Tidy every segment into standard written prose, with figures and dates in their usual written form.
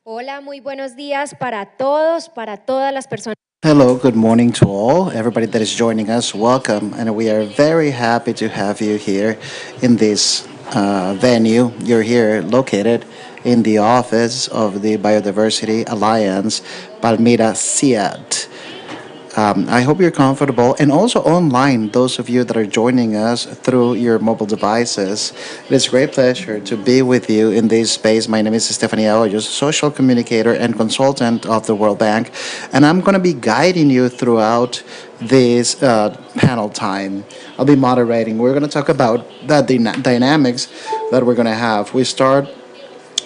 Hola, muy buenos días para todos, para todas las personas. Hello, good morning to all, everybody that is joining us. Welcome, and we are very happy to have you here in this venue. You're here located in the office of the Biodiversity Alliance, Palmira CIAT. I hope you're comfortable and also online, those of you that are joining us through your mobile devices. It is a great pleasure to be with you in this space. My name is Stephanie Hoyos, social communicator and consultant of the World Bank, and I'm going to be guiding you throughout this panel time. I'll be moderating. We're going to talk about the dynamics that we're going to have. We start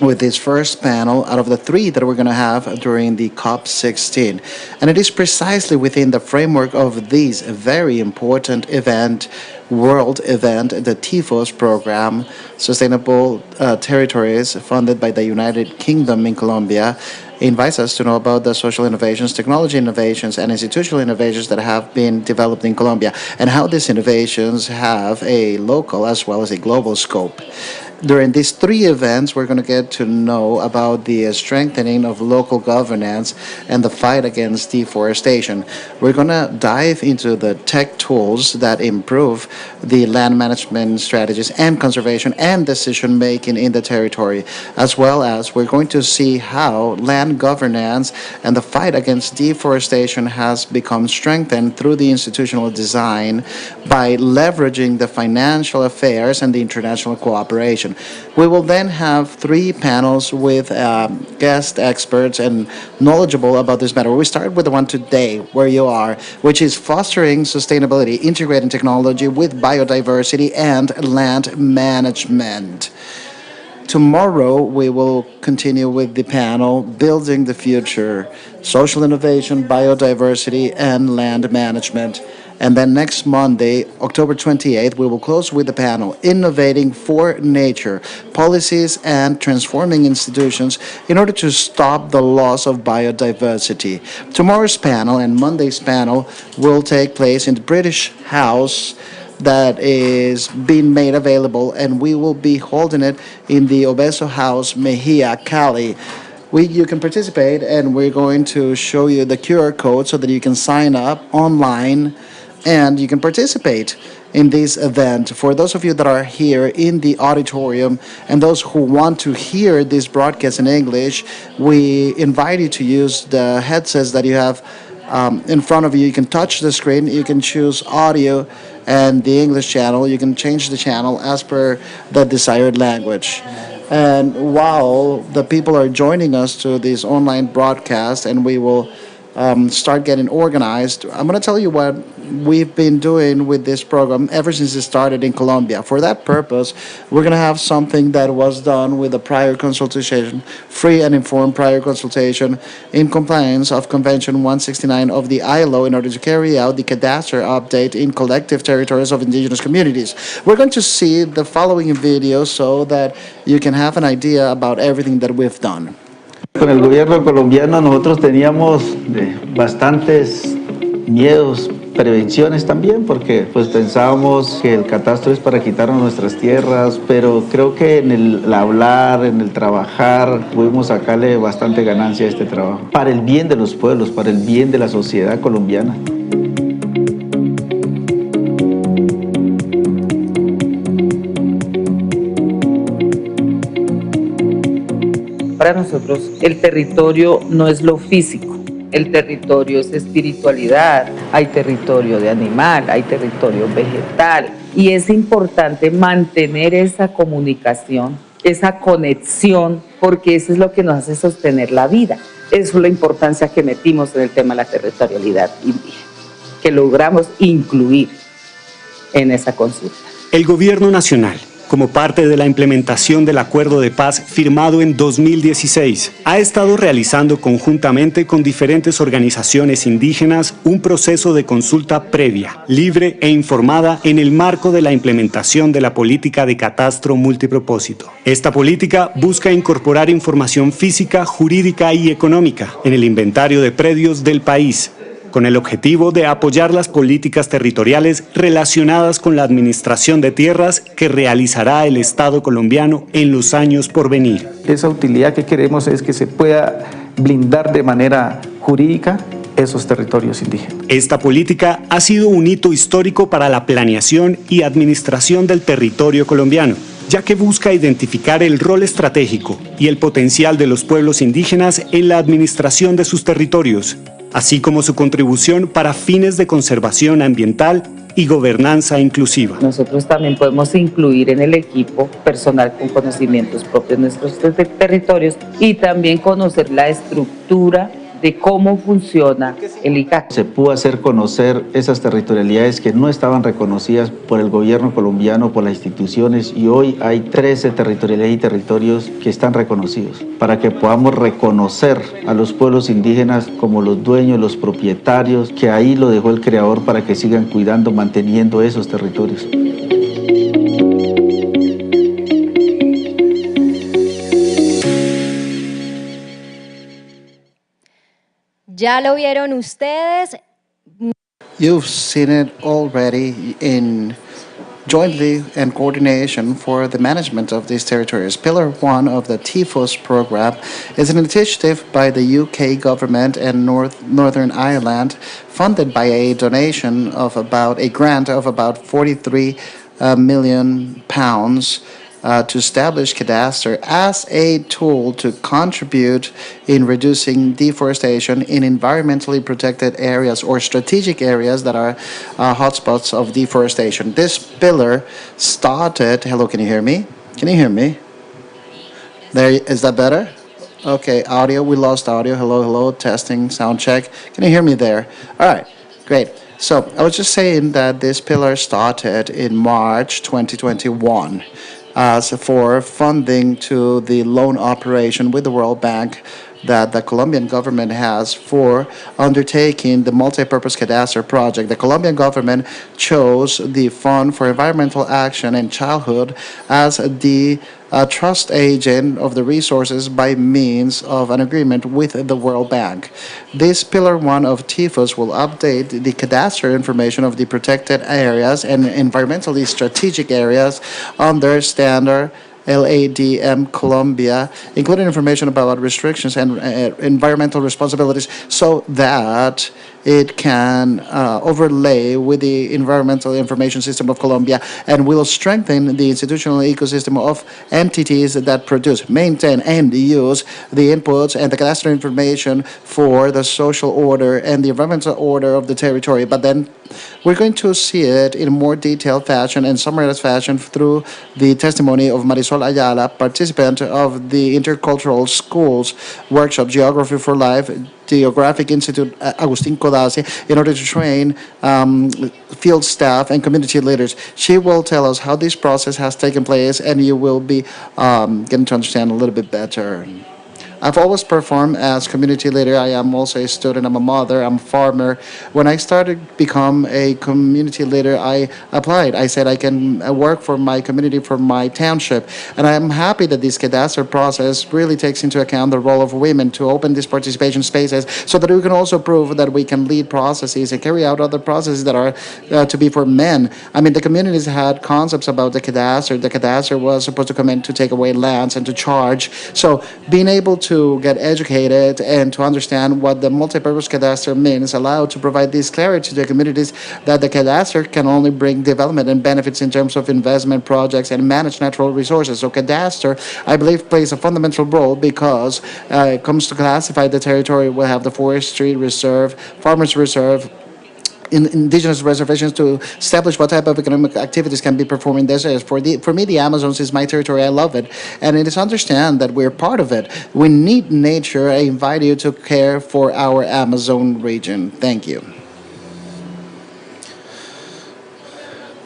with this first panel out of the three that we're going to have during the COP16. And it is precisely within the framework of this very important event, world event, the TIFOS program, Sustainable Territories, funded by the United Kingdom in Colombia, invites us to know about the social innovations, technology innovations, and institutional innovations that have been developed in Colombia and how these innovations have a local as well as a global scope. During these three events, we're going to get to know about the strengthening of local governance and the fight against deforestation. We're going to dive into the tech tools that improve the land management strategies and conservation and decision making in the territory, as well as we're going to see how land governance and the fight against deforestation has become strengthened through the institutional design by leveraging the financial affairs and the international cooperation. We will then have three panels with guest experts and knowledgeable about this matter. We start with the one today, where you are, which is fostering sustainability, integrating technology with biodiversity and land management. Tomorrow, we will continue with the panel Building the Future, Social Innovation, Biodiversity, and Land Management. And then next Monday, October 28th, we will close with the panel Innovating for Nature, Policies and Transforming Institutions in order to stop the loss of biodiversity. Tomorrow's panel and Monday's panel will take place in the British House that is being made available, and we will be holding it in the Obeso House, Mejia, Cali. You can participate, and we're going to show you the QR code so that you can sign up online and you can participate in this event. For those of you that are here in the auditorium and those who want to hear this broadcast in English, we invite you to use the headsets that you have in front of you. You can touch the screen, you can choose audio and the English channel. You can change the channel as per the desired language. And while the people are joining us to this online broadcast and we will start getting organized, I'm going to tell you what we've been doing with this program ever since it started in Colombia. For that purpose, we're going to have something that was done with a prior consultation, free and informed prior consultation in compliance of Convention 169 of the ILO in order to carry out the cadastre update in collective territories of indigenous communities. We're going to see the following video so that you can have an idea about everything that we've done. Con el gobierno colombiano nosotros teníamos bastantes miedos, prevenciones también, porque pues pensábamos que el catastro es para quitarnos nuestras tierras, pero creo que en el hablar, en el trabajar, pudimos sacarle bastante ganancia a este trabajo, para el bien de los pueblos, para el bien de la sociedad colombiana. Para nosotros el territorio no es lo físico, el territorio es espiritualidad, hay territorio de animal, hay territorio vegetal y es importante mantener esa comunicación, esa conexión, porque eso es lo que nos hace sostener la vida. Eso es la importancia que metimos en el tema de la territorialidad indígena, que logramos incluir en esa consulta. El Gobierno Nacional, como parte de la implementación del Acuerdo de Paz firmado en 2016, ha estado realizando conjuntamente con diferentes organizaciones indígenas un proceso de consulta previa, libre e informada en el marco de la implementación de la política de catastro multipropósito. Esta política busca incorporar información física, jurídica y económica en el inventario de predios del país, con el objetivo de apoyar las políticas territoriales relacionadas con la administración de tierras que realizará el Estado colombiano en los años por venir. Esa utilidad que queremos es que se pueda blindar de manera jurídica esos territorios indígenas. Esta política ha sido un hito histórico para la planeación y administración del territorio colombiano, ya que busca identificar el rol estratégico y el potencial de los pueblos indígenas en la administración de sus territorios, así como su contribución para fines de conservación ambiental y gobernanza inclusiva. Nosotros también podemos incluir en el equipo personal con conocimientos propios de nuestros territorios y también conocer la estructura de cómo funciona el ICAC. Se pudo hacer conocer esas territorialidades que no estaban reconocidas por el gobierno colombiano, por las instituciones, y hoy hay 13 territorialidades y territorios que están reconocidos, para que podamos reconocer a los pueblos indígenas como los dueños, los propietarios, que ahí lo dejó el creador para que sigan cuidando, manteniendo esos territorios. Ya lo vieron ustedes. You've seen it already in jointly and coordination for the management of these territories. Pillar 1 of the TIFOS program is an initiative by the UK government and Northern Ireland, funded by a donation of a grant of about 43 million pounds to establish cadastre as a tool to contribute in reducing deforestation in environmentally protected areas or strategic areas that are hotspots of deforestation. This pillar started. Hello, can you hear me? Can you hear me? There, is that better? Okay, audio. We lost audio. Hello, hello. Testing, sound check. Can you hear me there? All right, great. So I was just saying that this pillar started in March 2021. As for funding to the loan operation with the World Bank that the Colombian government has for undertaking the multi-purpose cadastre project. The Colombian government chose the Fund for Environmental Action and Childhood as the trust agent of the resources by means of an agreement with the World Bank. This Pillar 1 of TIFOS will update the cadastre information of the protected areas and environmentally strategic areas under standard LADM Colombia, including information about restrictions and environmental responsibilities, so that it can overlay with the environmental information system of Colombia and will strengthen the institutional ecosystem of entities that produce, maintain, and use the inputs and the cadastral information for the social order and the environmental order of the territory. But then we're going to see it in more detailed fashion and summarized fashion through the testimony of Marisol Ayala, participant of the Intercultural Schools Workshop, Geography for Life, Geographic Institute Agustin Codazzi, in order to train field staff and community leaders. She will tell us how this process has taken place, and you will be getting to understand a little bit better. I've always performed as community leader. I am also a student. I'm a mother. I'm a farmer. When I started to become a community leader, I applied. I said I can work for my community, for my township. And I am happy that this cadastre process really takes into account the role of women to open these participation spaces so that we can also prove that we can lead processes and carry out other processes that are to be for men. I mean, the communities had concepts about the cadastre. The cadastre was supposed to come in to take away lands and to charge. So being able to get educated and to understand what the multi-purpose cadastre means, allow to provide this clarity to the communities that the cadastre can only bring development and benefits in terms of investment projects and manage natural resources. So cadastre, I believe, plays a fundamental role because it comes to classify the territory. We'll have the forestry reserve, farmers reserve, in indigenous reservations to establish what type of economic activities can be performed in these areas. For me, the Amazons is my territory. I love it, and it is understand that we're part of it. We need nature. I invite you to care for our Amazon region. Thank you.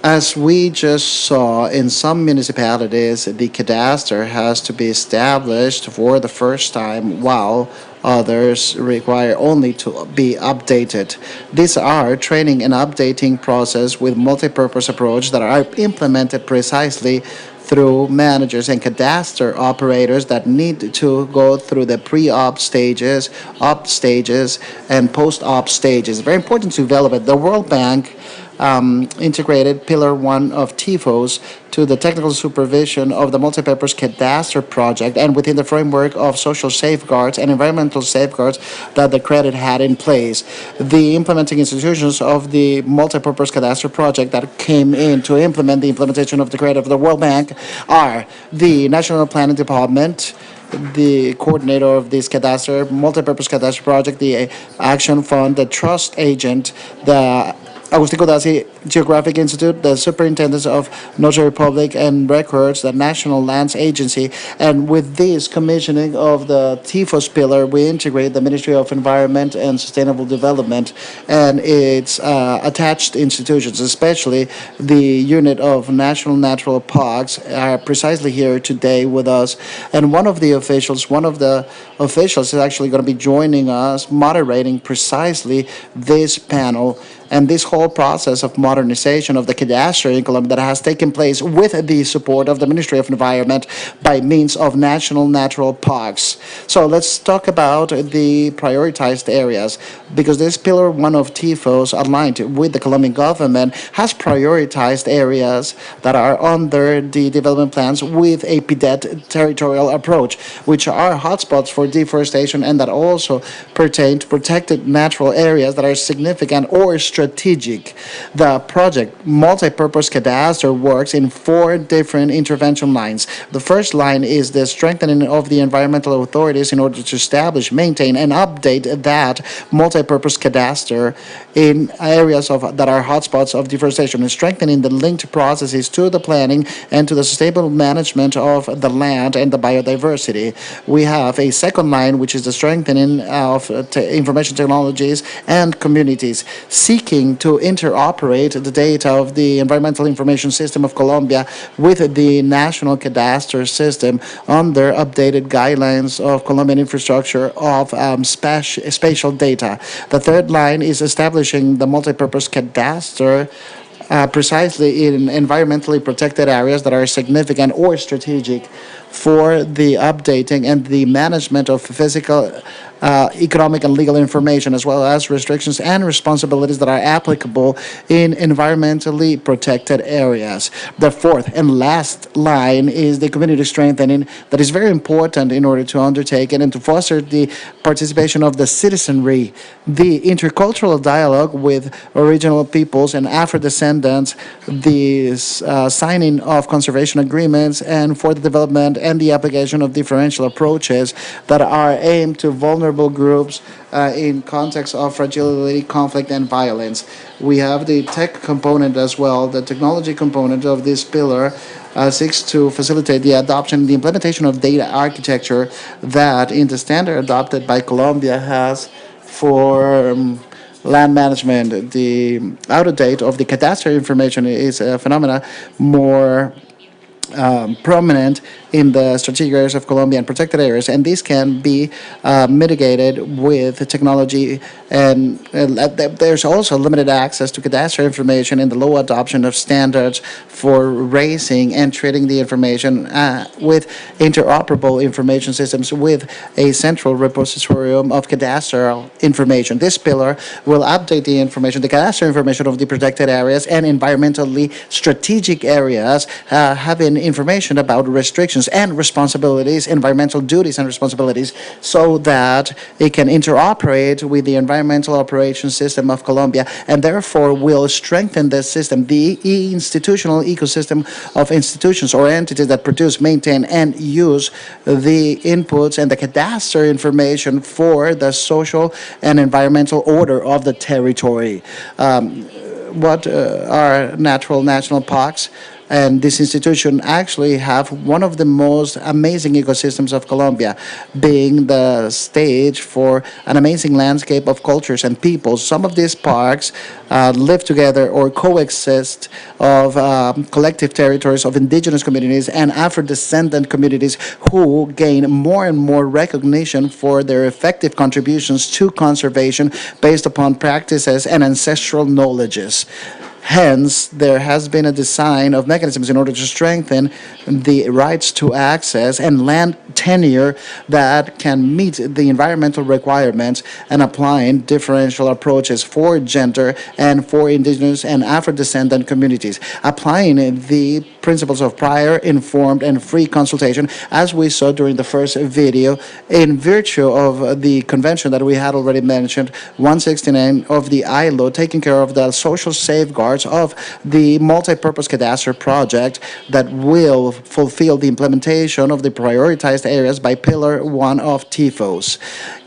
As we just saw, in some municipalities, the cadastre has to be established for the first time, while others require only to be updated. These are training and updating process with multi-purpose approach that are implemented precisely through managers and cadastre operators that need to go through the pre-op stages, op stages, and post-op stages. Very important to develop it. The World Bank integrated Pillar 1 of TIFOS to the technical supervision of the multipurpose cadastre project and within the framework of social safeguards and environmental safeguards that the credit had in place. The implementing institutions of the multipurpose cadastre project that came in to implement the implementation of the credit of the World Bank are the National Planning Department, the coordinator of this cadastre, multipurpose cadastre project, the Action Fund, the trust agent, the Agustín Codazzi Geographic Institute, the Superintendents of Notary Public and Records, the National Lands Agency, and with this commissioning of the TIFOS pillar, we integrate the Ministry of Environment and Sustainable Development and its attached institutions, especially the unit of National Natural Parks, are precisely here today with us. And one of the officials is actually going to be joining us, moderating precisely this panel and this whole process of modernization of the cadastre in Colombia that has taken place with the support of the Ministry of Environment by means of national natural parks. So let's talk about the prioritized areas, because this Pillar 1 of TIFOS, aligned with the Colombian government, has prioritized areas that are under the development plans with a PDET territorial approach, which are hotspots for deforestation and that also pertain to protected natural areas that are significant or strategic. The project multi-purpose cadastre works in 4 different intervention lines. The first line is the strengthening of the environmental authorities in order to establish, maintain, and update that multi-purpose cadastre in areas that are hotspots of deforestation, and strengthening the linked processes to the planning and to the sustainable management of the land and the biodiversity. We have a second line, which is the strengthening of information technologies and communities, seeking to interoperate the data of the Environmental Information System of Colombia with the National Cadastre System under updated guidelines of Colombian infrastructure of spatial data. The third line is establishing the multipurpose cadastre precisely in environmentally protected areas that are significant or strategic for the updating and the management of physical, economic, and legal information, as well as restrictions and responsibilities that are applicable in environmentally protected areas. The fourth and last line is the community strengthening that is very important in order to undertake it and to foster the participation of the citizenry, the intercultural dialogue with original peoples and Afro-descendants, the signing of conservation agreements, and for the development and the application of differential approaches that are aimed to vulnerable groups in context of fragility, conflict, and violence. We have the tech component as well. The technology component of this pillar seeks to facilitate the adoption and the implementation of data architecture that, in the standard adopted by Colombia, has for land management. The out-of-date of the cadastral information is a phenomena more prominent in the strategic areas of Colombia and protected areas, and these can be mitigated with technology. And there's also limited access to cadastral information and the low adoption of standards for raising and trading the information with interoperable information systems with a central repositorium of cadastral information. This pillar will update the information, the cadastral information of the protected areas and environmentally strategic areas, having information about restrictions, institutions and responsibilities, environmental duties and responsibilities, so that it can interoperate with the environmental operation system of Colombia, and therefore will strengthen the system, the institutional ecosystem of institutions or entities that produce, maintain, and use the inputs and the cadastre information for the social and environmental order of the territory. What are natural national parks? And this institution actually have one of the most amazing ecosystems of Colombia, being the stage for an amazing landscape of cultures and peoples. Some of these parks live together or coexist of collective territories of indigenous communities and Afro-descendant communities who gain more and more recognition for their effective contributions to conservation based upon practices and ancestral knowledges. Hence, there has been a design of mechanisms in order to strengthen the rights to access and land tenure that can meet the environmental requirements and applying differential approaches for gender and for indigenous and Afro-descendant communities, applying the principles of prior, informed, and free consultation, as we saw during the first video, in virtue of the convention that we had already mentioned, 169 of the ILO, taking care of the social safeguards of the multi-purpose cadastre project that will fulfill the implementation of the prioritized areas by Pillar 1 of TIFOS.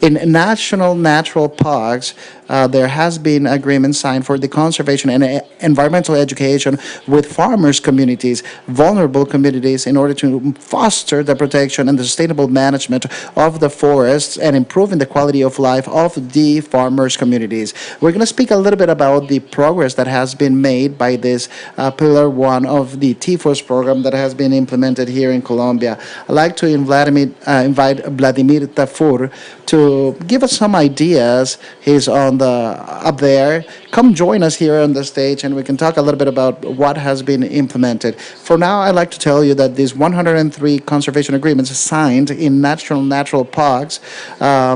In national natural parks, there has been agreement signed for the conservation and environmental education with farmers communities, vulnerable communities, in order to foster the protection and the sustainable management of the forests and improving the quality of life of the farmers communities. We're going to speak a little bit about the progress that has been made by this Pillar 1 of the TIFOS program that has been implemented here in Colombia. I'd like to invite Vladimir Tafur to give us some ideas. He's on up there. Come join us here on the stage and we can talk a little bit about what has been implemented. For now, I'd like to tell you that these 103 conservation agreements signed in natural parks by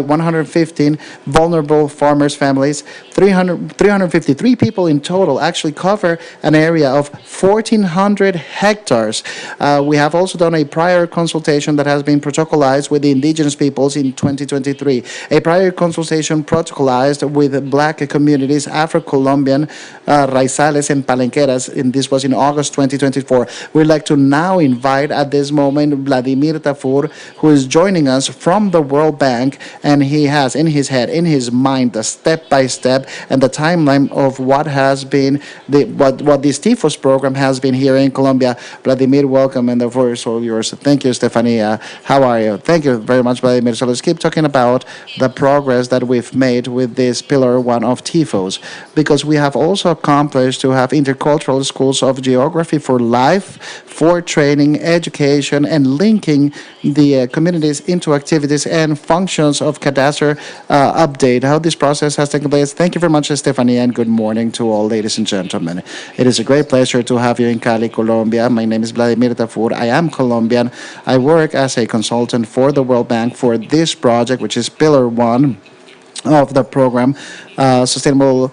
115 vulnerable farmers' families, 353 people in total actually cover an area of 1,400 hectares. We have also done a prior consultation that has been protocolized with the indigenous peoples in 2023. A prior consultation protocolized with Black communities, Afro-Colombian, Raizales and Palenqueras, and this was in August 2024. We'd like to now invite at this moment Vladimir Tafur, who is joining us from the World Bank, and he has in his head, in his mind, the step-by-step and the timeline of what has been what this TIFOS program has been here in Colombia. Vladimir, welcome, and the floor is all yours. Thank you, Stefania. How are you? Thank you very much, Vladimir. So let's keep talking about the progress that we've made with this Pillar 1 of TIFOS, because we have also accomplished to have intercultural schools of geography for life, for training, education, and linking the communities into activities and functions of cadastre update. How this process has taken place. Thank you very much, Stefania, and good morning to all, ladies and gentlemen. It is a great pleasure to have you in Cali, Colombia. My name is Vladimir Tafur. I am Colombian. I work as a consultant for the World Bank for this project, which is Pillar 1 of the program, Sustainable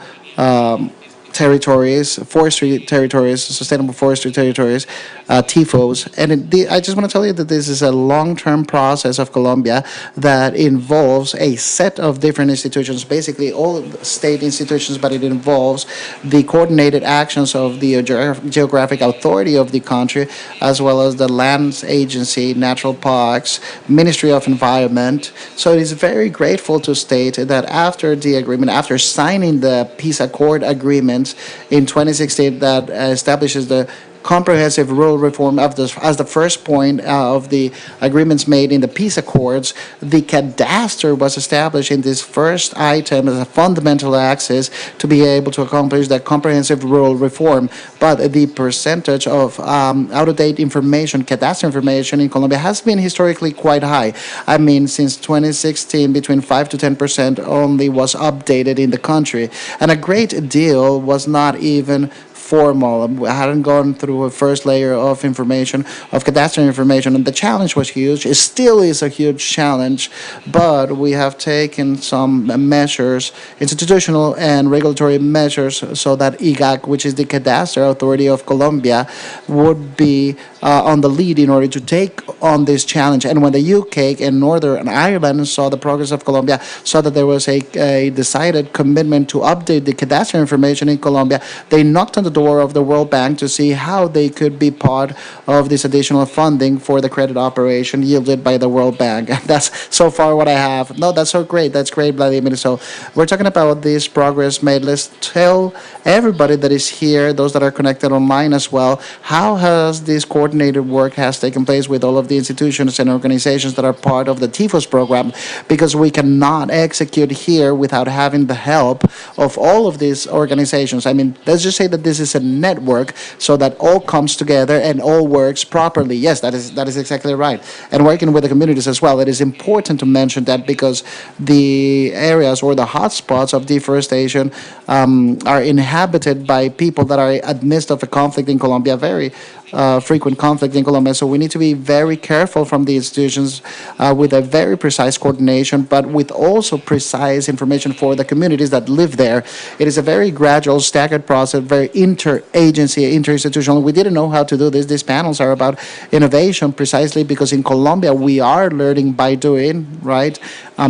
Territories, Forestry Territories, Sustainable Forestry Territories, TIFOS. And I just want to tell you that this is a long-term process of Colombia that involves a set of different institutions, basically all state institutions, but it involves the coordinated actions of the geographic authority of the country, as well as the Lands Agency, Natural Parks, Ministry of Environment. So it is very grateful to state that after the agreement, after signing the Peace Accord agreement in 2016 that establishes the comprehensive rural reform as the first point of the agreements made in the peace accords, the cadastre was established in this first item as a fundamental axis to be able to accomplish that comprehensive rural reform. But the percentage of out-of-date information, cadastre information in Colombia has been historically quite high. I mean, since 2016, between 5 to 10% only was updated in the country. And a great deal was not even formal. I hadn't gone through a first layer of information, of cadastral information, and the challenge was huge. It still is a huge challenge, but we have taken some measures, institutional and regulatory measures, so that IGAC, which is the Cadastre Authority of Colombia, would be on the lead in order to take on this challenge. And when the UK and Northern Ireland saw the progress of Colombia, saw that there was a decided commitment to update the cadastral information in Colombia, they knocked on the door of the World Bank to see how they could be part of this additional funding for the credit operation yielded by the World Bank. That's so far what I have. No, that's so great. That's great, Vladimir. So we're talking about this progress made. Let's tell everybody that is here, those that are connected online as well, how has this coordinated work has taken place with all of the institutions and organizations that are part of the TIFOS program, because we cannot execute here without having the help of all of these organizations. I mean, let's just say that this is a network so that all comes together and all works properly. Yes, that is exactly right. And working with the communities as well. It is important to mention that because the areas or the hotspots of deforestation are inhabited by people that are amidst of a conflict in Colombia, very frequent conflict in Colombia. So we need to be very careful from the institutions with a very precise coordination, but with also precise information for the communities that live there. It is a very gradual, staggered process, very interagency, interinstitutional. We didn't know how to do this. These panels are about innovation precisely because in Colombia we are learning by doing, right?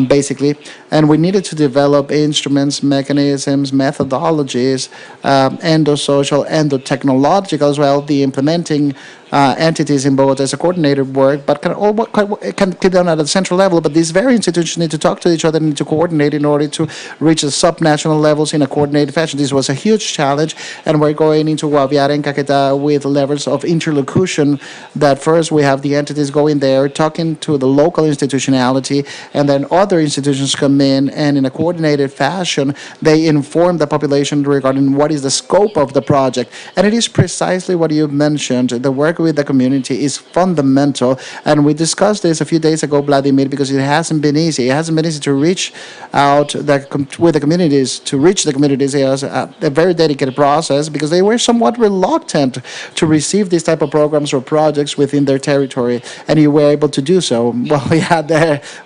Basically. And we needed to develop instruments, mechanisms, methodologies, endosocial, endotechnological as well, the implementing entities in Bogota as a coordinated work, but can be done at a central level. But these very institutions need to talk to each other, need to coordinate in order to reach the subnational levels in a coordinated fashion. This was a huge challenge, and we're going into Guaviare and Caquetá with levels of interlocution that first we have the entities going there, talking to the local institutionality, and then other institutions come in, and in a coordinated fashion, they inform the population regarding what is the scope of the project. And it is precisely what you mentioned. The work with the community is fundamental, and we discussed this a few days ago, Vladimir, because it hasn't been easy. It hasn't been easy to reach out with the communities, to reach the communities. It was a very dedicated process because they were somewhat reluctant to receive these type of programs or projects within their territory, and you were able to do so. Well,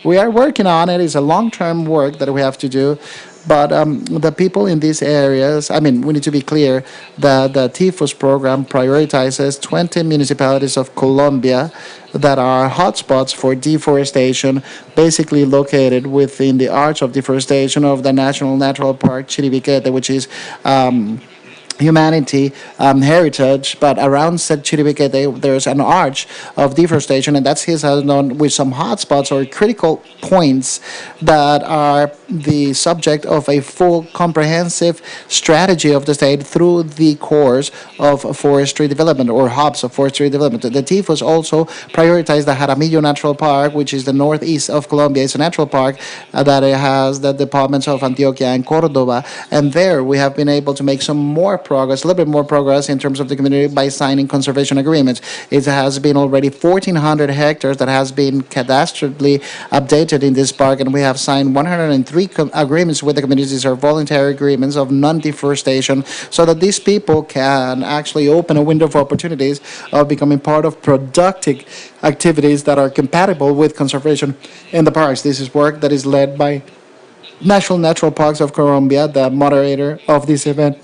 we are working on it. It's a long-term work that we have to do. But the people in these areas, I mean, we need to be clear that the TIFOS program prioritizes 20 municipalities of Colombia that are hotspots for deforestation, basically located within the arch of deforestation of the National Natural Park Chiribiquete, which is humanity heritage, but around Chiribiquete there's an arch of deforestation, and that's known with some hotspots or critical points that are the subject of a full comprehensive strategy of the state through the course of forestry development or hubs of forestry development. The TIFOS also prioritized the Jaramillo Natural Park, which is the northeast of Colombia. It's a natural park that it has the departments of Antioquia and Cordoba, and there we have been able to make some more progress, a little bit more progress in terms of the community by signing conservation agreements. It has been already 1,400 hectares that has been cadastrally updated in this park, and we have signed 103 agreements with the communities. These are voluntary agreements of non-deforestation, so that these people can actually open a window of opportunities of becoming part of productive activities that are compatible with conservation in the parks. This is work that is led by National Natural Parks of Colombia, the moderator of this event.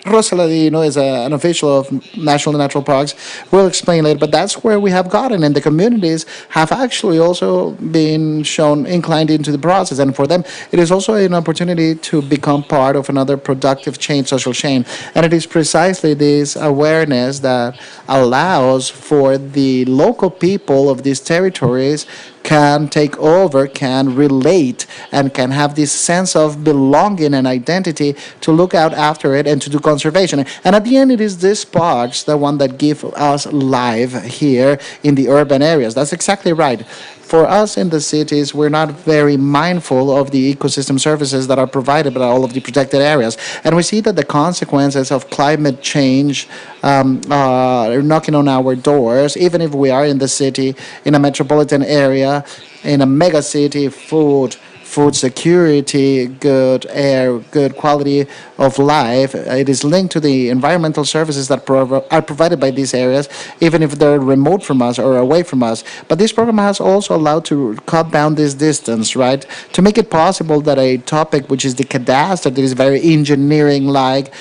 Rosa Ladino is an official of National Natural Parks. We'll explain later, but that's where we have gotten, and the communities have actually also been shown inclined into the process, and for them, it is also an opportunity to become part of another productive chain, social chain, and it is precisely this awareness that allows for the local people of these territories can take over, can relate, and can have this sense of belonging and identity to look out after it and to do conservation. And at the end, it is these parks, the one that give us life here in the urban areas. That's exactly right. For us in the cities, we're not very mindful of the ecosystem services that are provided by all of the protected areas. And we see that the consequences of climate change are knocking on our doors, even if we are in the city, in a metropolitan area, in a mega city, food, food security, good air, good quality of life. It is linked to the environmental services that are provided by these areas, even if they're remote from us or away from us. But this program has also allowed to cut down this distance, right? To make it possible that a topic which is the cadastre, that is very engineering-like,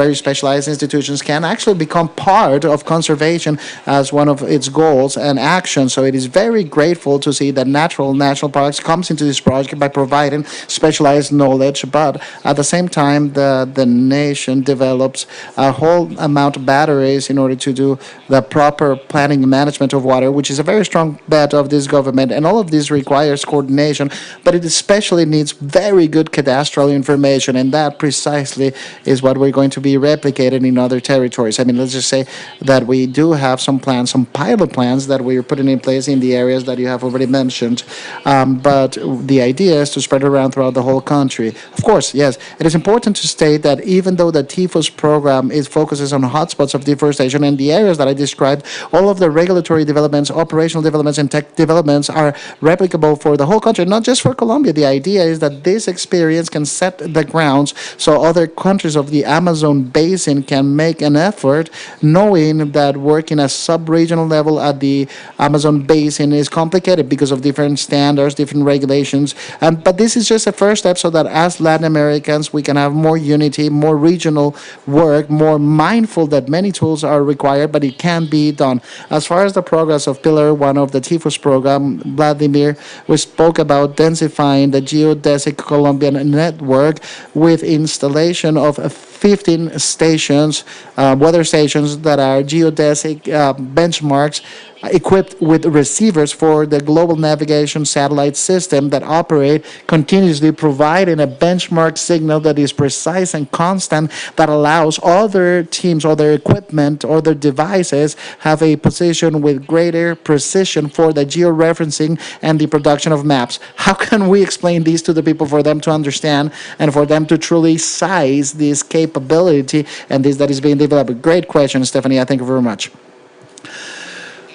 very specialized institutions, can actually become part of conservation as one of its goals and actions. So it is very grateful to see that natural national parks comes into this project by providing specialized knowledge, but at the same time the nation develops a whole amount of batteries in order to do the proper planning and management of water, which is a very strong bet of this government. And all of this requires coordination, but it especially needs very good cadastral information, and that precisely is what we're going to be replicated in other territories. I mean, let's just say that we do have some plans, some pilot plans that we're putting in place in the areas that you have already mentioned, but the idea is to spread it around throughout the whole country. Of course, yes, it is important to state that even though the TIFOS program focuses on hotspots of deforestation and the areas that I described, all of the regulatory developments, operational developments, and tech developments are replicable for the whole country, not just for Colombia. The idea is that this experience can set the grounds so other countries of the Amazon basin can make an effort, knowing that working at sub-regional level at the Amazon basin is complicated because of different standards, different regulations. But this is just a first step so that as Latin Americans, we can have more unity, more regional work, more mindful that many tools are required, but it can be done. As far as the progress of Pillar 1 of the TIFOS program, Vladimir, we spoke about densifying the geodesic Colombian network with installation of 15 stations, weather stations that are geodesic benchmarks equipped with receivers for the global navigation satellite system that operate continuously, providing a benchmark signal that is precise and constant, that allows other teams, other equipment, other devices have a position with greater precision for the georeferencing and the production of maps. How can we explain these to the people for them to understand and for them to truly size this capability and this that is being developed? Great question, Stephanie. I thank you very much.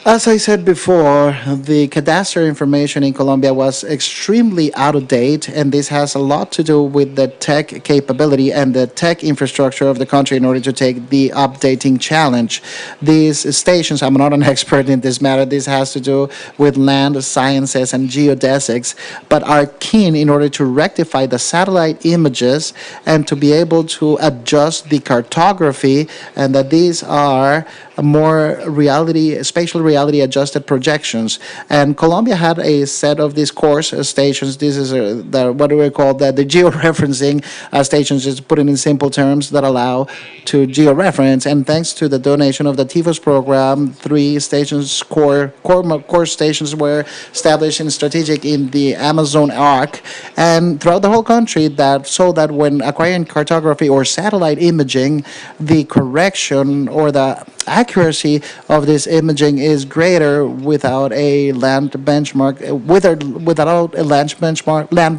As I said before, the cadastre information in Colombia was extremely out of date, and this has a lot to do with the tech capability and the tech infrastructure of the country in order to take the updating challenge. These stations, I'm not an expert in this matter, this has to do with land sciences and geodesics, but are keen in order to rectify the satellite images and to be able to adjust the cartography, and that these are more spatial reality adjusted projections. And Colombia had a set of these course stations. This is what do we call that? The georeferencing stations, just put it in simple terms, that allow to georeference. And thanks to the donation of the TIFOS program, 3 stations, core stations were established in strategic in the Amazon arc and throughout the whole country, so that when acquiring cartography or satellite imaging, the correction or the accuracy of this imaging is greater without a land benchmark. Without a land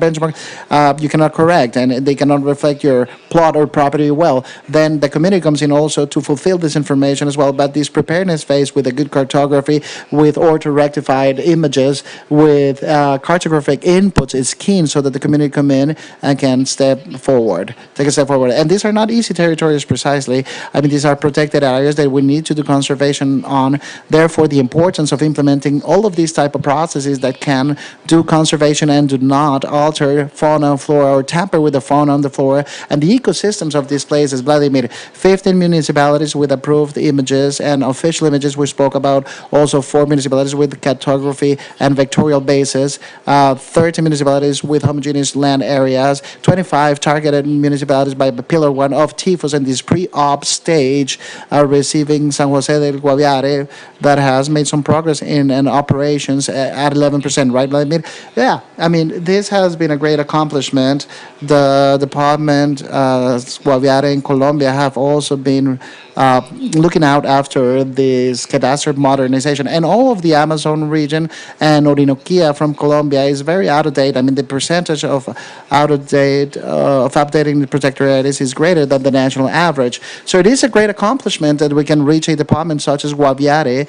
benchmark, you cannot correct, and they cannot reflect your plot or property well. Then the community comes in also to fulfill this information as well. But this preparedness phase with a good cartography, with ortho-rectified images, with cartographic inputs is keen, so that the community come in and can take a step forward. And these are not easy territories precisely. I mean, these are protected areas that we need to do conservation on. Therefore, the importance of implementing all of these type of processes that can do conservation and do not alter fauna and flora or tamper with the fauna and the flora and the ecosystems of these places. Vladimir, 15 municipalities with approved images and official images. We spoke about also 4 municipalities with cartography and vectorial bases, 30 municipalities with homogeneous land areas, 25 targeted municipalities by Pillar 1 of TIFOS, and this pre-op stage are receiving San Jose del Guaviare that has made some progress in operations at 11%, right, Vladimir? Yeah, I mean, this has been a great accomplishment. The department, Guaviare in Colombia, have also been looking out after this cadastral modernization. And all of the Amazon region and Orinoquia from Colombia is very out of date. I mean, the percentage of out of date of updating the protected areas is greater than the national average. So it is a great accomplishment that we can reach a department such as Guaviare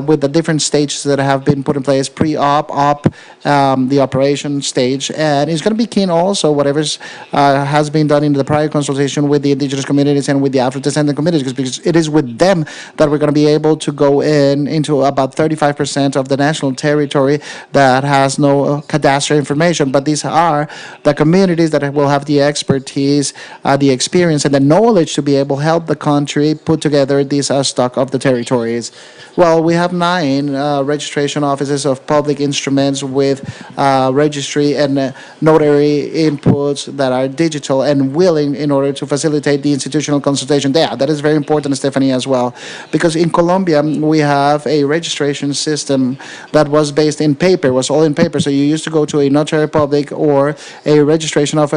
with the different stages that have been put in place, pre-op, op, the operation stage. And it's going to be keen also whatever has been done in the prior consultation with the indigenous communities and with the Afro-descendant communities, because it is with them that we're going to be able to go into about 35% of the national territory that has no cadastral information. But these are the communities that will have the expertise, the experience, and the knowledge to be able to help the country put together this stock of the territories. Well, we have 9 registration offices of public instruments with registry and notary inputs that are digital and willing in order to facilitate the institutional consultation. Yeah, that is very important, Stephanie, as well, because in Colombia we have a registration system that was based in paper, was all in paper. So you used to go to a notary public or a registration of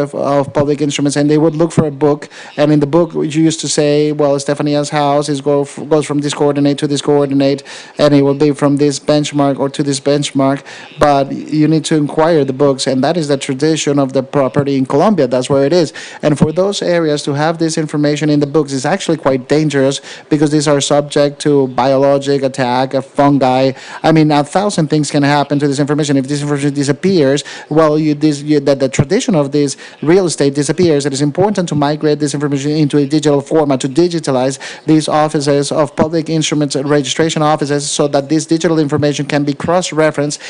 public instruments, and they would look for a book, and in the book you used to say, well, Stephania's house goes from this coordinate to this coordinate, and it will be from this benchmark or to this benchmark, but you need to inquire the books, and that is the tradition of the property in Colombia. That's where it is. And for those areas to have this information in the books is actually quite dangerous, because these are subject to biologic attack, a fungi. I mean, 1,000 things can happen to this information. If this information disappears, well, the tradition of this real estate disappears. It is important to migrate this information into a digital format, to digitalize these offices of public instruments and registration offices, so that this digital information can be cross-referenced,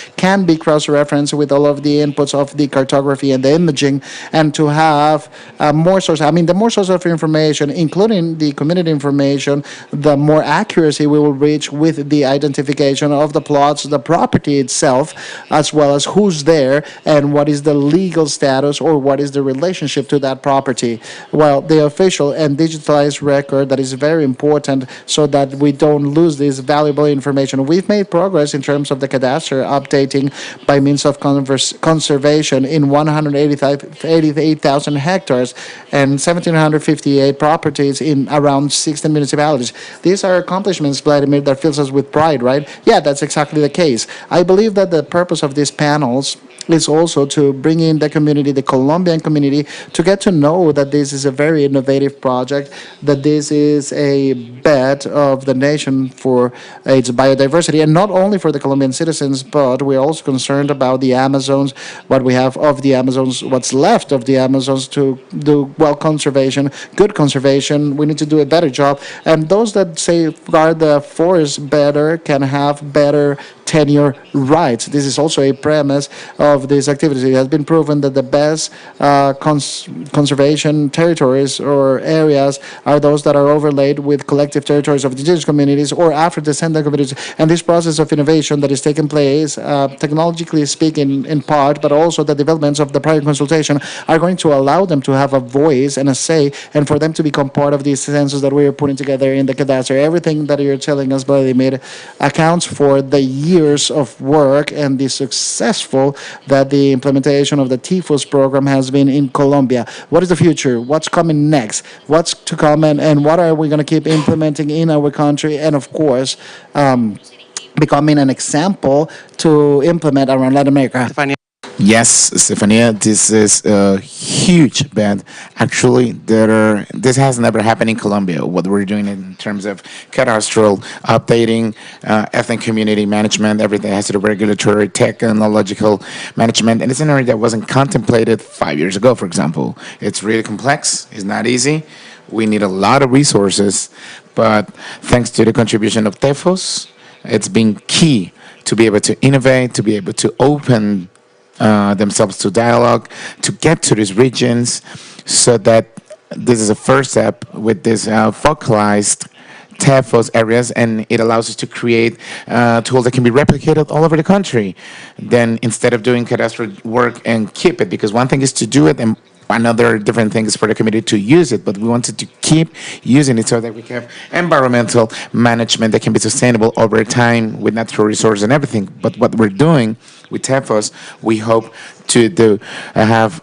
with all of the inputs of the cartography and the imaging, and to have more sources. I mean, the more sources of information, including the community information, the more accuracy we will reach with the identification of the plots, the property itself, as well as who's there and what is the legal status or what is the relationship to that property. Well, the official and digitalized record, that is very important, so that we don't lose this valuable information. We've made progress in terms of the cadastre updating by means of conservation in 188,000 hectares and 1,758 properties in around 16 municipalities. These are accomplishments, Vladimir, that fills us with pride, right? Yeah, that's exactly the case. I believe that the purpose of these panels is also to bring in the community, the Colombian community, to get to know that this is a very innovative project, that this is a bet of the nation for its biodiversity, and not only for the Colombian citizens, but we're also concerned about the Amazons, what we have of the Amazons, what's left of the Amazons, to do conservation, good conservation. We need to do a better job, and those that safeguard the forest better can have better tenure rights. This is also a premise of this activity. It has been proven that the best conservation territories or areas are those that are overlaid with collective territories of indigenous communities or Afro-descendant communities. And this process of innovation that is taking place, technologically speaking, in part, but also the developments of the private consultation, are going to allow them to have a voice and a say, and for them to become part of these census that we are putting together in the cadastre. Everything that you're telling us, Vladimir, accounts for the years of work and the successful that the implementation of the TIFOS program has been in Colombia. What is the future? What's coming next? What's to come, and what are we going to keep implementing in our country? And of course, becoming an example to implement around Latin America. Yes, Stefania, this is a huge bet. Actually, this has never happened in Colombia. What we're doing in terms of cadastral updating, ethnic community management, everything has to do with regulatory, technological management, and it's an area that wasn't contemplated 5 years ago, for example. It's really complex. It's not easy. We need a lot of resources, but thanks to the contribution of TEFOS, it's been key to be able to innovate, to be able to open themselves to dialogue, to get to these regions, so that this is a first step with this focalized TEFOS areas, and it allows us to create tools that can be replicated all over the country. Then instead of doing cadastral work and keep it, because one thing is to do it and another different things for the community to use it, but we wanted to keep using it so that we can have environmental management that can be sustainable over time with natural resources and everything. But what we're doing with TEFOS, we hope to do have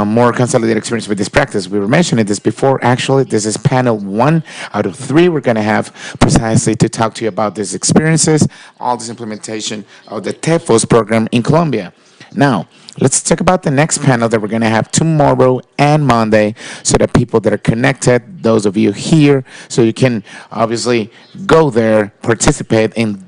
more consolidated experience with this practice. We were mentioning this before. Actually, this is panel 1 out of 3 we're going to have precisely to talk to you about these experiences, all this implementation of the TEFOS program in Colombia. Now, let's talk about the next panel that we're going to have tomorrow and Monday so that people that are connected, those of you here, so you can obviously go there, participate, and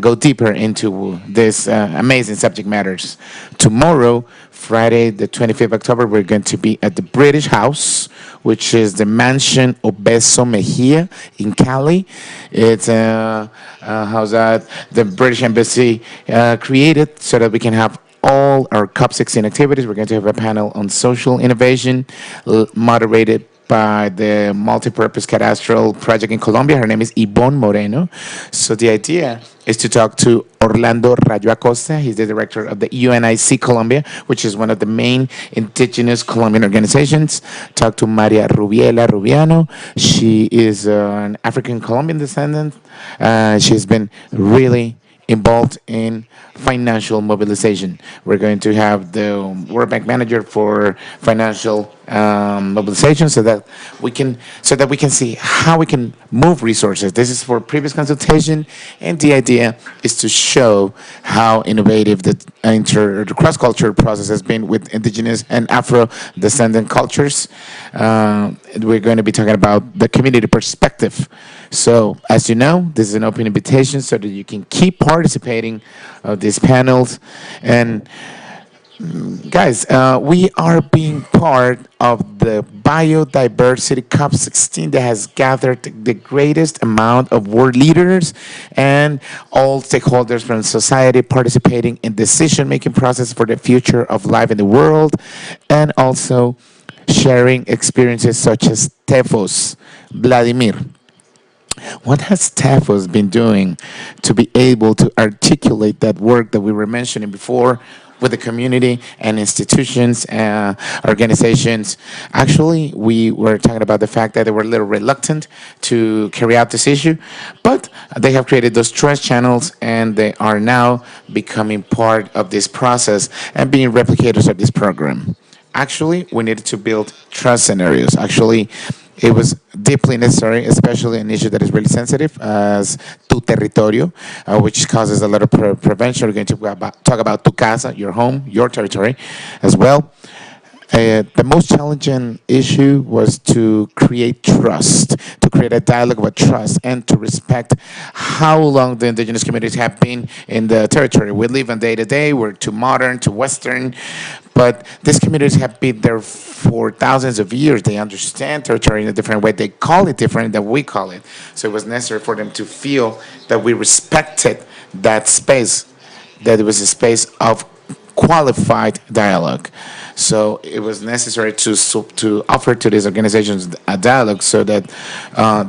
go deeper into this amazing subject matters. Tomorrow, Friday, the 25th of October, we're going to be at the British House, which is the Mansion Obeso Mejia in Cali. It's how's that? The British Embassy created so that we can have all our COP16 activities. We're going to have a panel on social innovation, moderated by the multi-purpose cadastral project in Colombia. Her name is Yvonne Moreno. So the idea is to talk to Orlando Rayo Acosta. He's the director of the UNIC Colombia, which is one of the main indigenous Colombian organizations. Talk to Maria Rubiela Rubiano. She is an African Colombian descendant. She's been really involved in financial mobilization. We're going to have the World Bank manager for financial mobilization so that we can see how we can move resources. This is for previous consultation, and the idea is to show how innovative the cross-cultural process has been with indigenous and Afro-descendant cultures. We're going to be talking about the community perspective. So, as you know, this is an open invitation so that you can keep participating of these panels. And guys, we are being part of the biodiversity COP16 that has gathered the greatest amount of world leaders and all stakeholders from society participating in decision-making process for the future of life in the world, and also sharing experiences such as TEFOS. Vladimir, what has TEFOS been doing to be able to articulate that work that we were mentioning before with the community and institutions, organizations? Actually, we were talking about the fact that they were a little reluctant to carry out this issue, but they have created those trust channels and they are now becoming part of this process and being replicators of this program. Actually, we needed to build trust scenarios. Actually, it was deeply necessary, especially an issue that is really sensitive as tu territorio, which causes a lot of prevention. We're going to talk about tu casa, your home, your territory as well. The most challenging issue was to create trust, to create a dialogue about trust, and to respect how long the indigenous communities have been in the territory. We live on day to day, we're too modern, too Western, but these communities have been there for thousands of years. They understand territory in a different way. They call it different than we call it. So it was necessary for them to feel that we respected that space, that it was a space of qualified dialogue. So it was necessary to offer to these organizations a dialogue so that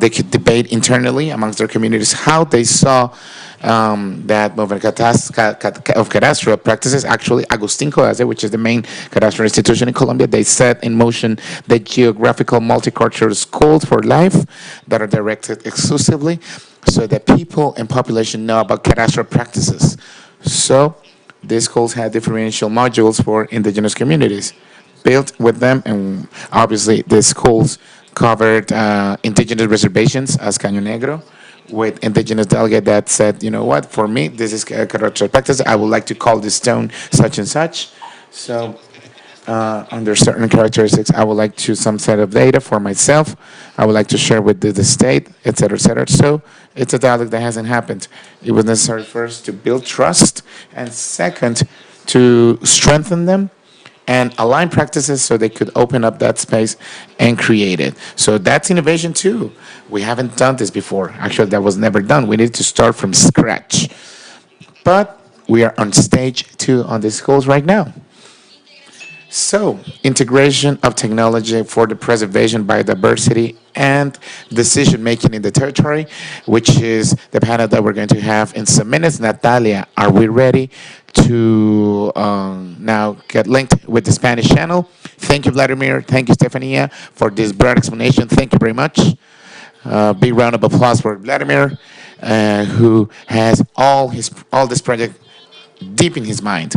they could debate internally amongst their communities how they saw that movement of cadastral practices. Actually, Agustin Coase, which is the main cadastral institution in Colombia, they set in motion the geographical multicultural schools for life that are directed exclusively so that people and population know about cadastral practices. So these schools had differential modules for indigenous communities built with them, and obviously the schools covered indigenous reservations as Caño Negro, with indigenous delegate that said, you know what, for me, this is cadastral practice. I would like to call this stone such and such. So under certain characteristics, I would like to some set of data for myself. I would like to share with the state, et cetera, et cetera. So it's a dialogue that hasn't happened. It was necessary first to build trust, and second, to strengthen them and align practices so they could open up that space and create it. So that's innovation too. We haven't done this before. Actually, that was never done. We need to start from scratch. But we are on stage 2 on these schools right now. So, integration of technology for the preservation, biodiversity, and decision-making in the territory, which is the panel that we're going to have in some minutes. Natalia, are we ready to now get linked with the Spanish channel. Thank you, Vladimir. Thank you, Stefania, for this broad explanation. Thank you very much. Big round of applause for Vladimir, who has all this project deep in his mind.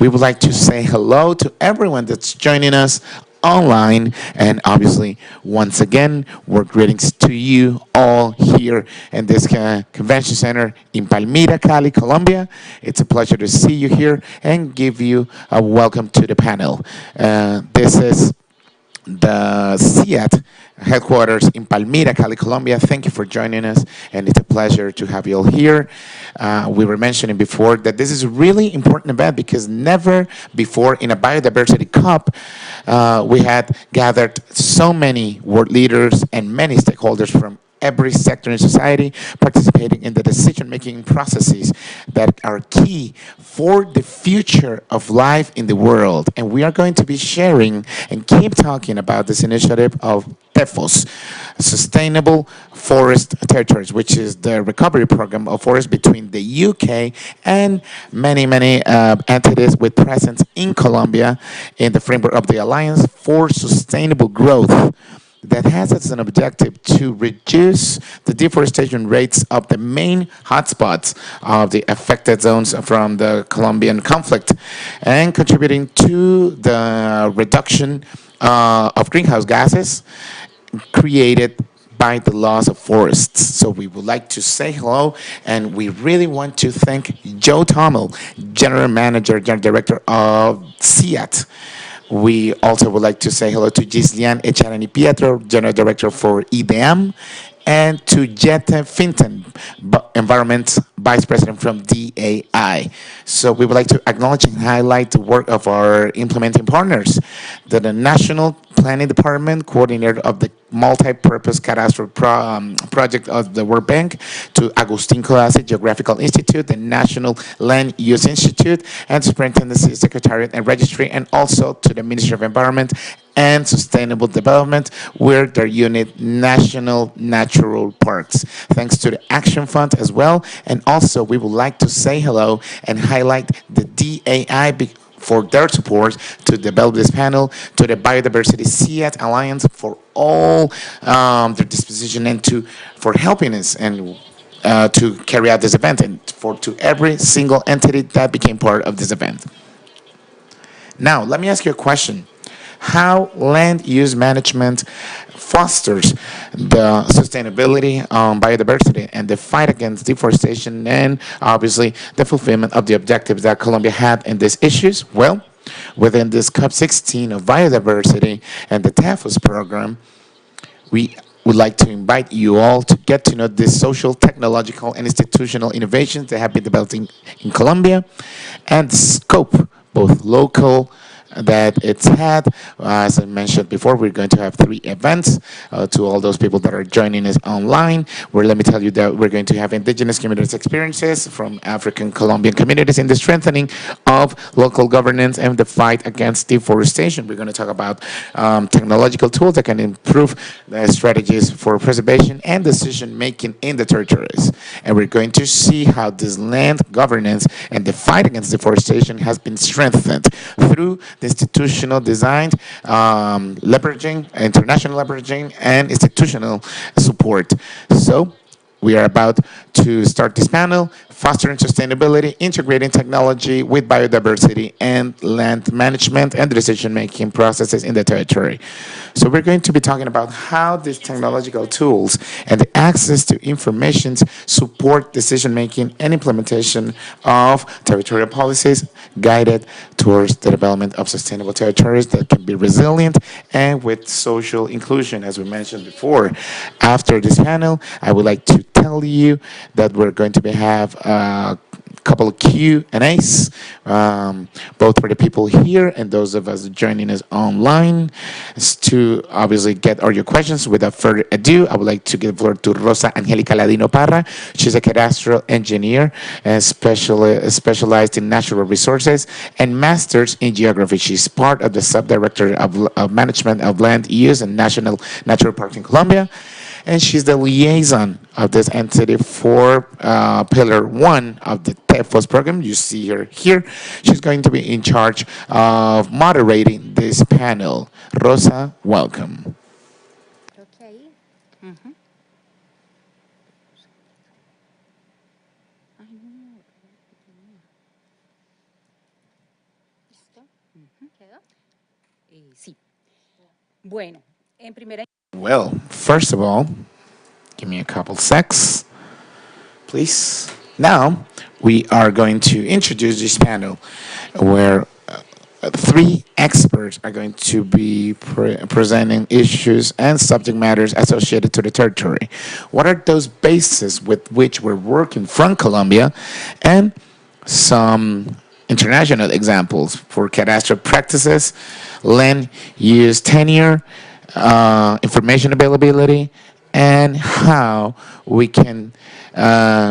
We would like to say hello to everyone that's joining us online, and obviously, once again, we're greetings to you all here in this convention center in Palmira, Cali, Colombia. It's a pleasure to see you here and give you a welcome to the panel. This is the CIAT headquarters in Palmira, Cali, Colombia. Thank you for joining us, and it's a pleasure to have you all here. We were mentioning before that this is a really important event because never before in a biodiversity cup we had gathered so many world leaders and many stakeholders from every sector in society participating in the decision-making processes that are key for the future of life in the world. And we are going to be sharing and keep talking about this initiative of TEFOS, Sustainable Forest Territories, which is the recovery program of forests between the UK and many entities with presence in Colombia in the framework of the Alliance for Sustainable Growth, that has as an objective to reduce the deforestation rates of the main hotspots of the affected zones from the Colombian conflict and contributing to the reduction of greenhouse gases created by the loss of forests. So we would like to say hello, and we really want to thank Joe Tommel, General Manager, General Director of CIAT. We also would like to say hello to Gislian Echarani Pietro, General Director for EDM, and to Jette Finton, Environment Vice President from DAI. So we would like to acknowledge and highlight the work of our implementing partners, the National Planning Department, coordinator of the multi-purpose cadastral project of the World Bank, to Agustin Codazzi Geographical Institute, the National Land Use Institute, and Superintendency Secretariat and Registry, and also to the Ministry of Environment and Sustainable Development, with their unit National Natural Parks. Thanks to the Action Fund as well. And also we would like to say hello and highlight the DAI for their support to develop this panel, to the Biodiversity CIAT Alliance for all their disposition and for helping us and to carry out this event, and to every single entity that became part of this event. Now, let me ask you a question. How land use management fosters the sustainability, biodiversity, and the fight against deforestation, and obviously the fulfillment of the objectives that Colombia had in these issues? Well, within this COP16 of biodiversity and the TEFOS program, we would like to invite you all to get to know the social, technological, and institutional innovations that have been developing in Colombia, and the scope, both local, that it's had. As I mentioned before, we're going to have 3 events to all those people that are joining us online, where let me tell you that we're going to have indigenous communities experiences from African Colombian communities in the strengthening of local governance and the fight against deforestation. We're going to talk about technological tools that can improve the strategies for preservation and decision making in the territories. And we're going to see how this land governance and the fight against deforestation has been strengthened through institutional design, leveraging, international leveraging, and institutional support. So we are about to start this panel, fostering sustainability, integrating technology with biodiversity and land management and decision-making processes in the territory. So we're going to be talking about how these technological tools and the access to information support decision-making and implementation of territorial policies guided towards the development of sustainable territories that can be resilient and with social inclusion, as we mentioned before. After this panel, I would like to tell you that we're going to have a couple of Q&As, both for the people here and those of us joining us online, to obviously get all your questions. Without further ado, I would like to give the floor to Rosa Angelica Ladino Parra. She's a cadastral engineer and specialized in natural resources and masters in geography. She's part of the subdirector of management of land use and national natural parks in Colombia, and she's the liaison of this entity for Pillar 1 of the TEFOS program. You see her here. She's going to be in charge of moderating this panel. Rosa, welcome. Okay. Sí. Bueno, en primera. Well, first of all, give me a couple secs, please. Now, we are going to introduce this panel where three experts are going to be presenting issues and subject matters associated to the territory. What are those bases with which we're working from Colombia, and some international examples for cadastral practices, land use tenure, information availability, and how we can,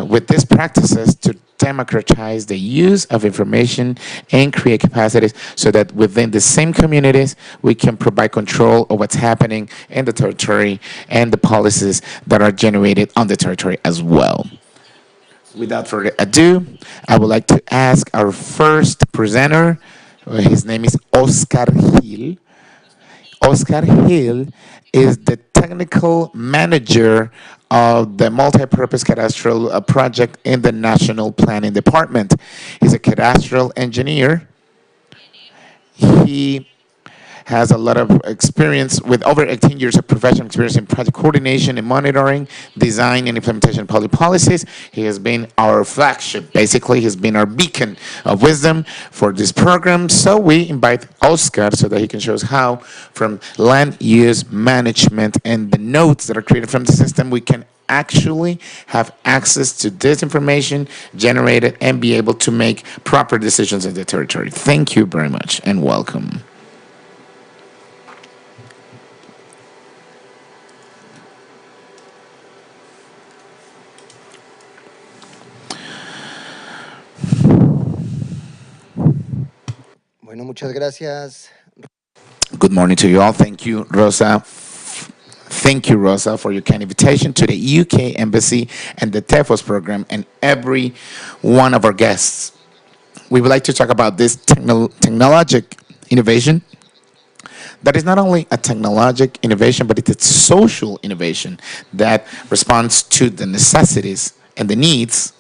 with these practices, to democratize the use of information and create capacities so that within the same communities we can provide control of what's happening in the territory and the policies that are generated on the territory as well. Without further ado, I would like to ask our first presenter. His name is Oscar Gil. Oscar Gil is the technical manager of the multi-purpose cadastral project in the National Planning Department. He's a cadastral engineer. He has a lot of experience with over 18 years of professional experience in project coordination and monitoring, design and implementation of public policies. He has been our flagship, basically. He's been our beacon of wisdom for this program. So we invite Oscar so that he can show us how, from land use management and the notes that are created from the system, we can actually have access to this information generated and be able to make proper decisions in the territory. Thank you very much and welcome. Bueno, muchas gracias. Good morning to you all. Thank you, Rosa. Thank you, Rosa, for your kind invitation to the UK Embassy and the TEFOS program and every one of our guests. We would like to talk about this technologic innovation that is not only a technologic innovation, but it's a social innovation that responds to the necessities and the needs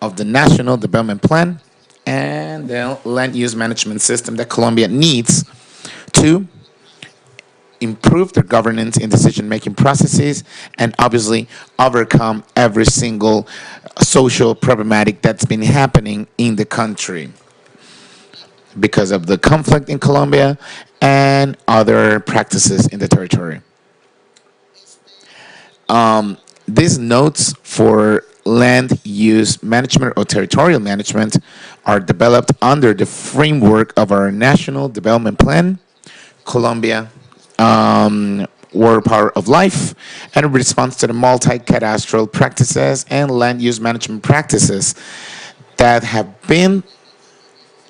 of the National Development Plan and the land use management system that Colombia needs to improve their governance in decision-making processes and obviously overcome every single social problematic that's been happening in the country because of the conflict in Colombia and other practices in the territory. These notes for land use management or territorial management are developed under the framework of our National Development Plan, Colombia, World Power of Life, and in response to the multi-cadastral practices and land use management practices that have been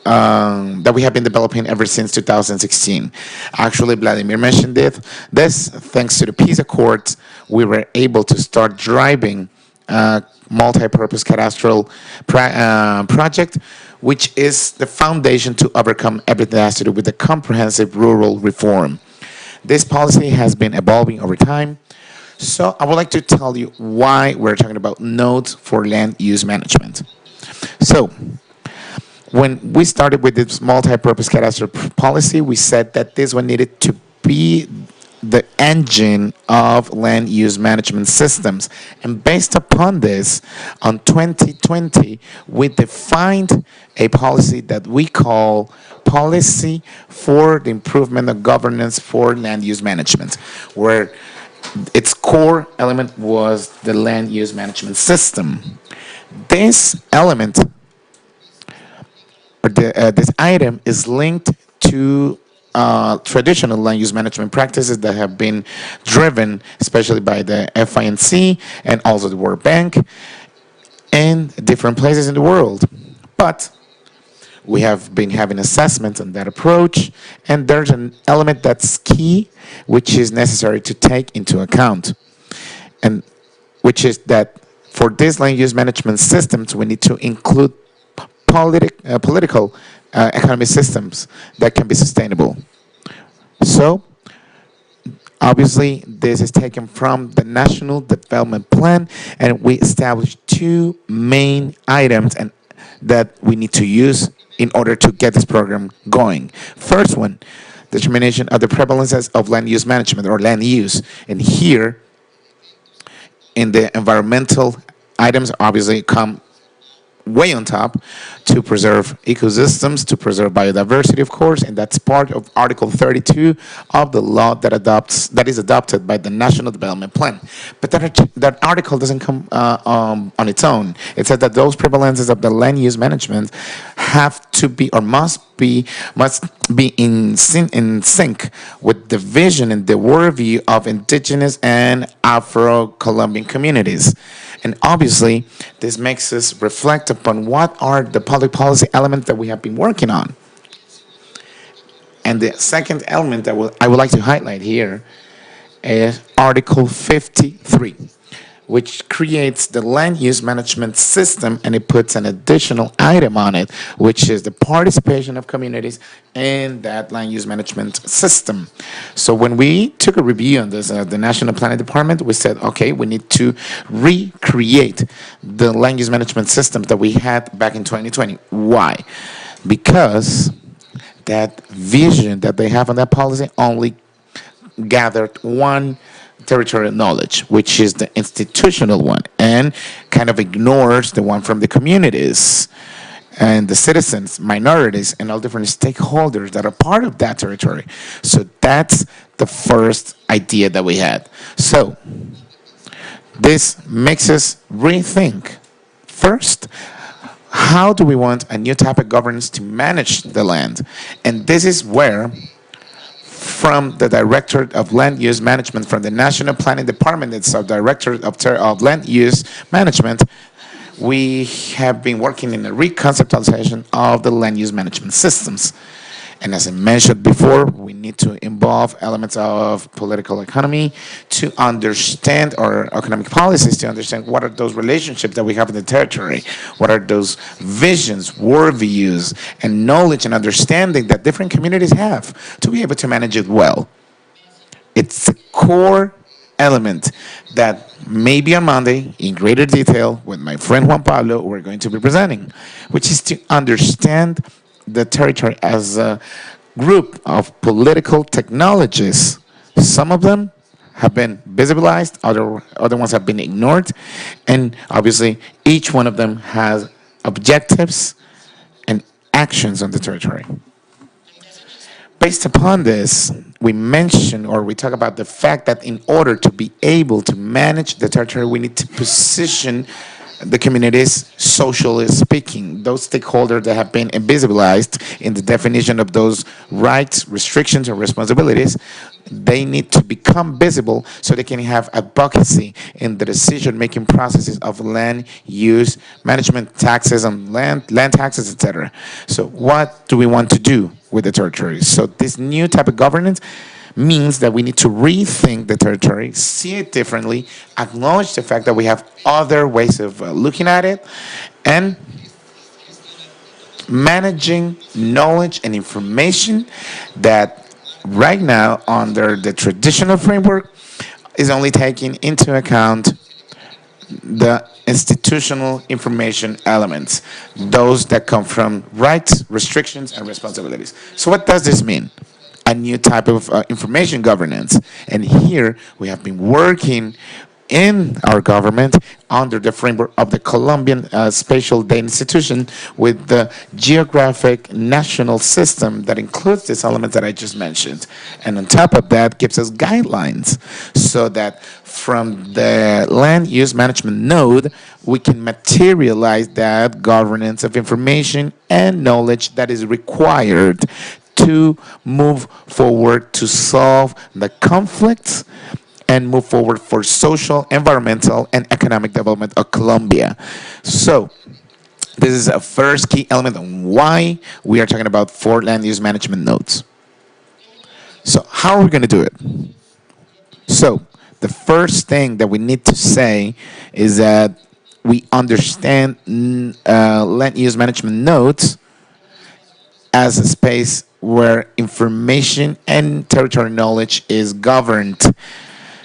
that we have been developing ever since 2016. Actually, Vladimir mentioned it. This, thanks to the peace accords, we were able to start driving multi-purpose cadastral project, which is the foundation to overcome everything that has to do with the comprehensive rural reform. This policy has been evolving over time. So I would like to tell you why we're talking about nodes for land use management. So when we started with this multi-purpose cadastral policy, we said that this one needed to be the engine of land use management systems. And based upon this, on 2020, we defined a policy that we call Policy for the Improvement of Governance for Land Use Management, where its core element was the land use management system. This element, or this item, is linked to traditional land use management practices that have been driven, especially by the FINC and also the World Bank in different places in the world. But we have been having assessments on that approach, and there's an element that's key, which is necessary to take into account. And which is that for these land use management systems, we need to include political economy systems that can be sustainable. So, obviously, this is taken from the National Development Plan, and we established two main items and that we need to use in order to get this program going. First one, determination of the prevalences of land use management or land use. And here, in the environmental items, obviously come way on top to preserve ecosystems, to preserve biodiversity, of course, and that's part of Article 32 of the law that is adopted by the National Development Plan. But that article doesn't come on its own. It says that those prevalences of the land use management have to be or must be in sync with the vision and the worldview of indigenous and Afro-Colombian communities. And obviously, this makes us reflect upon what are the public policy elements that we have been working on. And the second element that I would like to highlight here is Article 53, which creates the land use management system, and it puts an additional item on it, which is the participation of communities in that land use management system. So when we took a review on this, the National Planning Department, we said, okay, we need to recreate the land use management systems that we had back in 2020. Why? Because that vision that they have on that policy only gathered one territorial knowledge, which is the institutional one, and kind of ignores the one from the communities and the citizens, minorities, and all different stakeholders that are part of that territory. So that's the first idea that we had. So this makes us rethink. First, how do we want a new type of governance to manage the land? And this is where from the Directorate of Land Use Management from the National Planning Department, it's our Directorate of Land Use Management, we have been working in a reconceptualization of the land use management systems. And as I mentioned before, we need to involve elements of political economy to understand, or economic policies to understand what are those relationships that we have in the territory, what are those visions, worldviews, and knowledge and understanding that different communities have to be able to manage it well. It's a core element that maybe on Monday, in greater detail, with my friend Juan Pablo, we're going to be presenting, which is to understand the territory as a group of political technologies. Some of them have been visibilized, other ones have been ignored, and obviously each one of them has objectives and actions on the territory. Based upon this, we mention or we talk about the fact that in order to be able to manage the territory, we need to position the communities, socially speaking, those stakeholders that have been invisibilized in the definition of those rights, restrictions, and responsibilities, they need to become visible so they can have advocacy in the decision-making processes of land use management, taxes on land taxes, etc. So what do we want to do with the territory? So this new type of governance means that we need to rethink the territory, see it differently, acknowledge the fact that we have other ways of looking at it, and managing knowledge and information that right now under the traditional framework is only taking into account the institutional information elements, those that come from rights, restrictions, and responsibilities. So what does this mean? A new type of information governance. And here we have been working in our government under the framework of the Colombian Spatial Data Institution with the geographic national system that includes these elements that I just mentioned. And on top of that gives us guidelines so that from the land use management node, we can materialize that governance of information and knowledge that is required to move forward to solve the conflicts and move forward for social, environmental, and economic development of Colombia. So this is a first key element on why we are talking about 4 land use management nodes. So how are we going to do it? So the first thing that we need to say is that we understand land use management nodes as a space where information and territory knowledge is governed.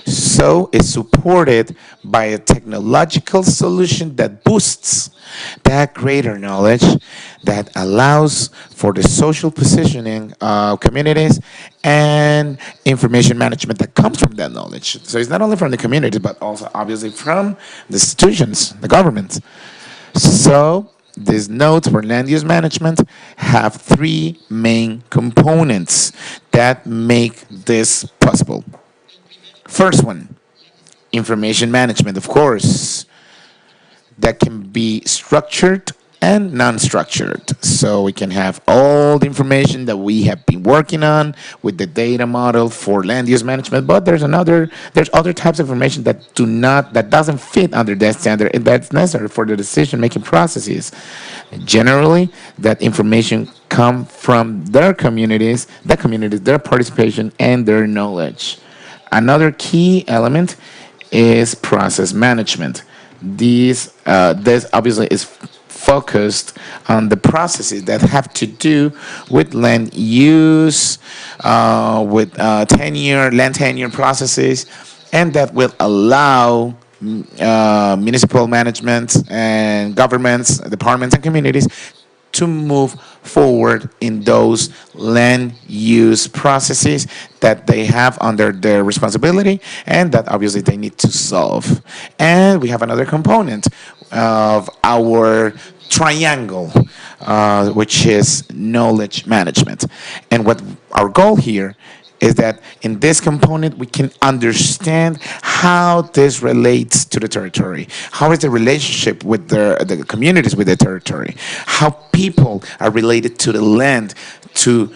So it's supported by a technological solution that boosts that greater knowledge, that allows for the social positioning of communities and information management that comes from that knowledge. So it's not only from the community, but also obviously from the institutions, the government. So these nodes for land use management have three main components that make this possible. First one, information management, of course, that can be structured and non-structured. So we can have all the information that we have been working on with the data model for land use management, but there's other types of information that doesn't fit under that standard and that's necessary for the decision-making processes. Generally, that information come from their communities, their participation and their knowledge. Another key element is process management. This obviously is focused on the processes that have to do with land use, with land tenure processes, and that will allow municipal management and governments, departments, and communities to move forward in those land use processes that they have under their responsibility and that obviously they need to solve. And we have another component of our triangle, which is knowledge management. And what our goal here is that in this component we can understand how this relates to the territory. How is the relationship with the communities with the territory? How people are related to the land, to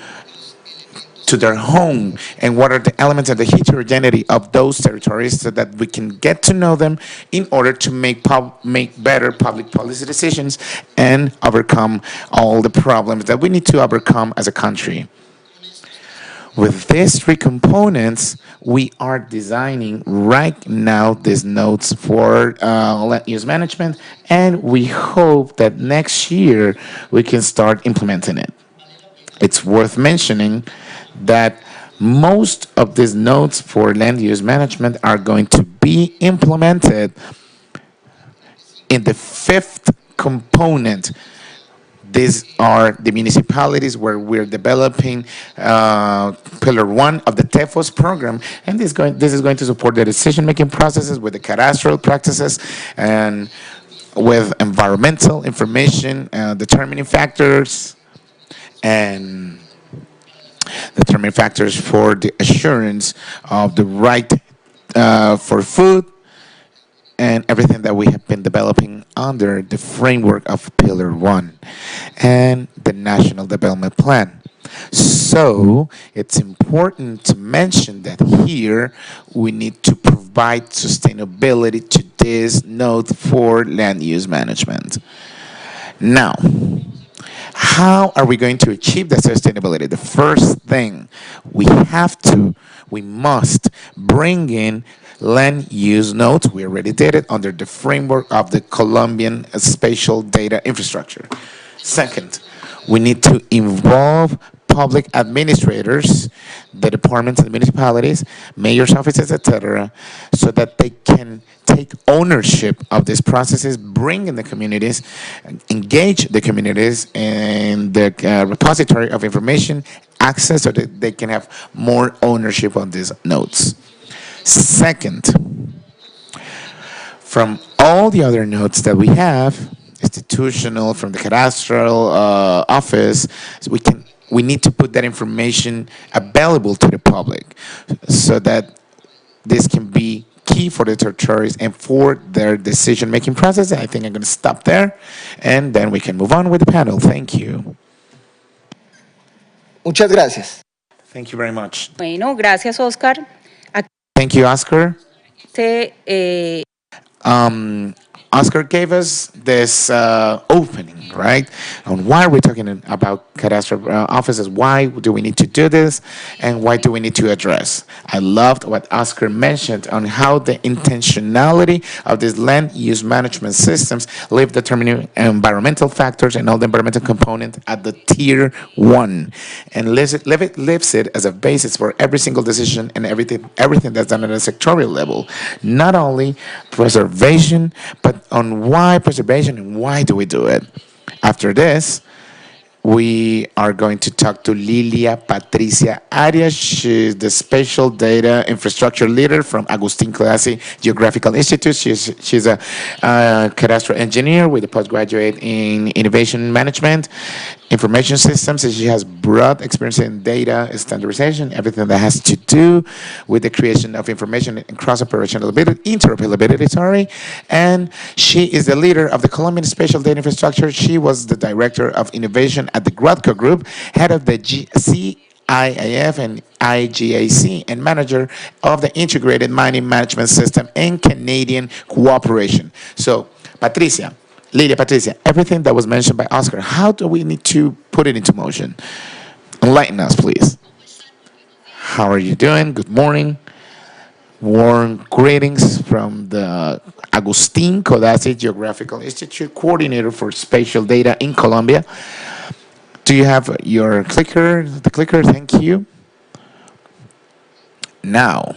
their home, and what are the elements of the heterogeneity of those territories so that we can get to know them in order to make better public policy decisions and overcome all the problems that we need to overcome as a country. With these three components, we are designing right now these nodes for land use management, and we hope that next year we can start implementing it. It's worth mentioning that most of these nodes for land use management are going to be implemented in the fifth component. These are the municipalities where we're developing Pillar 1 of the TEFOS program, and this is going to support the decision-making processes with the cadastral practices and with environmental information, determining factors, and determining factors for the assurance of the right for food, and everything that we have been developing under the framework of Pillar 1 and the National Development Plan. So it's important to mention that here we need to provide sustainability to this node for land use management. Now, how are we going to achieve that sustainability? The first thing we must bring in land use nodes. We already did it under the framework of the Colombian spatial data infrastructure. Second, we need to involve public administrators, the departments and the municipalities, mayor's offices, etc., so that they can take ownership of these processes, bring in the communities, engage the communities in the repository of information, access so that they can have more ownership on these nodes. Second, from all the other nodes that we have, institutional, from the cadastral office, so we need to put that information available to the public so that this can be key for the territories and for their decision-making process. I think I'm going to stop there, and then we can move on with the panel. Thank you. Muchas gracias. Thank you very much. Bueno, gracias, Oscar. Thank you, Oscar. Aquí, Oscar gave us this opening right? And why are we talking about cadastral offices? Why do we need to do this? And why do we need to address? I loved what Oscar mentioned on how the intentionality of these land use management systems leave determining environmental factors and all the environmental components at the tier one, and leaves it as a basis for every single decision and everything that's done at a sectorial level. Not only preservation, but on why preservation and why do we do it. After this, we are going to talk to Lilia Patricia Arias. She's the Spatial Data Infrastructure Leader from Agustin Codazzi Geographical Institute. She's a cadastral engineer with a postgraduate in innovation management, information systems, and she has broad experience in data standardization, everything that has to do with the creation of information and interoperability, sorry. And she is the leader of the Colombian Spatial Data Infrastructure. She was the director of innovation at the Gradco Group, head of the CIAF and IGAC, and manager of the Integrated Mining Management System and Canadian Cooperation. So, Lilia Patricia, everything that was mentioned by Oscar, how do we need to put it into motion? Enlighten us, please. How are you doing? Good morning. Warm greetings from the Agustin Codazzi Geographical Institute, coordinator for spatial data in Colombia. Do you have your clicker? The clicker, thank you. Now,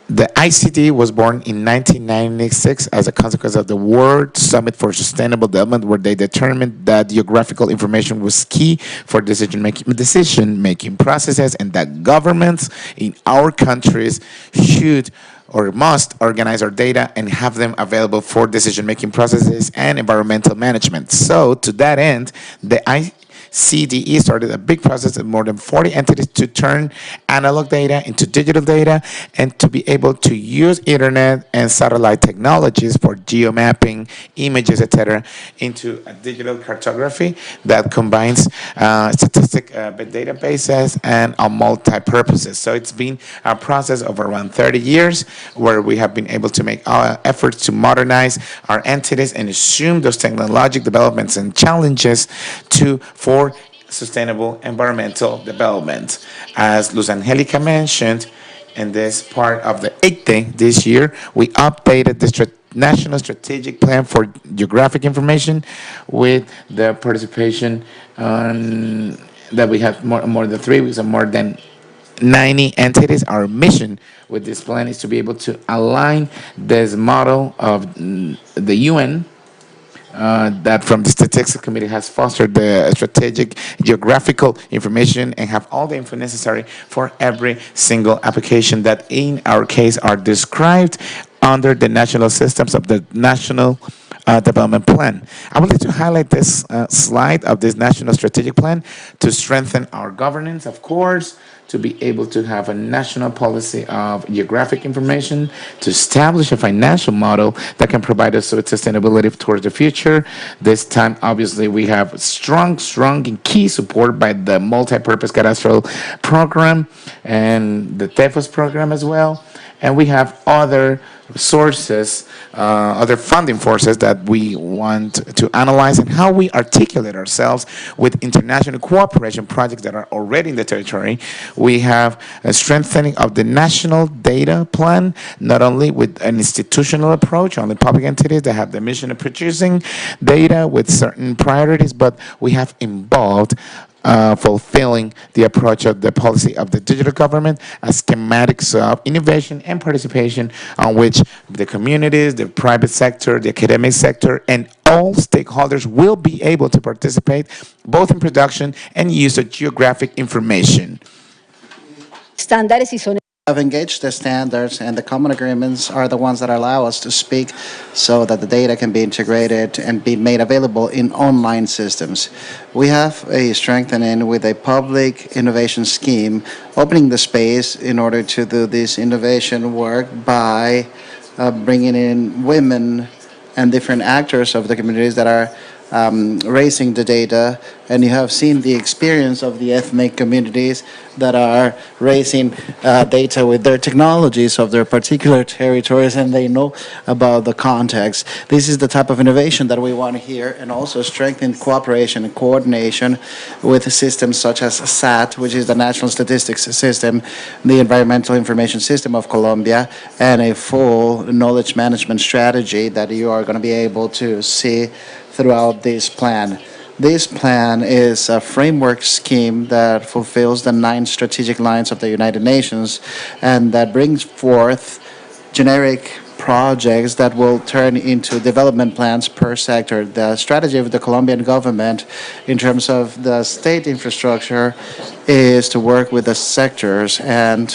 the ICT was born in 1996 as a consequence of the World Summit for Sustainable Development, where they determined that geographical information was key for decision-making processes, and that governments in our countries should or must organize our data and have them available for decision-making processes and environmental management. So, to that end, the CDE started a big process of more than 40 entities to turn analog data into digital data and to be able to use internet and satellite technologies for geomapping, images, etc., into a digital cartography that combines statistic databases and multi-purposes. So it's been a process of around 30 years where we have been able to make efforts to modernize our entities and assume those technological developments and challenges for sustainable environmental development. As Luz Angelica mentioned, in this part of the ICTE this year, we updated the National Strategic Plan for Geographic Information with the participation that we have more than 3 weeks and more than 90 entities. Our mission with this plan is to be able to align this model of the UN that from the Statistics Committee has fostered the strategic geographical information and have all the info necessary for every single application that in our case are described under the national systems of the National Development Plan. I would like to highlight this slide of this National Strategic Plan to strengthen our governance, of course, to be able to have a national policy of geographic information, to establish a financial model that can provide us with sustainability towards the future. This time, obviously, we have strong and key support by the multi-purpose cadastral program and the TEFOS program as well. And we have other sources, other funding forces that we want to analyze and how we articulate ourselves with international cooperation projects that are already in the territory. We have a strengthening of the national data plan, not only with an institutional approach on the public entities that have the mission of producing data with certain priorities, but we have involved fulfilling the approach of the policy of the digital government as schematics of innovation and participation on which the communities, the private sector, the academic sector, and all stakeholders will be able to participate both in production and use of geographic information. Estándares y son Have engaged the standards, and the common agreements are the ones that allow us to speak so that the data can be integrated and be made available in online systems. We have a strengthening with a public innovation scheme, opening the space in order to do this innovation work by bringing in women and different actors of the communities that are raising the data, and you have seen the experience of the ethnic communities that are raising data with their technologies of their particular territories, and they know about the context. This is the type of innovation that we want here, and also strengthen cooperation and coordination with systems such as CIAT, which is the National Statistics System, the Environmental Information System of Colombia, and a full knowledge management strategy that you are going to be able to see throughout this plan. This plan is a framework scheme that fulfills the 9 strategic lines of the United Nations and that brings forth generic projects that will turn into development plans per sector. The strategy of the Colombian government in terms of the state infrastructure is to work with the sectors, and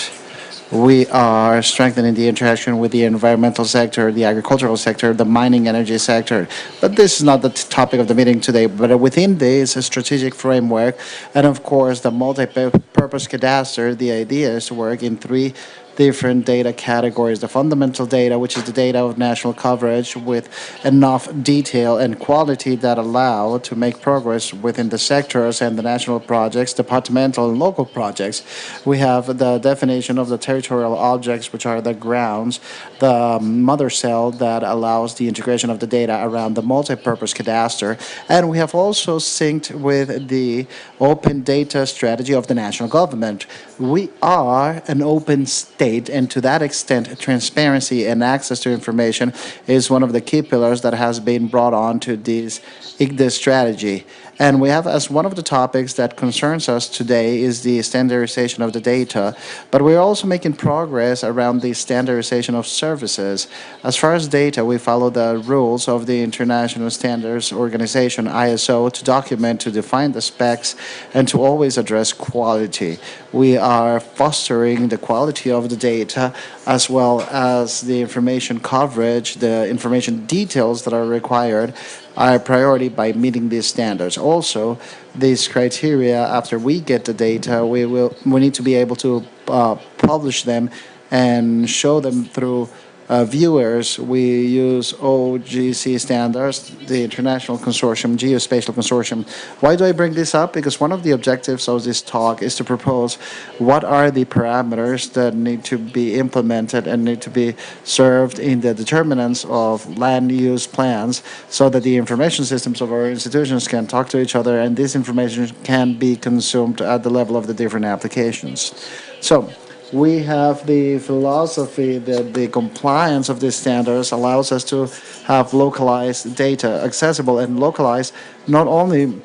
we are strengthening the interaction with the environmental sector, the agricultural sector, the mining energy sector. But this is not the topic of the meeting today. But within this strategic framework, and of course the multi-purpose cadastre, the idea is to work in 3 different data categories. The fundamental data, which is the data of national coverage with enough detail and quality that allow to make progress within the sectors and the national projects, departmental and local projects. We have the definition of the territorial objects, which are the grounds, the mother cell that allows the integration of the data around the multi-purpose cadastre. And we have also synced with the open data strategy of the national government. We are an open state, and to that extent, transparency and access to information is one of the key pillars that has been brought on to this ICDE strategy. And we have as one of the topics that concerns us today is the standardization of the data, but we're also making progress around the standardization of services. As far as data, we follow the rules of the International Standards Organization, ISO, to document, to define the specs, and to always address quality. We are fostering the quality of the data as well as the information coverage, the information details that are required are a priority by meeting these standards. Also, these criteria, after we get the data, we need to be able to publish them and show them through viewers. We use OGC standards, the International Consortium, Geospatial Consortium. Why do I bring this up? Because one of the objectives of this talk is to propose what are the parameters that need to be implemented and need to be served in the determinants of land use plans so that the information systems of our institutions can talk to each other and this information can be consumed at the level of the different applications. So, we have the philosophy that the compliance of these standards allows us to have localized data, accessible and localized not only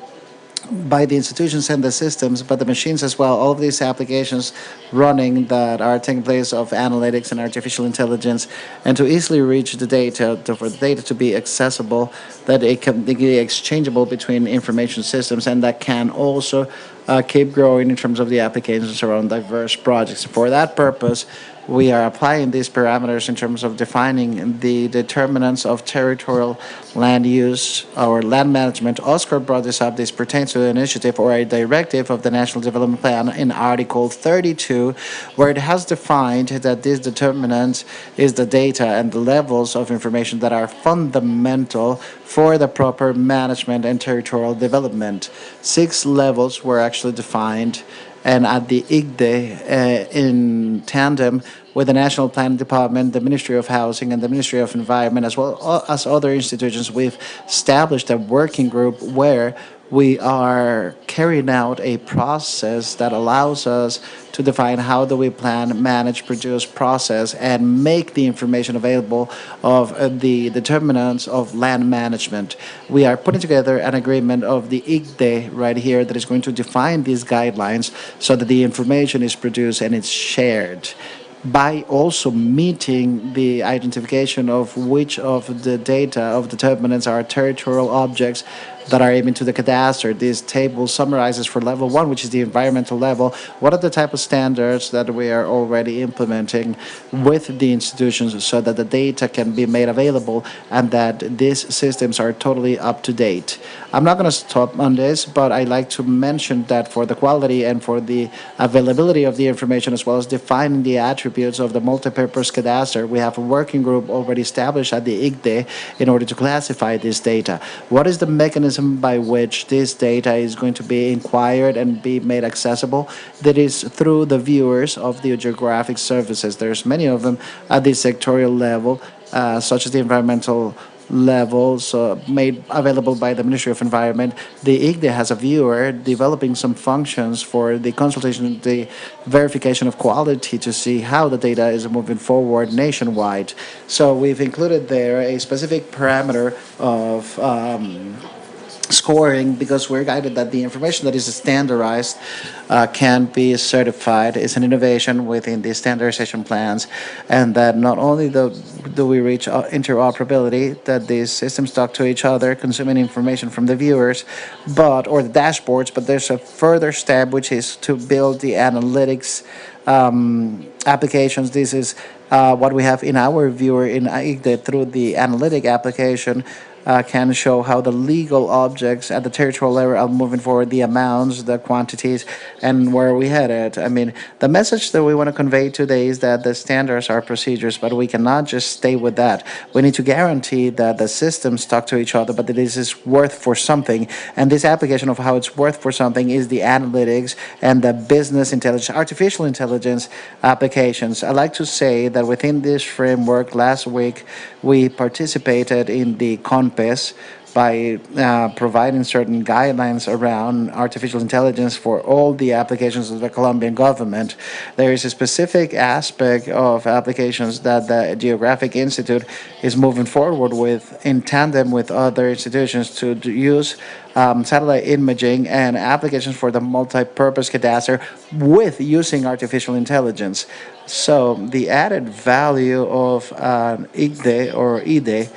by the institutions and the systems, but the machines as well. All of these applications running that are taking place of analytics and artificial intelligence, and to easily reach the data, for the data to be accessible, that it can be exchangeable between information systems, and that can also keep growing in terms of the applications around diverse projects. For that purpose, we are applying these parameters in terms of defining the determinants of territorial land use or land management. Oscar brought this up. This pertains to an initiative or a directive of the National Development Plan in Article 32, where it has defined that this determinant is the data and the levels of information that are fundamental for the proper management and territorial development. 6 levels were actually defined, and at the ICDE, in tandem with the National Planning Department, the Ministry of Housing, and the Ministry of Environment, as well as other institutions, we've established a working group where we are carrying out a process that allows us to define how do we plan, manage, produce, process, and make the information available of the determinants of land management. We are putting together an agreement of the ICDE right here that is going to define these guidelines so that the information is produced and it's shared, by also meeting the identification of which of the data of determinants are territorial objects that are aiming to the cadastre. This table summarizes for level 1, which is the environmental level, what are the type of standards that we are already implementing with the institutions so that the data can be made available and that these systems are totally up to date. I'm not going to stop on this, but I like to mention that for the quality and for the availability of the information, as well as defining the attributes of the multipurpose cadastre, we have a working group already established at the ICDE in order to classify this data. What is the mechanism mechanism by which this data is going to be inquired and be made accessible. That is through the viewers of the geographic services. There's many of them at the sectorial level, such as the environmental levels made available by the Ministry of Environment. The ICDE has a viewer developing some functions for the consultation, the verification of quality to see how the data is moving forward nationwide. So we've included there a specific parameter of scoring because we're guided that the information that is standardized can be certified. It's an innovation within the standardization plans, and that not only do we reach interoperability, that these systems talk to each other, consuming information from the viewers, but or the dashboards, but there's a further step which is to build the analytics applications. This is what we have in our viewer in AICDE through the analytic application. Can show how the legal objects at the territorial level are moving forward, the amounts, the quantities, and where we headed. I mean, the message that we want to convey today is that the standards are procedures, but we cannot just stay with that. We need to guarantee that the systems talk to each other, but that this is worth for something. And this application of how it's worth for something is the analytics and the business intelligence, artificial intelligence applications. I like to say that within this framework, last week we participated in the by providing certain guidelines around artificial intelligence for all the applications of the Colombian government. There is a specific aspect of applications that the Geographic Institute is moving forward with in tandem with other institutions to use satellite imaging and applications for the multi-purpose cadastre with using artificial intelligence. So the added value of ICDE or IDE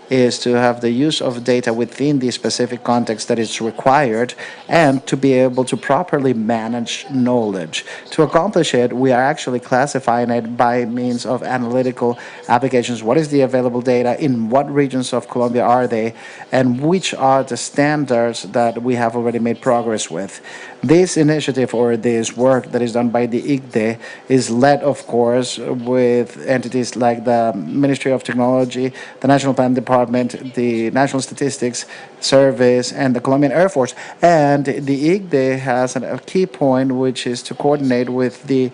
is to have the use of data within the specific context that is required and to be able to properly manage knowledge. To accomplish it, we are actually classifying it by means of analytical applications. What is the available data? In what regions of Colombia are they? And which are the standards that we have already made progress with? This initiative or this work that is done by the ICDE is led, of course, with entities like the Ministry of Technology, the National Plan Department, the National Statistics Service, and the Colombian Air Force. And the ICDE has a key point, which is to coordinate with the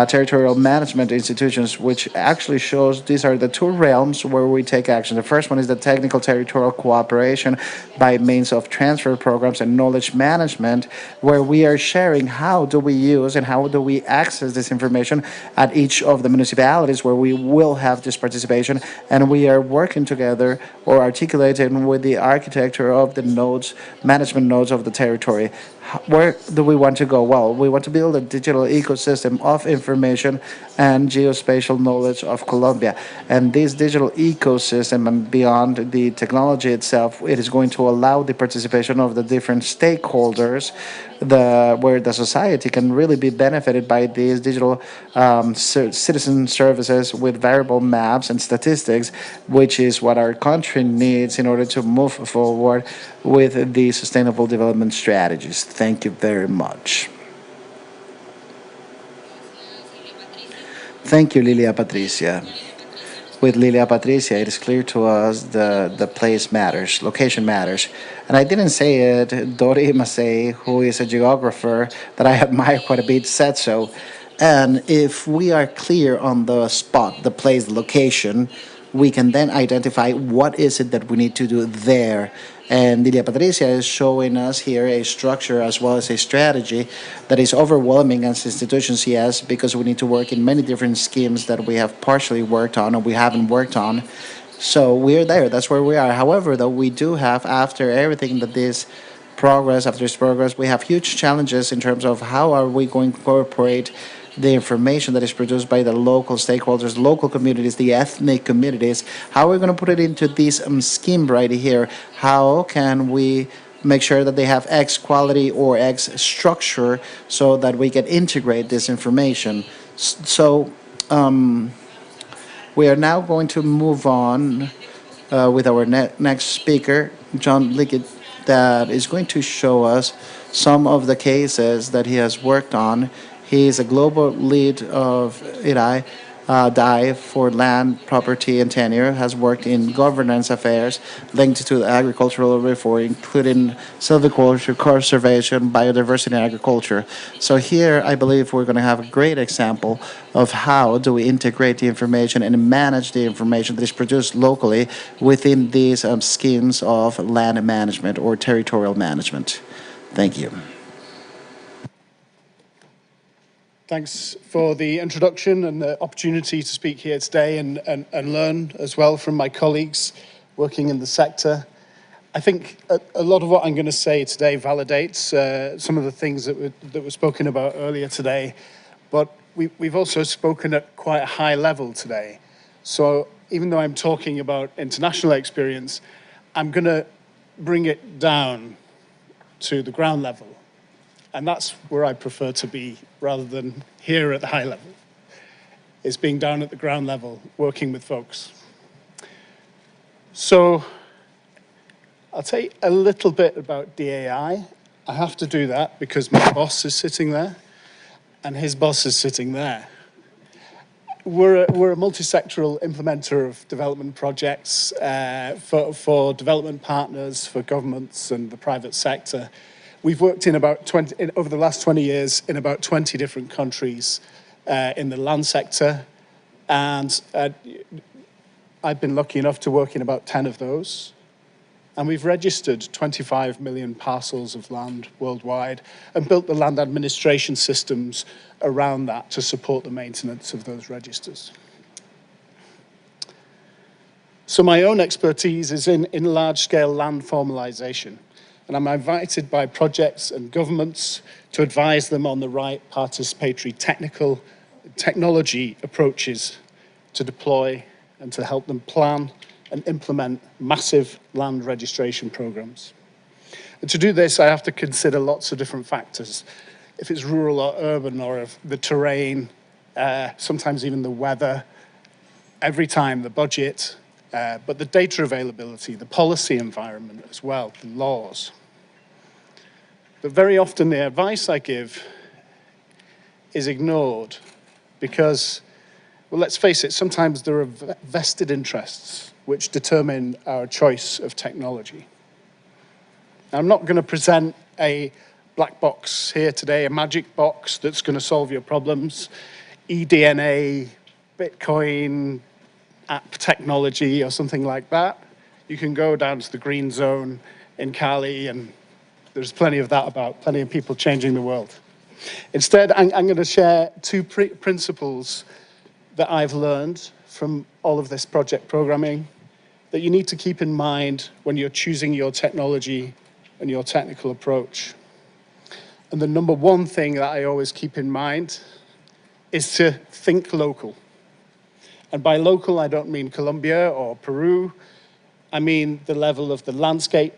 territorial management institutions, which actually shows these are the two realms where we take action. The first one is the technical territorial cooperation by means of transfer programs and knowledge management, where we are sharing how do we use and how do we access this information at each of the municipalities where we will have this participation. And we are working together or articulating with the architecture of the nodes, management nodes of the territory. Where do we want to go? Well, we want to build a digital ecosystem of information and geospatial knowledge of Colombia. And this digital ecosystem and beyond the technology itself, it is going to allow the participation of the different stakeholders, where the society can really be benefited by these digital citizen services with variable maps and statistics, which is what our country needs in order to move forward with the sustainable development strategies. Thank you very much. Thank you, Lilia Patricia. With Lilia Patricia, it is clear to us the place matters, location matters. And I didn't say it, Dori Masei, who is a geographer that I admire quite a bit, said so. And if we are clear on the spot, the place, the location, we can then identify what is it that we need to do there. And Lilia Patricia is showing us here a structure as well as a strategy that is overwhelming as institutions, yes, because we need to work in many different schemes that we have partially worked on or we haven't worked on. So we're there. That's where we are. However, though, we do have, after everything that after this progress, we have huge challenges in terms of how are we going to incorporate the information that is produced by the local stakeholders, local communities, the ethnic communities. How are we going to put it into this scheme right here? How can we make sure that they have X quality or X structure so that we can integrate this information? So we are now going to move on with our next speaker, John Liggett, that is going to show us some of the cases that he has worked on. He is a global lead of IRAI Dai for land, property, and tenure has worked in governance affairs linked to agricultural reform, including silviculture, conservation, biodiversity, and agriculture. So here, I believe we're going to have a great example of how do we integrate the information and manage the information that is produced locally within these schemes of land management or territorial management. Thank you. Thanks for the introduction and the opportunity to speak here today and learn as well from my colleagues working in the sector. I think a lot of what I'm going to say today validates some of the things that were spoken about earlier today, but we've also spoken at quite a high level today. So even though I'm talking about international experience, I'm going to bring it down to the ground level. And that's where I prefer to be rather than here at the high level, is being down at the ground level, working with folks. So I'll tell you a little bit about DAI. I have to do that because my boss is sitting there and his boss is sitting there. We're a multi-sectoral implementer of development projects for development partners, for governments and the private sector. We've worked over the last 20 years in about 20 different countries in the land sector, and I've been lucky enough to work in about 10 of those. And we've registered 25 million parcels of land worldwide and built the land administration systems around that to support the maintenance of those registers. So my own expertise is in large-scale land formalization. And I'm invited by projects and governments to advise them on the right participatory technology approaches to deploy and to help them plan and implement massive land registration programs. And to do this, I have to consider lots of different factors. If it's rural or urban, or if the terrain, sometimes even the weather, every time the budget, but the data availability, the policy environment as well, the laws. But very often the advice I give is ignored because, well, let's face it, sometimes there are vested interests which determine our choice of technology. Now, I'm not going to present a black box here today, a magic box that's going to solve your problems, eDNA, Bitcoin, app technology or something like that. You can go down to the green zone in Cali and there's plenty of that about, plenty of people changing the world. Instead, I'm going to share two principles that I've learned from all of this project programming that you need to keep in mind when you're choosing your technology and your technical approach. And the number one thing that I always keep in mind is to think local. And by local, I don't mean Colombia or Peru. I mean the level of the landscape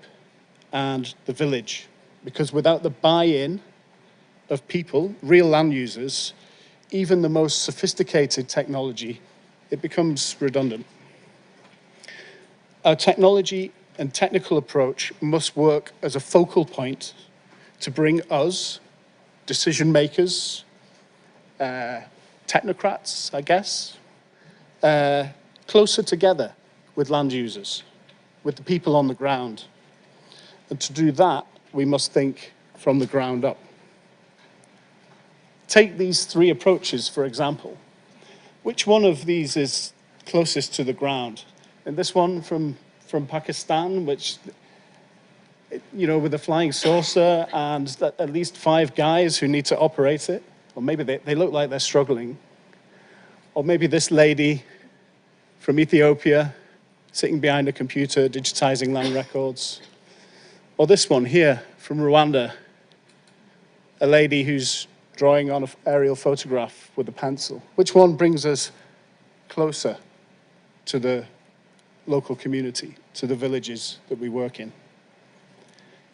and the village. Because without the buy-in of people, real land users, even the most sophisticated technology, it becomes redundant. Our technology and technical approach must work as a focal point to bring us, decision makers, technocrats, I guess, closer together with land users, with the people on the ground. And to do that, we must think from the ground up. Take these three approaches, for example. Which one of these is closest to the ground? And this one from Pakistan, which, you know, with a flying saucer and at least 5 guys who need to operate it, or maybe they look like they're struggling. Or maybe this lady from Ethiopia, sitting behind a computer, digitizing land records. Or this one here from Rwanda, a lady who's drawing on an aerial photograph with a pencil. Which one brings us closer to the local community, to the villages that we work in?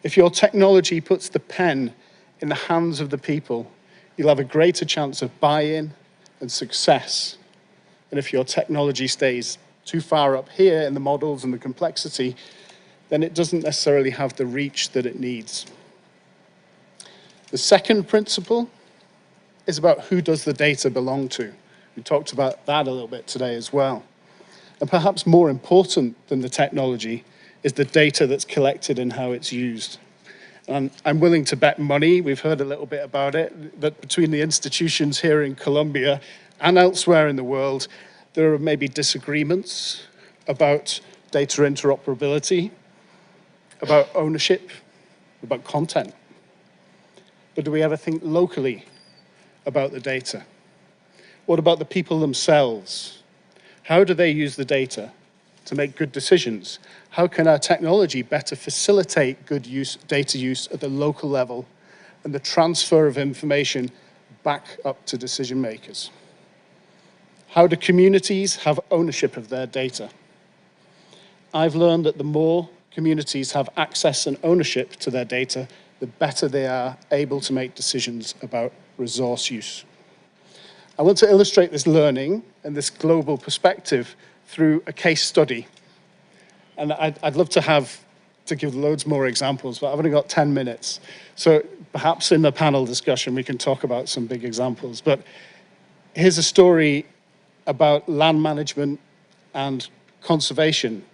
If your technology puts the pen in the hands of the people, you'll have a greater chance of buy-in and success. And if your technology stays too far up here in the models and the complexity, then it doesn't necessarily have the reach that it needs. The second principle is about who does the data belong to? We talked about that a little bit today as well. And perhaps more important than the technology is the data that's collected and how it's used. And I'm willing to bet money, we've heard a little bit about it, that between the institutions here in Colombia and elsewhere in the world, there are maybe disagreements about data interoperability, about ownership, about content. But do we ever think locally about the data? What about the people themselves? How do they use the data to make good decisions? How can our technology better facilitate good data use at the local level and the transfer of information back up to decision makers? How do communities have ownership of their data? I've learned that the more communities have access and ownership to their data, the better they are able to make decisions about resource use. I want to illustrate this learning and this global perspective through a case study. And I'd love to give loads more examples, but I've only got 10 minutes. So perhaps in the panel discussion, we can talk about some big examples. But here's a story about land management and conservation,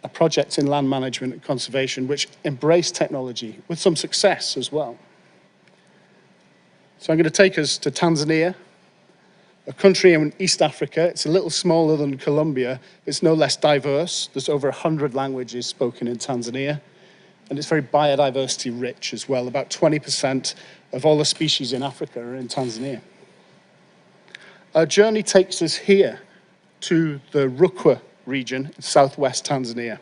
a project in land management and conservation which embraced technology with some success as well. So I'm going to take us to Tanzania, a country in East Africa. It's a little smaller than Colombia. It's no less diverse. There's over 100 languages spoken in Tanzania. And it's very biodiversity rich as well. About 20% of all the species in Africa are in Tanzania. Our journey takes us here to the Rukwa region in southwest Tanzania.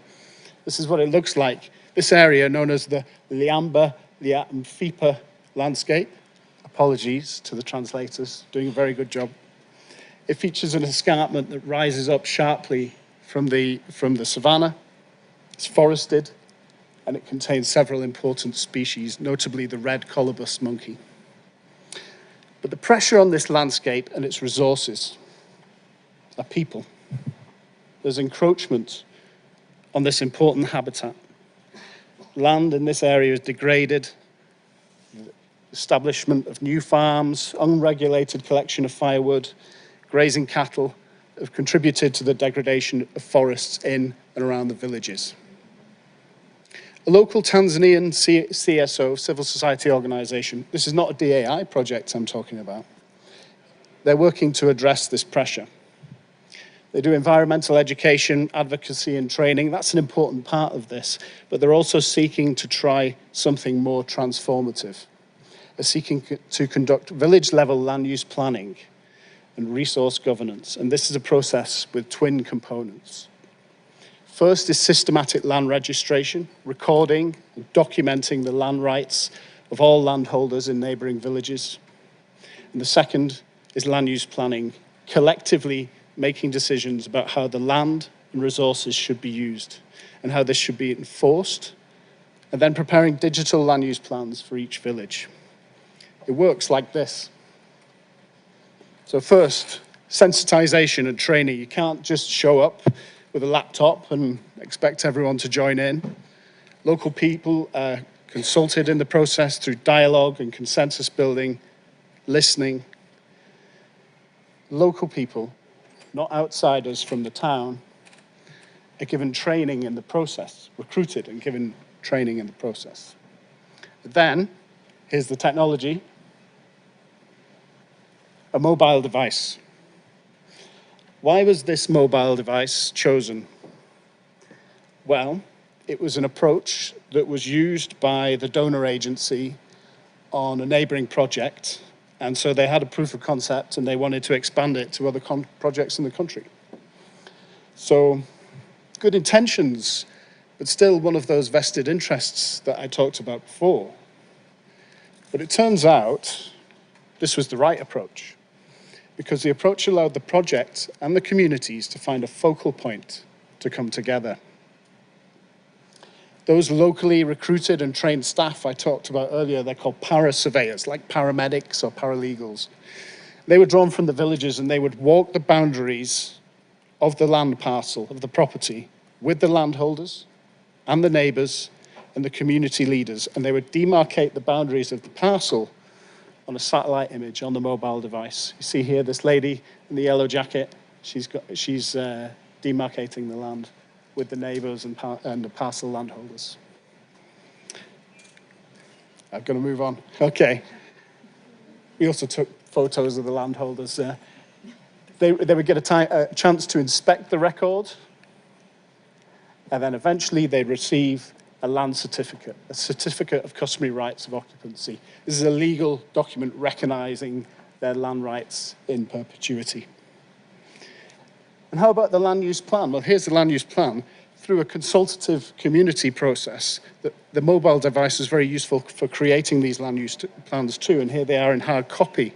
This is what it looks like. This area known as the Liamba Liamfipa landscape. Apologies to the translators, doing a very good job. It features an escarpment that rises up sharply from the savanna. It's forested, and it contains several important species, notably the red colobus monkey. But the pressure on this landscape and its resources are people. There's encroachment on this important habitat. Land in this area is degraded. Establishment of new farms, unregulated collection of firewood, grazing cattle have contributed to the degradation of forests in and around the villages. A local Tanzanian CSO, civil society organization, this is not a DAI project I'm talking about. They're working to address this pressure. They do environmental education, advocacy and training. That's an important part of this, but they're also seeking to try something more transformative. They're seeking to conduct village-level land use planning and resource governance, and this is a process with twin components. First is systematic land registration, recording and documenting the land rights of all landholders in neighboring villages. And the second is land use planning, collectively making decisions about how the land and resources should be used and how this should be enforced, and then preparing digital land use plans for each village. It works like this. So first, sensitization and training. You can't just show up with a laptop and expect everyone to join in. Local people are consulted in the process through dialogue and consensus building, listening. Local people, not outsiders from the town, are given training in the process, recruited and given training in the process. Then, here's the technology. A mobile device. Why was this mobile device chosen? Well, it was an approach that was used by the donor agency on a neighboring project, and so they had a proof of concept and they wanted to expand it to other projects in the country. So, good intentions, but still one of those vested interests that I talked about before. But it turns out this was the right approach, because the approach allowed the project and the communities to find a focal point to come together. Those locally recruited and trained staff I talked about earlier, they're called para-surveyors, like paramedics or paralegals. They were drawn from the villages and they would walk the boundaries of the land parcel, of the property, with the landholders and the neighbors and the community leaders, and they would demarcate the boundaries of the parcel on a satellite image on the mobile device. You see here this lady in the yellow jacket. She's demarcating the land with the neighbours and the parcel landholders. I'm going to move on. Okay. We also took photos of the landholders. They would get a chance to inspect the record, and then eventually they'd receive a land certificate, a certificate of customary rights of occupancy. This is a legal document recognizing their land rights in perpetuity. And how about the land use plan? Well, here's the land use plan. Through a consultative community process, the mobile device is very useful for creating these land use plans too, and here they are in hard copy.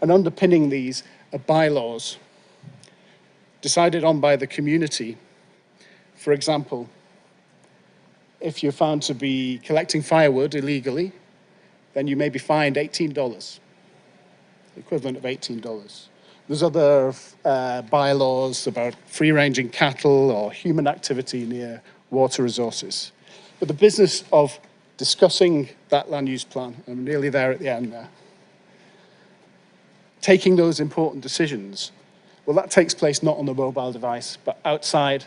And underpinning these are bylaws decided on by the community. For example, if you're found to be collecting firewood illegally, then you may be fined $18, the equivalent of $18. There's other bylaws about free-ranging cattle or human activity near water resources. But the business of discussing that land use plan, I'm nearly there at the end there, taking those important decisions, well, that takes place not on the mobile device, but outside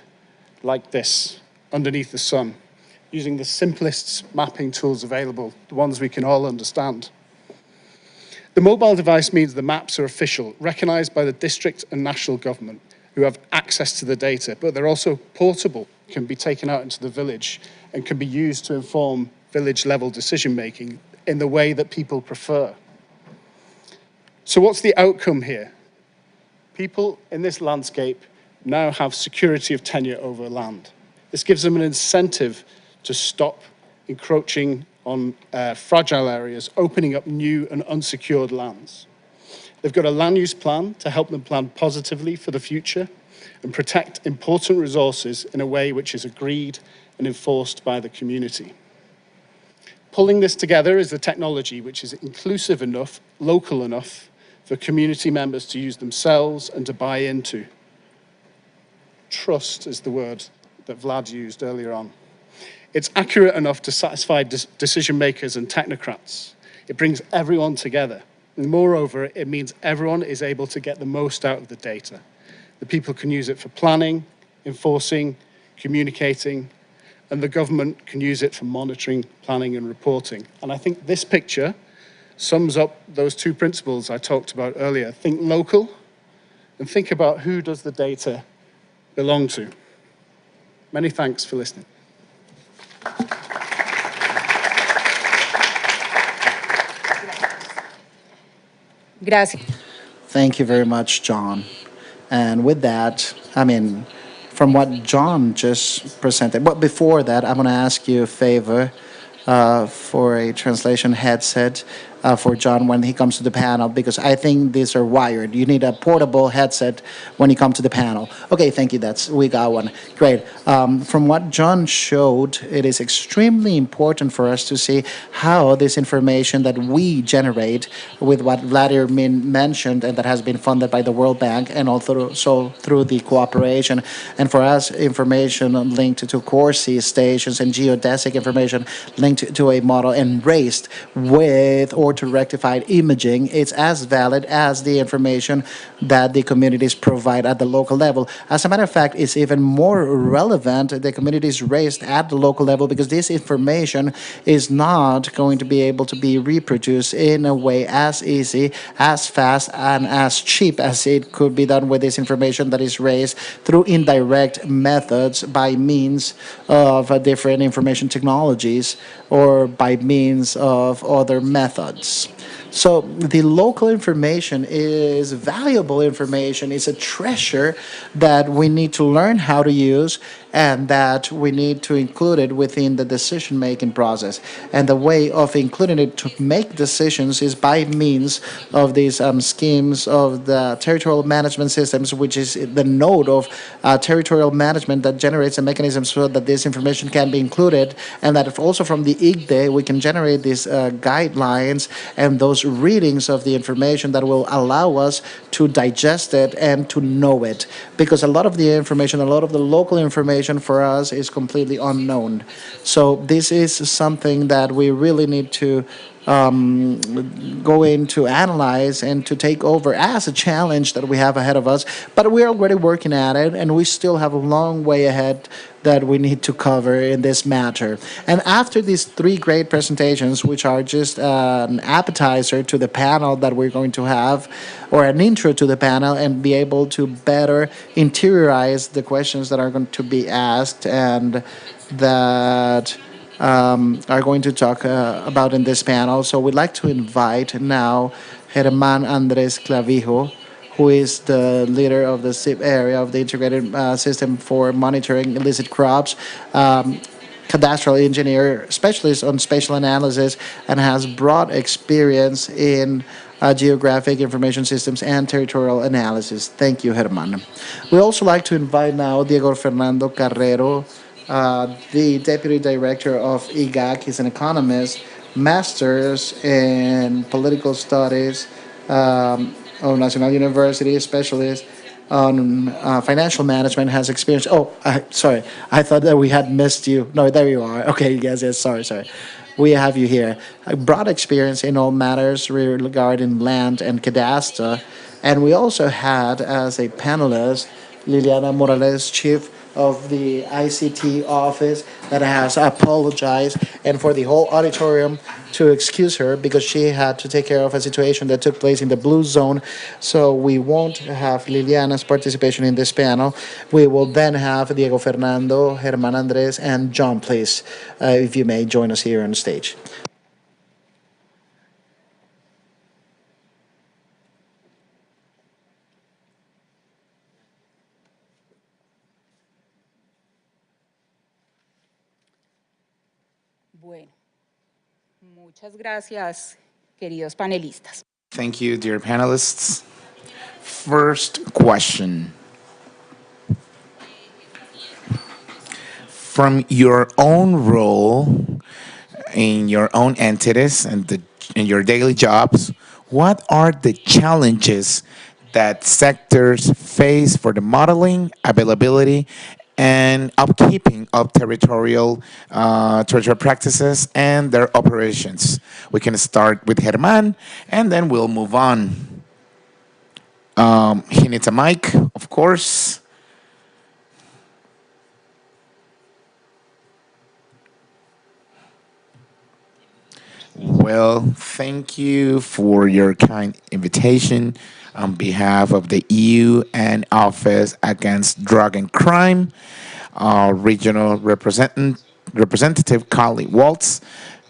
like this, underneath the sun, using the simplest mapping tools available, the ones we can all understand. The mobile device means the maps are official, recognized by the district and national government who have access to the data, but they're also portable, can be taken out into the village and can be used to inform village-level decision-making in the way that people prefer. So what's the outcome here? People in this landscape now have security of tenure over land. This gives them an incentive to stop encroaching on fragile areas, opening up new and unsecured lands. They've got a land use plan to help them plan positively for the future and protect important resources in a way which is agreed and enforced by the community. Pulling this together is the technology which is inclusive enough, local enough, for community members to use themselves and to buy into. Trust is the word that Vlad used earlier on. It's accurate enough to satisfy decision makers and technocrats. It brings everyone together. And moreover, it means everyone is able to get the most out of the data. The people can use it for planning, enforcing, communicating, and the government can use it for monitoring, planning, and reporting. And I think this picture sums up those two principles I talked about earlier. Think local, and think about who does the data belong to. Many thanks for listening. Gracias. Thank you very much, John. And with that, from what John just presented, but before that, I'm going to ask you a favor for a translation headset for John when he comes to the panel, because I think these are wired. You need a portable headset when you come to the panel. Okay, thank you. We got one. Great. From what John showed, it is extremely important for us to see how this information that we generate with what Vladimir mentioned and that has been funded by the World Bank and also through the cooperation, and for us, information linked to core sea stations and geodesic information linked to a model and raised with or to rectified imaging, it's as valid as the information that the communities provide at the local level. As a matter of fact, it's even more relevant, the communities raised at the local level, because this information is not going to be able to be reproduced in a way as easy, as fast, and as cheap as it could be done with this information that is raised through indirect methods by means of different information technologies or by means of other methods. So the local information is valuable information, it's a treasure that we need to learn how to use and that we need to include it within the decision-making process. And the way of including it to make decisions is by means of these schemes of the territorial management systems, which is the node of territorial management that generates a mechanism so that this information can be included, and that also from the IGDE we can generate these guidelines and those readings of the information that will allow us to digest it and to know it. Because a lot of the information, a lot of the local information for us is completely unknown. So this is something that we really need to going to analyze and to take over as a challenge that we have ahead of us. But we're already working at it, and we still have a long way ahead that we need to cover in this matter. And after these three great presentations, which are just an appetizer to the panel that we're going to have, or an intro to the panel, and be able to better interiorize the questions that are going to be asked and that are going to talk about in this panel. So we'd like to invite now Germán Andrés Clavijo, who is the leader of the SIP area of the Integrated System for Monitoring Illicit Crops, cadastral engineer, specialist on spatial analysis, and has broad experience in geographic information systems and territorial analysis. Thank you, Germán. We also like to invite now Diego Fernando Carrero, the deputy director of IGAC. He's an economist, master's in political studies, on National University, specialist on financial management, has experience. Oh, sorry, I thought that we had missed you. No, there you are. Okay, yes, sorry. We have you here. A broad experience in all matters regarding land and cadastre. And we also had as a panelist Liliana Morales, chief of the ICT office, that has apologized, and for the whole auditorium to excuse her because she had to take care of a situation that took place in the blue zone. So we won't have Liliana's participation in this panel. We will then have Diego Fernando, Germán Andrés, and John, please, if you may join us here on stage. Bueno, muchas gracias, queridos panelistas. Thank you, dear panelists. First question. From your own role in your own entities and in your daily jobs, what are the challenges that sectors face for the modeling, availability, and upkeeping of territorial practices and their operations? We can start with Germán, and then we'll move on. He needs a mic, of course. Well, thank you for your kind invitation on behalf of the UN Office Against Drug and Crime, regional representative Carly Waltz.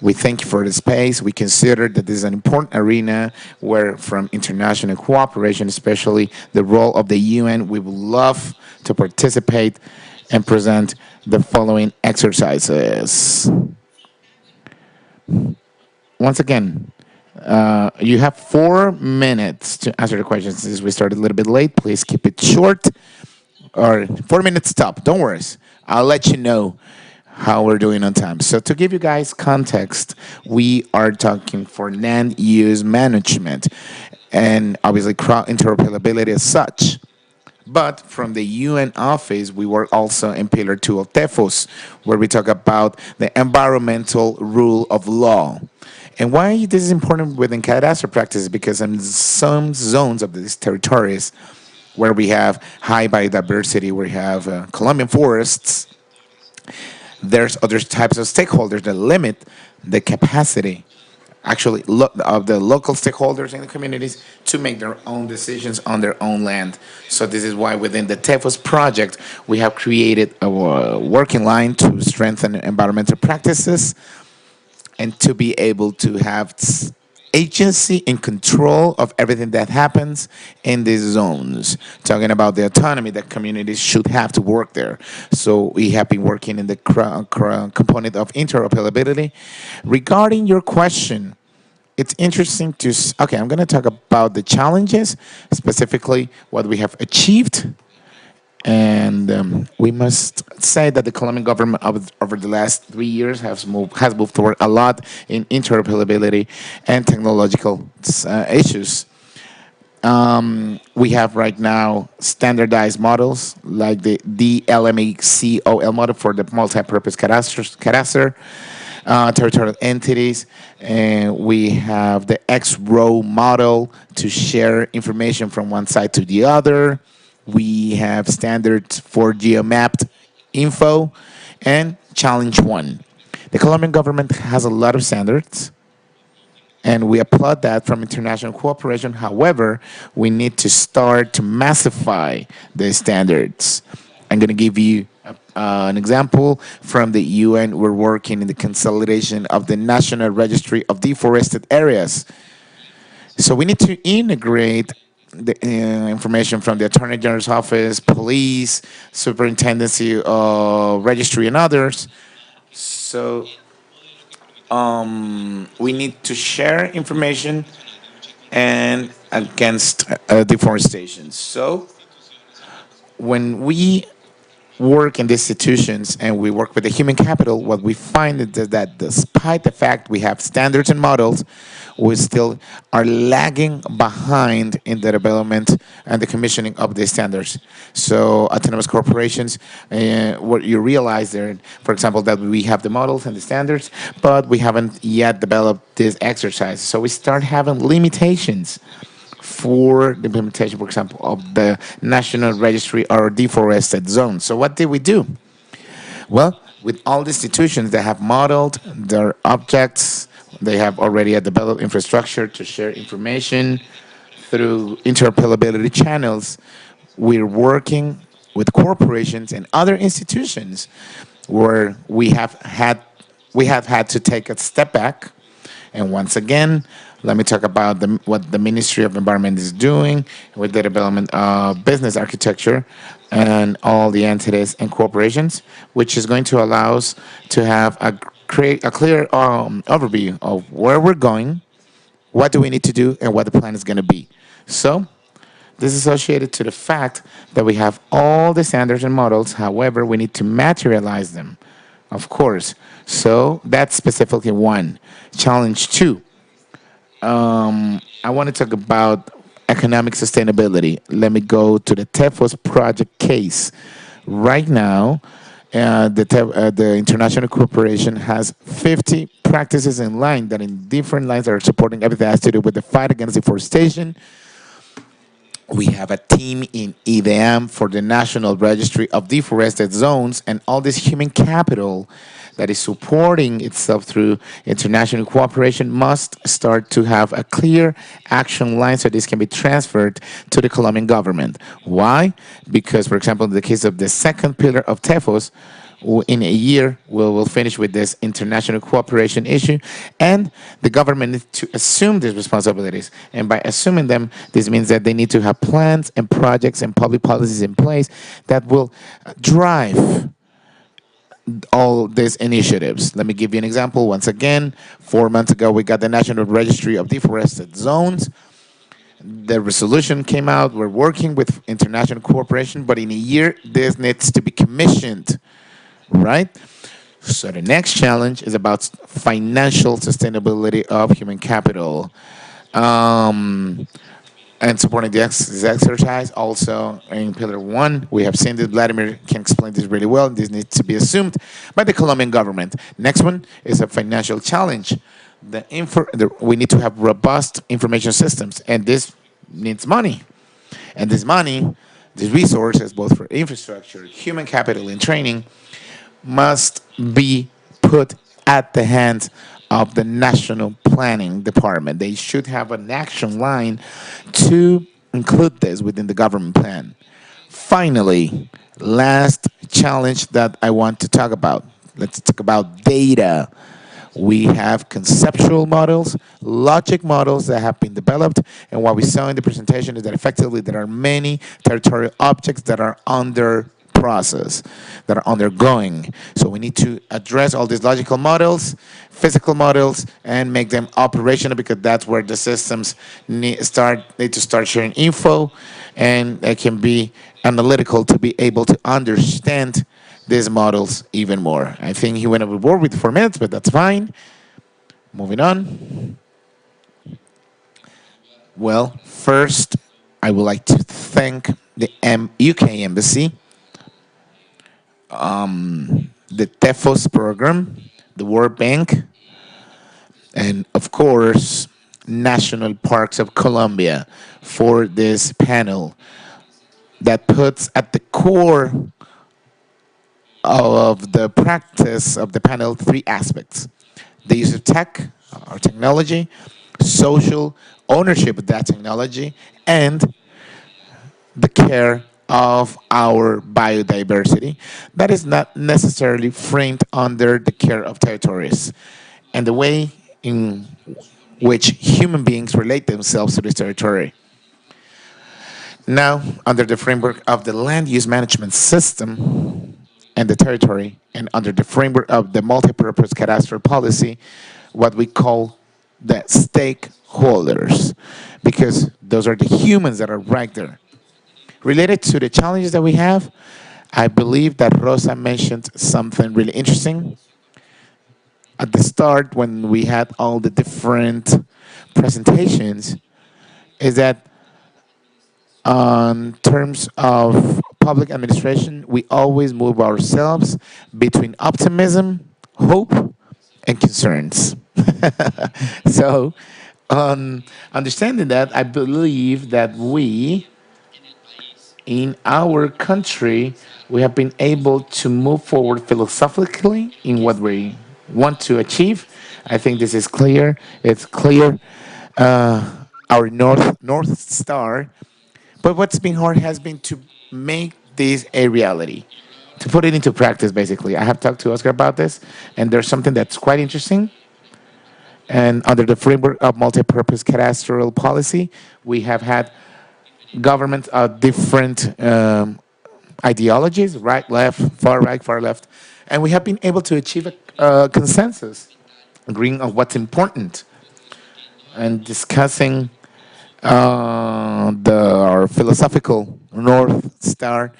We thank you for the space. We consider that this is an important arena where, from international cooperation, especially the role of the UN, we would love to participate and present the following exercises. Once again, you have 4 minutes to answer the questions. Since we started a little bit late, please keep it short, or 4 minutes stop. Don't worry. I'll let you know how we're doing on time. So to give you guys context, we are talking for land use management and obviously crowd interoperability as such. But from the UN office, we work also in Pillar 2 of TEFOS, where we talk about the environmental rule of law. And why this is important within cadastral practices, because in some zones of these territories where we have high biodiversity, where we have Colombian forests, there's other types of stakeholders that limit the capacity actually of the local stakeholders in the communities to make their own decisions on their own land. So this is why within the TEFOS project, we have created a working line to strengthen environmental practices and to be able to have agency and control of everything that happens in these zones. Talking about the autonomy that communities should have to work there. So we have been working in the component of interoperability. Regarding your question, it's interesting to... Okay, I'm going to talk about the challenges, specifically what we have achieved. And we must say that the Colombian government over the last 3 years has moved forward a lot in interoperability and technological issues. We have right now standardized models like the DLMECOL model for the multi-purpose cadastre. territorial entities. And we have the X-row model to share information from one side to the other. We have standards for geomapped info. And challenge one. The Colombian government has a lot of standards, and we applaud that from international cooperation. However, we need to start to massify the standards. I'm going to give you an example from the UN. We're working in the consolidation of the National Registry of Deforested Areas. So we need to integrate the information from the Attorney General's office, police, superintendency, registry, and others. So we need to share information and against deforestation. So when we work in the institutions and we work with the human capital, what we find is that despite the fact we have standards and models, we still are lagging behind in the development and the commissioning of the standards. So autonomous corporations, what you realize there, for example, that we have the models and the standards, but we haven't yet developed this exercise. So we start having limitations for the implementation, for example, of the National Registry or deforested zones. So what did we do? Well, with all the institutions that have modeled their objects, they have already a developed infrastructure to share information through interoperability channels. We're working with corporations and other institutions where we have had to take a step back. And once again, let me talk about what the Ministry of Environment is doing with the development of business architecture and all the entities and corporations, which is going to allow us to have create a clear overview of where we're going, what do we need to do, and what the plan is going to be. So this is associated to the fact that we have all the standards and models. However, we need to materialize them, of course. So that's specifically one. Challenge two. I want to talk about economic sustainability. Let me go to the TEFOS project case. Right now, the international corporation has 50 practices in line that in different lines are supporting everything that has to do with the fight against deforestation. We have a team in EDM for the National Registry of Deforested Zones, and all this human capital that is supporting itself through international cooperation must start to have a clear action line so this can be transferred to the Colombian government. Why? Because, for example, in the case of the second pillar of TEFOS, in a year, we'll finish with this international cooperation issue, and the government needs to assume these responsibilities. And by assuming them, this means that they need to have plans and projects and public policies in place that will drive all these initiatives. Let me give you an example. Once again, 4 months ago, we got the National Registry of Deforested Zones. The resolution came out. We're working with international cooperation, but in a year, this needs to be commissioned, right? So the next challenge is about financial sustainability of human capital. And supporting this exercise. Also, in Pillar 1, we have seen that Vladimir can explain this really well. This needs to be assumed by the Colombian government. Next one is a financial challenge. We need to have robust information systems, and this needs money. And this money, these resources, both for infrastructure, human capital, and training, must be put at the hands of the National Planning Department. They should have an action line to include this within the government plan. Finally, last challenge that I want to talk about. Let's talk about data. We have conceptual models, logic models that have been developed, and what we saw in the presentation is that effectively there are many territorial objects that are under process, that are undergoing. So we need to address all these logical models, physical models, and make them operational, because that's where the systems need to start sharing info, and they can be analytical to be able to understand these models even more. I think he went overboard with 4 minutes, but that's fine. Moving on. Well, first, I would like to thank the UK Embassy, the TEFOS program, the World Bank, and of course, National Parks of Colombia for this panel that puts at the core of the practice of the panel three aspects: the use of tech or technology, social ownership of that technology, and the care of our biodiversity that is not necessarily framed under the care of territories and the way in which human beings relate themselves to this territory. Now, under the framework of the land use management system and the territory, and under the framework of the multi-purpose cadastral policy, what we call the stakeholders, because those are the humans that are right there. Related to the challenges that we have, I believe that Rosa mentioned something really interesting at the start when we had all the different presentations, is that on terms of public administration, we always move ourselves between optimism, hope, and concerns. So, understanding that, I believe that we, in our country, we have been able to move forward philosophically in what we want to achieve. I think this is clear. It's clear. Our North Star. But what's been hard has been to make this a reality, to put it into practice, basically. I have talked to Oscar about this, and there's something that's quite interesting. And under the framework of multi-purpose cadastral policy, we have had governments of different ideologies, right, far left, and we have been able to achieve a consensus, agreeing on what's important, and discussing our philosophical North Star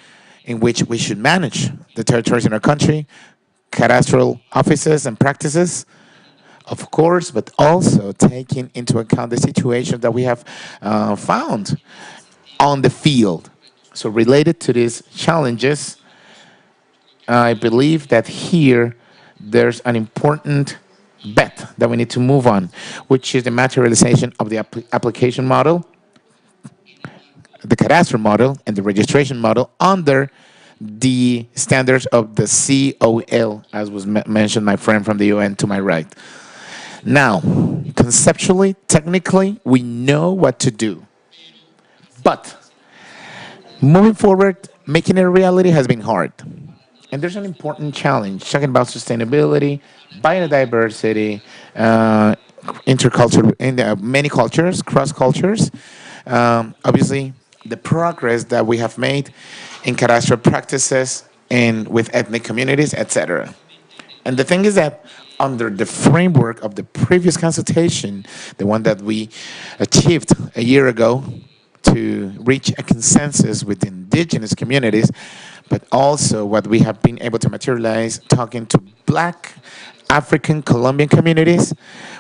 in which we should manage the territories in our country, cadastral offices and practices, of course, but also taking into account the situation that we have found on the field. So related to these challenges, I believe that here there's an important bet that we need to move on, which is the materialization of the application model, the cadastral model, and the registration model under the standards of the COL, as was mentioned, my friend from the UN to my right. Now, conceptually, technically, we know what to do. But moving forward, making it a reality has been hard. And there's an important challenge talking about sustainability, biodiversity, intercultural, in many cultures, cross cultures. Obviously, the progress that we have made in cadastral practices and with ethnic communities, etc. And the thing is that under the framework of the previous consultation, the one that we achieved a year ago to reach a consensus with indigenous communities, but also what we have been able to materialize talking to Black, African, Colombian communities,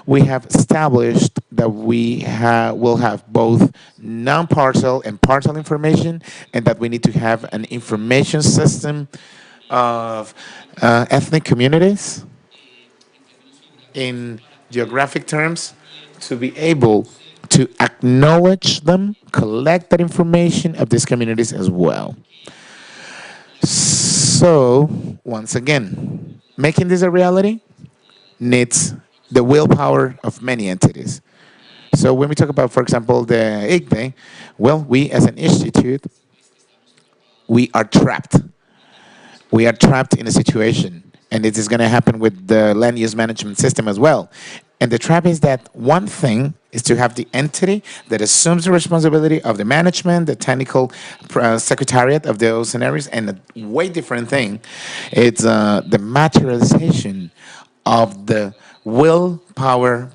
we have established that we will have both non-parcel and parcel information, and that we need to have an information system of ethnic communities in geographic terms to be able to acknowledge them, collect that information of these communities as well. So, once again, making this a reality needs the willpower of many entities. So when we talk about, for example, the ICDE, well, we as an institute, we are trapped. We are trapped in a situation, and it is going to happen with the land use management system as well. And the trap is that one thing is to have the entity that assumes the responsibility of the management, the technical secretariat of those scenarios, and a way different thing, it's the materialization of the willpower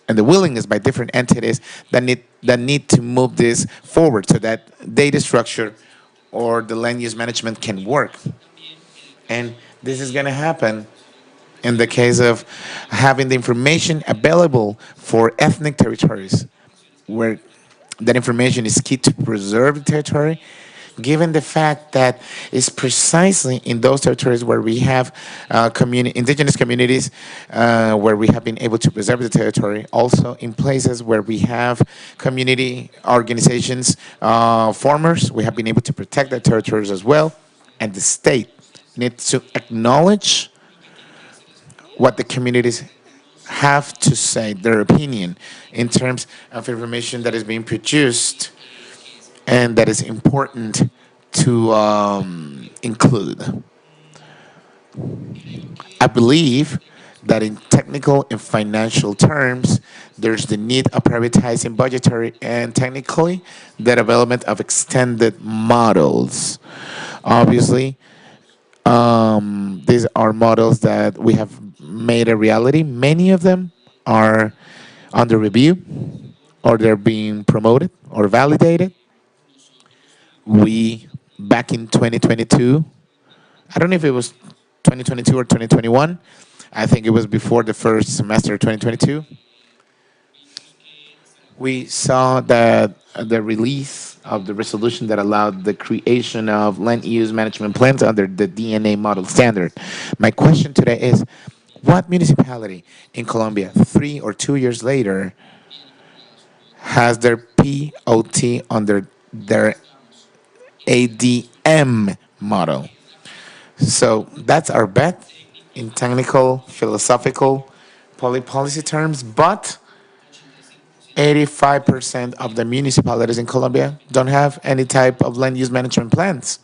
and the willingness by different entities that need to move this forward so that data structure or the land use management can work. And this is going to happen in the case of having the information available for ethnic territories, where that information is key to preserve the territory, given the fact that it's precisely in those territories where we have indigenous communities, where we have been able to preserve the territory, also in places where we have community organizations, farmers, we have been able to protect the territories as well, and the state needs to acknowledge what the communities have to say, their opinion, in terms of information that is being produced and that is important to include. I believe that in technical and financial terms, there's the need of privatizing budgetary and technically the development of extended models. Obviously, these are models that we have made a reality. Many of them are under review or they're being promoted or validated. We, back in 2022, I don't know if it was 2022 or 2021, I think it was before the first semester of 2022, we saw that the release of the resolution that allowed the creation of land use management plans under the DNA model standard. My question today is, what municipality in Colombia, 3 or 2 years later, has their POT under their ADM model? So that's our bet in technical, philosophical, policy terms, but 85% of the municipalities in Colombia don't have any type of land use management plans.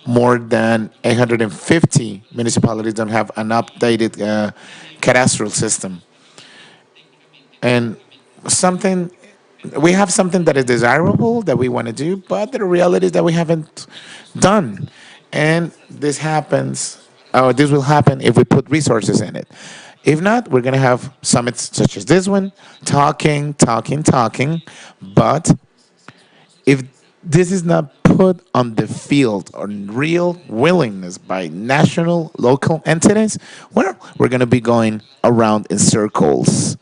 More than 850 municipalities don't have an updated cadastral system. And something, we have something that is desirable that we want to do, but the reality is that we haven't done. And this happens, or this will happen if we put resources in it. If not, we're going to have summits such as this one, talking, talking, talking. But if this is not put on the field on real willingness by national, local entities, well, we're going to be going around in circles.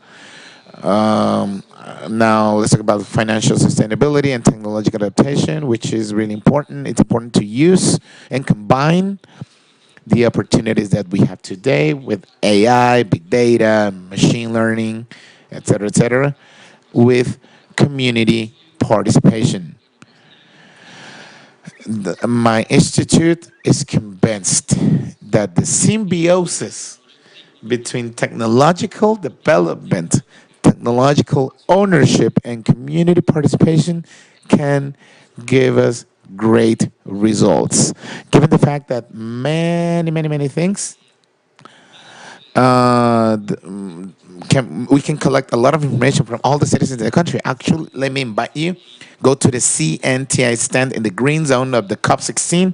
Now, let's talk about financial sustainability and technological adaptation, which is really important. It's important to use and combine the opportunities that we have today with AI, big data, machine learning, et cetera, with community participation. My institute is convinced that the symbiosis between technological development, technological ownership, and community participation can give us great results. Given the fact that many things we can collect a lot of information from all the citizens in the country. Actually, let me invite you, go to the CNTI stand in the green zone of the COP16.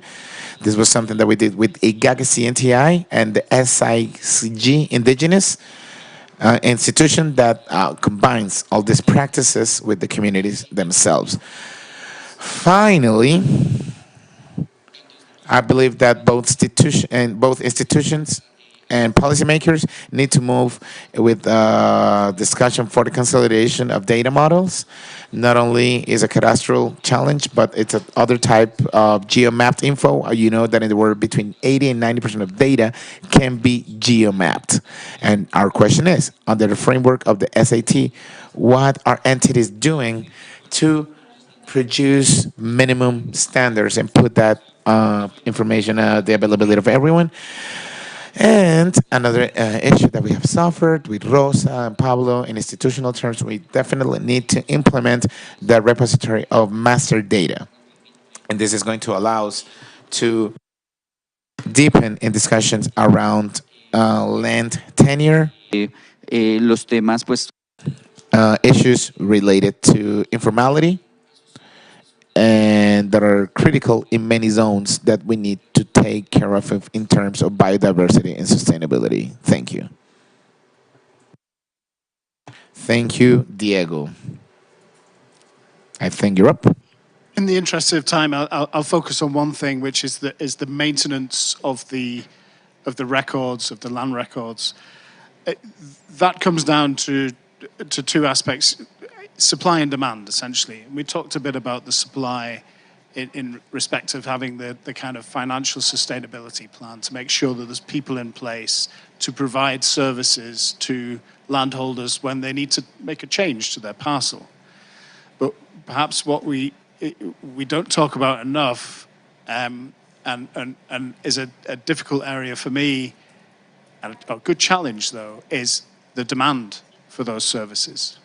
This was something that we did with IGAGA CNTI and the SICG Indigenous institution that combines all these practices with the communities themselves. Finally, I believe that both institutions and policymakers need to move with discussion for the consolidation of data models. Not only is a cadastral challenge, but it's a other type of geomapped info. You know that in the world, between 80 and 90% of data can be geomapped. And our question is, under the framework of the SAT, what are entities doing to produce minimum standards and put that information, the availability of everyone? And another issue that we have suffered with Rosa and Pablo in institutional terms, we definitely need to implement the repository of master data. And this is going to allow us to deepen in discussions around land tenure, los temas, pues, issues related to informality, and that are critical in many zones that we need to take care of in terms of biodiversity and sustainability. Thank you. Thank you, Diego. I think you're up. In the interest of time, I'll focus on one thing, which is the maintenance of the records, of the land records. That comes down to two aspects. supply and demand, essentially. We talked a bit about the supply in respect of having the kind of financial sustainability plan to make sure that there's people in place to provide services to landholders when they need to make a change to their parcel. But perhaps what we don't talk about enough, and is a difficult area for me, and a good challenge though, is the demand for those services.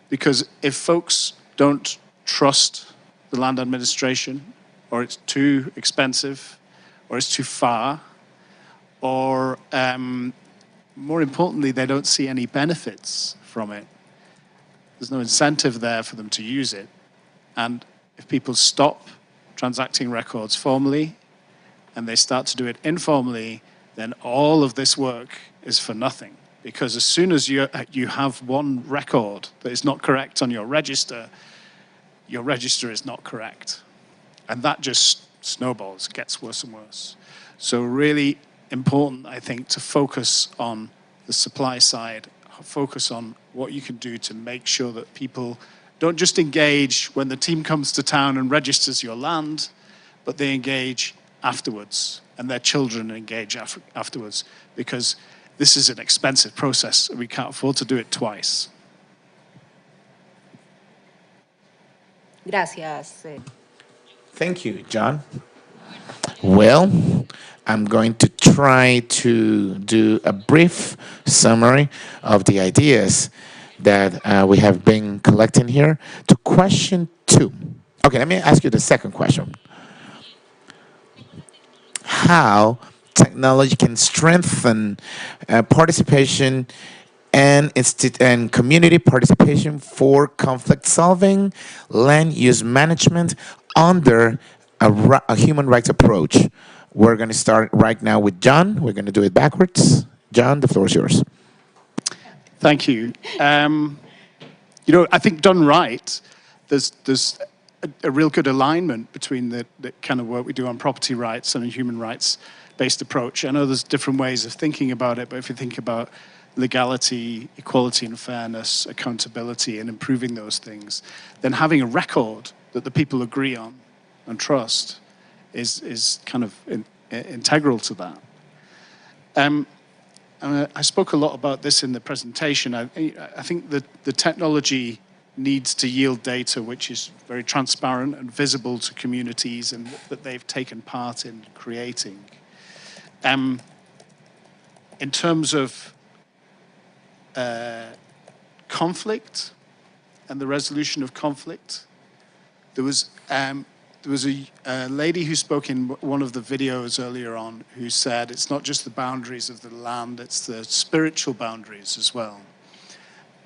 Because if folks don't trust the land administration, or it's too expensive, or it's too far, or more importantly, they don't see any benefits from it, there's no incentive there for them to use it. And if people stop transacting records formally and they start to do it informally, then all of this work is for nothing. Because as soon as you have one record that is not correct on your register is not correct. And that just snowballs, gets worse and worse. So really important, I think, to focus on the supply side, focus on what you can do to make sure that people don't just engage when the team comes to town and registers your land, but they engage afterwards, and their children engage afterwards, because this is an expensive process and we can't afford to do it twice. Gracias. Thank you, John. Well, I'm going to try to do a brief summary of the ideas that we have been collecting here. To question 2. Okay, let me ask you the second question. How technology can strengthen participation and community participation for conflict solving, land use management under a human rights approach. We're going to start right now with John. We're going to do it backwards. John, the floor is yours. Thank you. I think done right, there's a real good alignment between the kind of work we do on property rights and a human rights-based approach. I know there's different ways of thinking about it, but if you think about legality, equality and fairness, accountability, and improving those things, then having a record that the people agree on and trust is kind of integral to that. I spoke a lot about this in the presentation. I think that the technology needs to yield data which is very transparent and visible to communities and that they've taken part in creating. In terms of conflict and the resolution of conflict, there was a lady who spoke in one of the videos earlier on who said it's not just the boundaries of the land, it's the spiritual boundaries as well.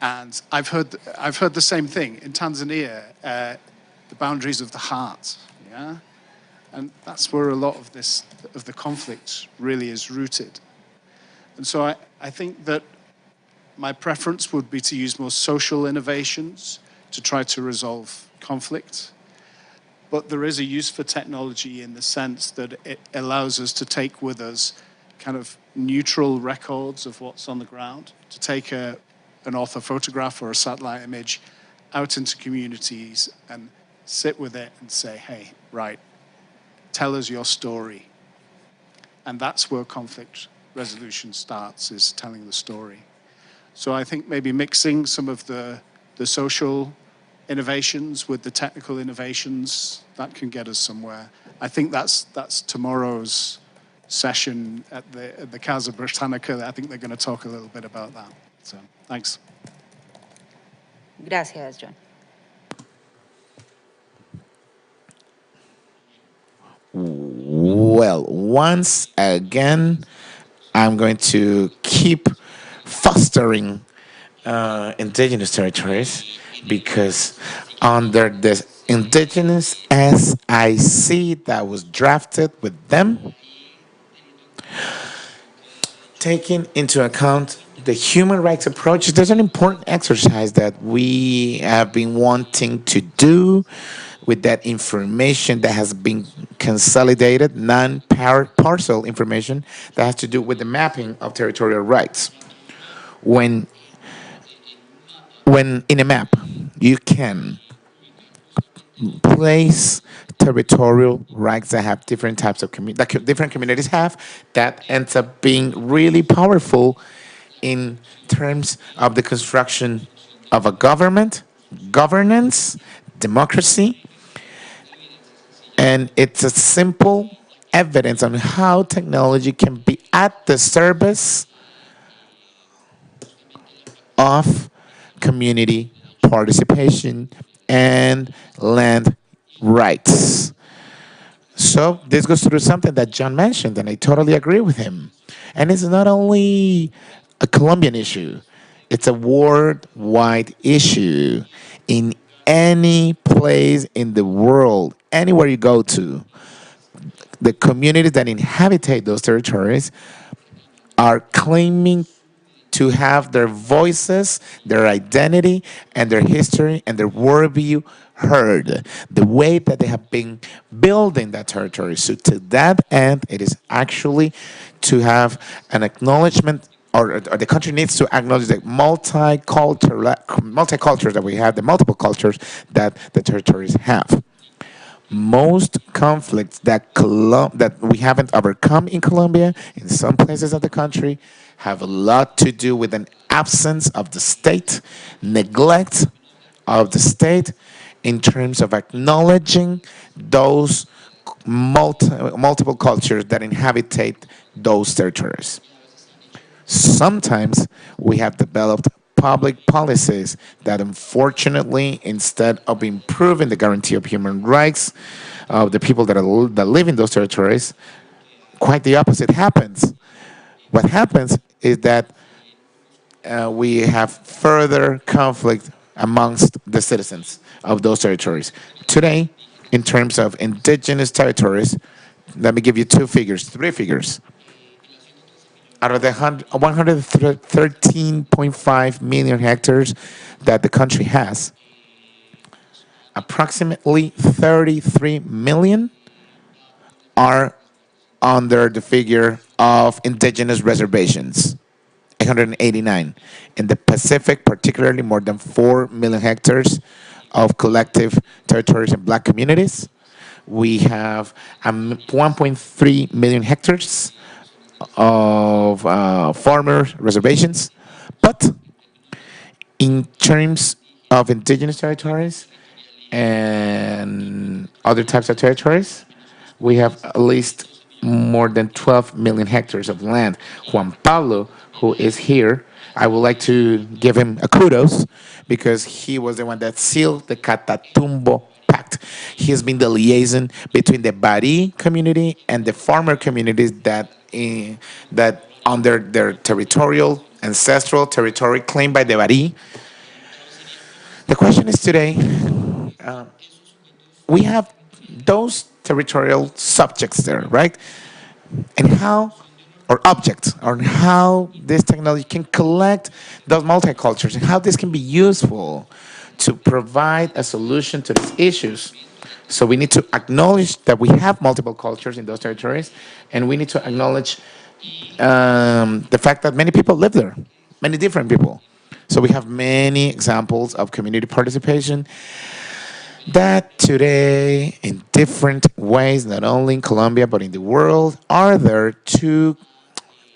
And I've heard the same thing in Tanzania, the boundaries of the heart, yeah? And that's where a lot of the conflict really is rooted. And so I think that my preference would be to use more social innovations to try to resolve conflict. But there is a use for technology in the sense that it allows us to take with us kind of neutral records of what's on the ground, to take an orthophotograph or a satellite image out into communities and sit with it and say, hey, right, tell us your story. And that's where conflict resolution starts, is telling the story. So I think maybe mixing some of the social innovations with the technical innovations, that can get us somewhere. I think that's tomorrow's session at the Casa Britannica. I think they're going to talk a little bit about that. So, thanks. Gracias, John. Well, once again, I'm going to keep fostering indigenous territories, because under the indigenous SIC that was drafted with them, taking into account the human rights approach, there's an important exercise that we have been wanting to do with that information that has been consolidated, non-parcel information that has to do with the mapping of territorial rights. When in a map, you can place territorial rights that have different types of different communities have, that ends up being really powerful in terms of the construction of a government, governance, democracy, and it's a simple evidence on how technology can be at the service of community participation and land rights. So this goes through something that John mentioned, and I totally agree with him. And it's not only a Colombian issue, it's a worldwide issue. In any place in the world, anywhere you go to, the communities that inhabit those territories are claiming to have their voices, their identity, and their history and their worldview heard. The way that they have been building that territory. So to that end, it is actually to have an acknowledgement, or the country needs to acknowledge the multicultures that we have, the multiple cultures that the territories have. Most conflicts that we haven't overcome in Colombia, in some places of the country, have a lot to do with an absence of the state, neglect of the state in terms of acknowledging those multiple cultures that inhabit those territories. Sometimes we have developed public policies that unfortunately, instead of improving the guarantee of human rights of the people that live in those territories, quite the opposite happens. What happens is that we have further conflict amongst the citizens of those territories. Today, in terms of indigenous territories, let me give you three figures. Out of the 113.5 million hectares that the country has, approximately 33 million are under the figure of indigenous reservations, 889. In the Pacific, particularly, more than 4 million hectares of collective territories and black communities. We have 1.3 million hectares of farmer reservations. But in terms of indigenous territories and other types of territories, we have at least more than 12 million hectares of land. Juan Pablo, who is here, I would like to give him a kudos because he was the one that sealed the Catatumbo Pact. He has been the liaison between the Bari community and the farmer communities that under their ancestral territory claimed by the Bari. The question is today, we have those territorial subjects there, right? And how, or objects, or how this technology can collect those multicultures and how this can be useful to provide a solution to these issues. So we need to acknowledge that we have multiple cultures in those territories, and we need to acknowledge the fact that many people live there, many different people. So we have many examples of community participation that today, in different ways, not only in Colombia but in the world, are there to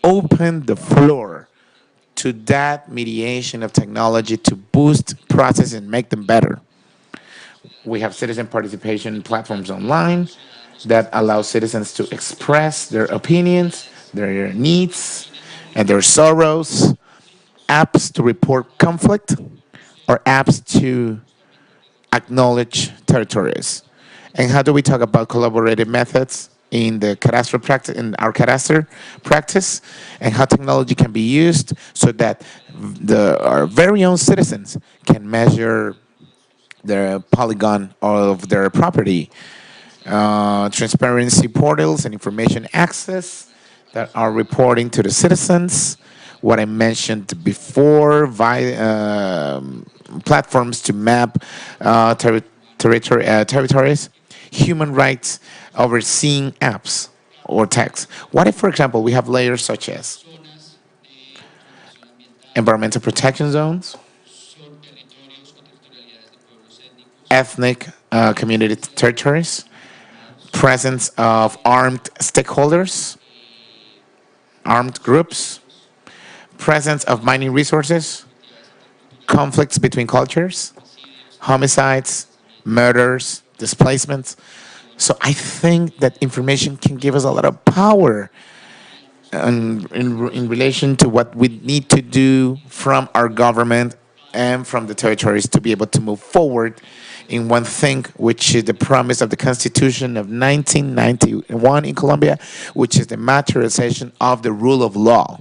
open the floor to that mediation of technology to boost processes and make them better. We have citizen participation platforms online that allow citizens to express their opinions, their needs, and their sorrows, apps to report conflict, or apps to acknowledge territories. And how do we talk about collaborative methods in the cadastral practice, in our cadastre practice, and how technology can be used so that our very own citizens can measure the polygon of their property, transparency portals and information access that are reporting to the citizens. What I mentioned before, platforms to map territories, human rights overseeing apps or text. What if, for example, we have layers such as environmental protection zones, ethnic community territories, presence of armed stakeholders, armed groups, presence of mining resources, conflicts between cultures, homicides, murders, displacements. So I think that information can give us a lot of power in relation to what we need to do from our government and from the territories to be able to move forward in one thing, which is the promise of the Constitution of 1991 in Colombia, which is the materialization of the rule of law.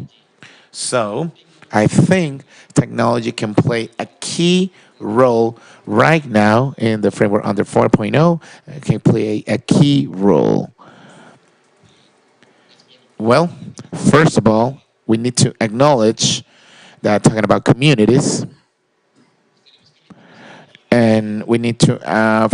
So I think technology can play a key role right now in the framework under 4.0, can play a key role. Well, first of all, we need to acknowledge that talking about communities, and we need to,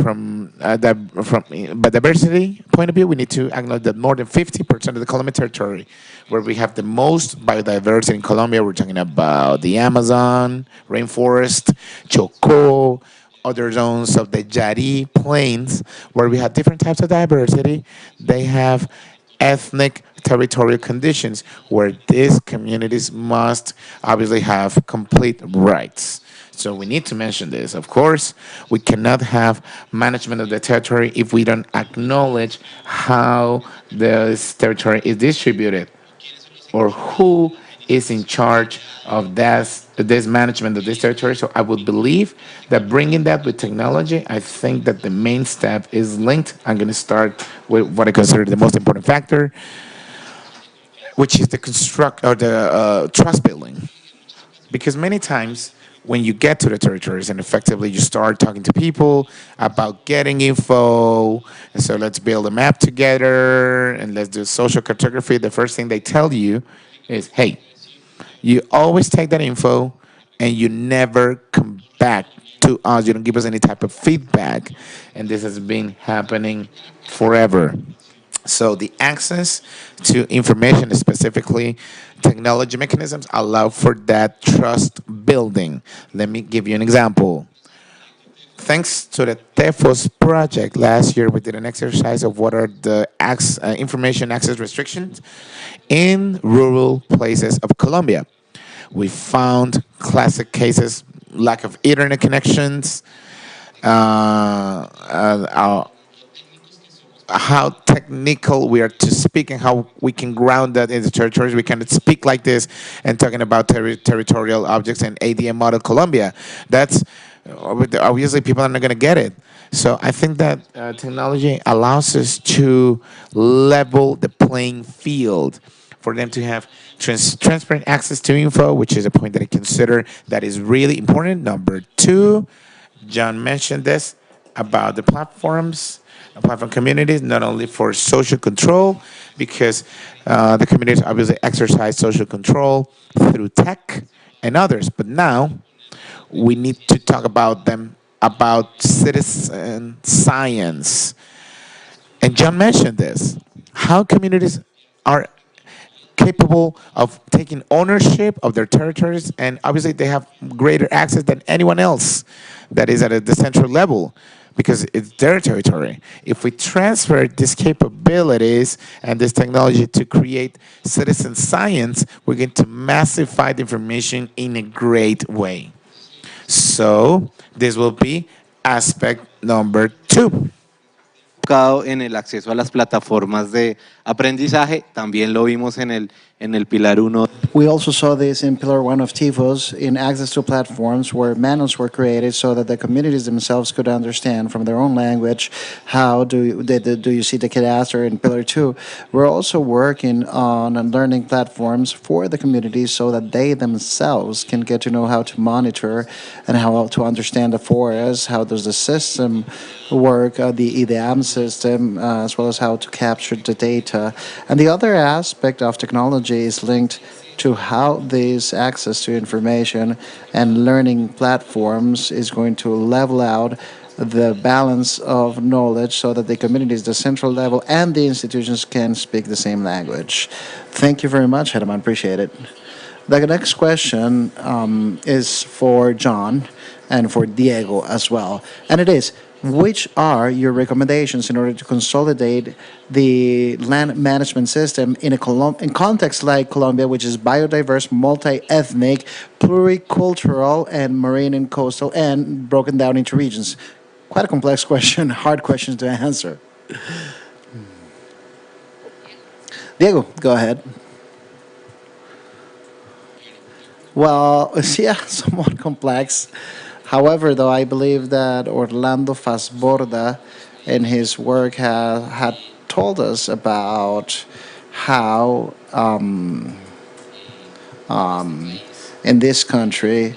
from biodiversity point of view, we need to acknowledge that more than 50% of the Colombian territory, where we have the most biodiversity in Colombia, we're talking about the Amazon rainforest, Chocó, other zones of the Yari plains, where we have different types of diversity. They have ethnic territorial conditions where these communities must obviously have complete rights. So we need to mention this. Of course, we cannot have management of the territory if we don't acknowledge how this territory is distributed or who is in charge of this management of this territory. So I would believe that bringing that with technology, I think that the main step is linked. I'm going to start with what I consider the most important factor, which is the trust building. Because many times when you get to the territories and effectively you start talking to people about getting info, and so let's build a map together and let's do social cartography, the first thing they tell you is, hey, you always take that info and you never come back to us. You don't give us any type of feedback. And this has been happening forever. So the access to information, specifically technology mechanisms, allow for that trust building. Let me give you an example. Thanks to the TEFOS project last year, we did an exercise of what are the information access restrictions in rural places of Colombia. We found classic cases: lack of internet connections, how technical we are to speak and how we can ground that in the territories. We cannot speak like this and talking about territorial objects and ADM model Colombia. That's obviously people are not going to get it. So I think that technology allows us to level the playing field for them to have transparent access to info, which is a point that I consider that is really important. Number two, John mentioned this about the platforms, platform communities, not only for social control, because the communities obviously exercise social control through tech and others, but now we need to talk about them, about citizen science. And John mentioned this, how communities are capable of taking ownership of their territories, and obviously they have greater access than anyone else that is at a decentral level because it's their territory. If we transfer these capabilities and this technology to create citizen science, we're going to massify the information in a great way. So this will be aspect number 2. En el acceso a las plataformas de aprendizaje, también lo vimos en el pilar 1. We also saw this in Pillar 1 of TIFOS in access to platforms where manuals were created so that the communities themselves could understand from their own language how do you see the cadastre. In Pillar 2, we're also working on learning platforms for the communities so that they themselves can get to know how to monitor and how to understand the forest, how does the system work, the IDEAM system, as well as how to capture the data. And the other aspect of technology is linked to how this access to information and learning platforms is going to level out the balance of knowledge so that the communities, the central level, and the institutions can speak the same language. Thank you very much, Hedman. Appreciate it. The next question is for John and for Diego as well. And it is, Which are your recommendations in order to consolidate the land management system in in context like Colombia, which is biodiverse, multi-ethnic, pluricultural, and marine and coastal, and broken down into regions? Quite a complex question, hard question to answer. Diego, go ahead. Well, yeah, somewhat complex. However, though, I believe that Orlando Fasborda in his work had told us about how in this country,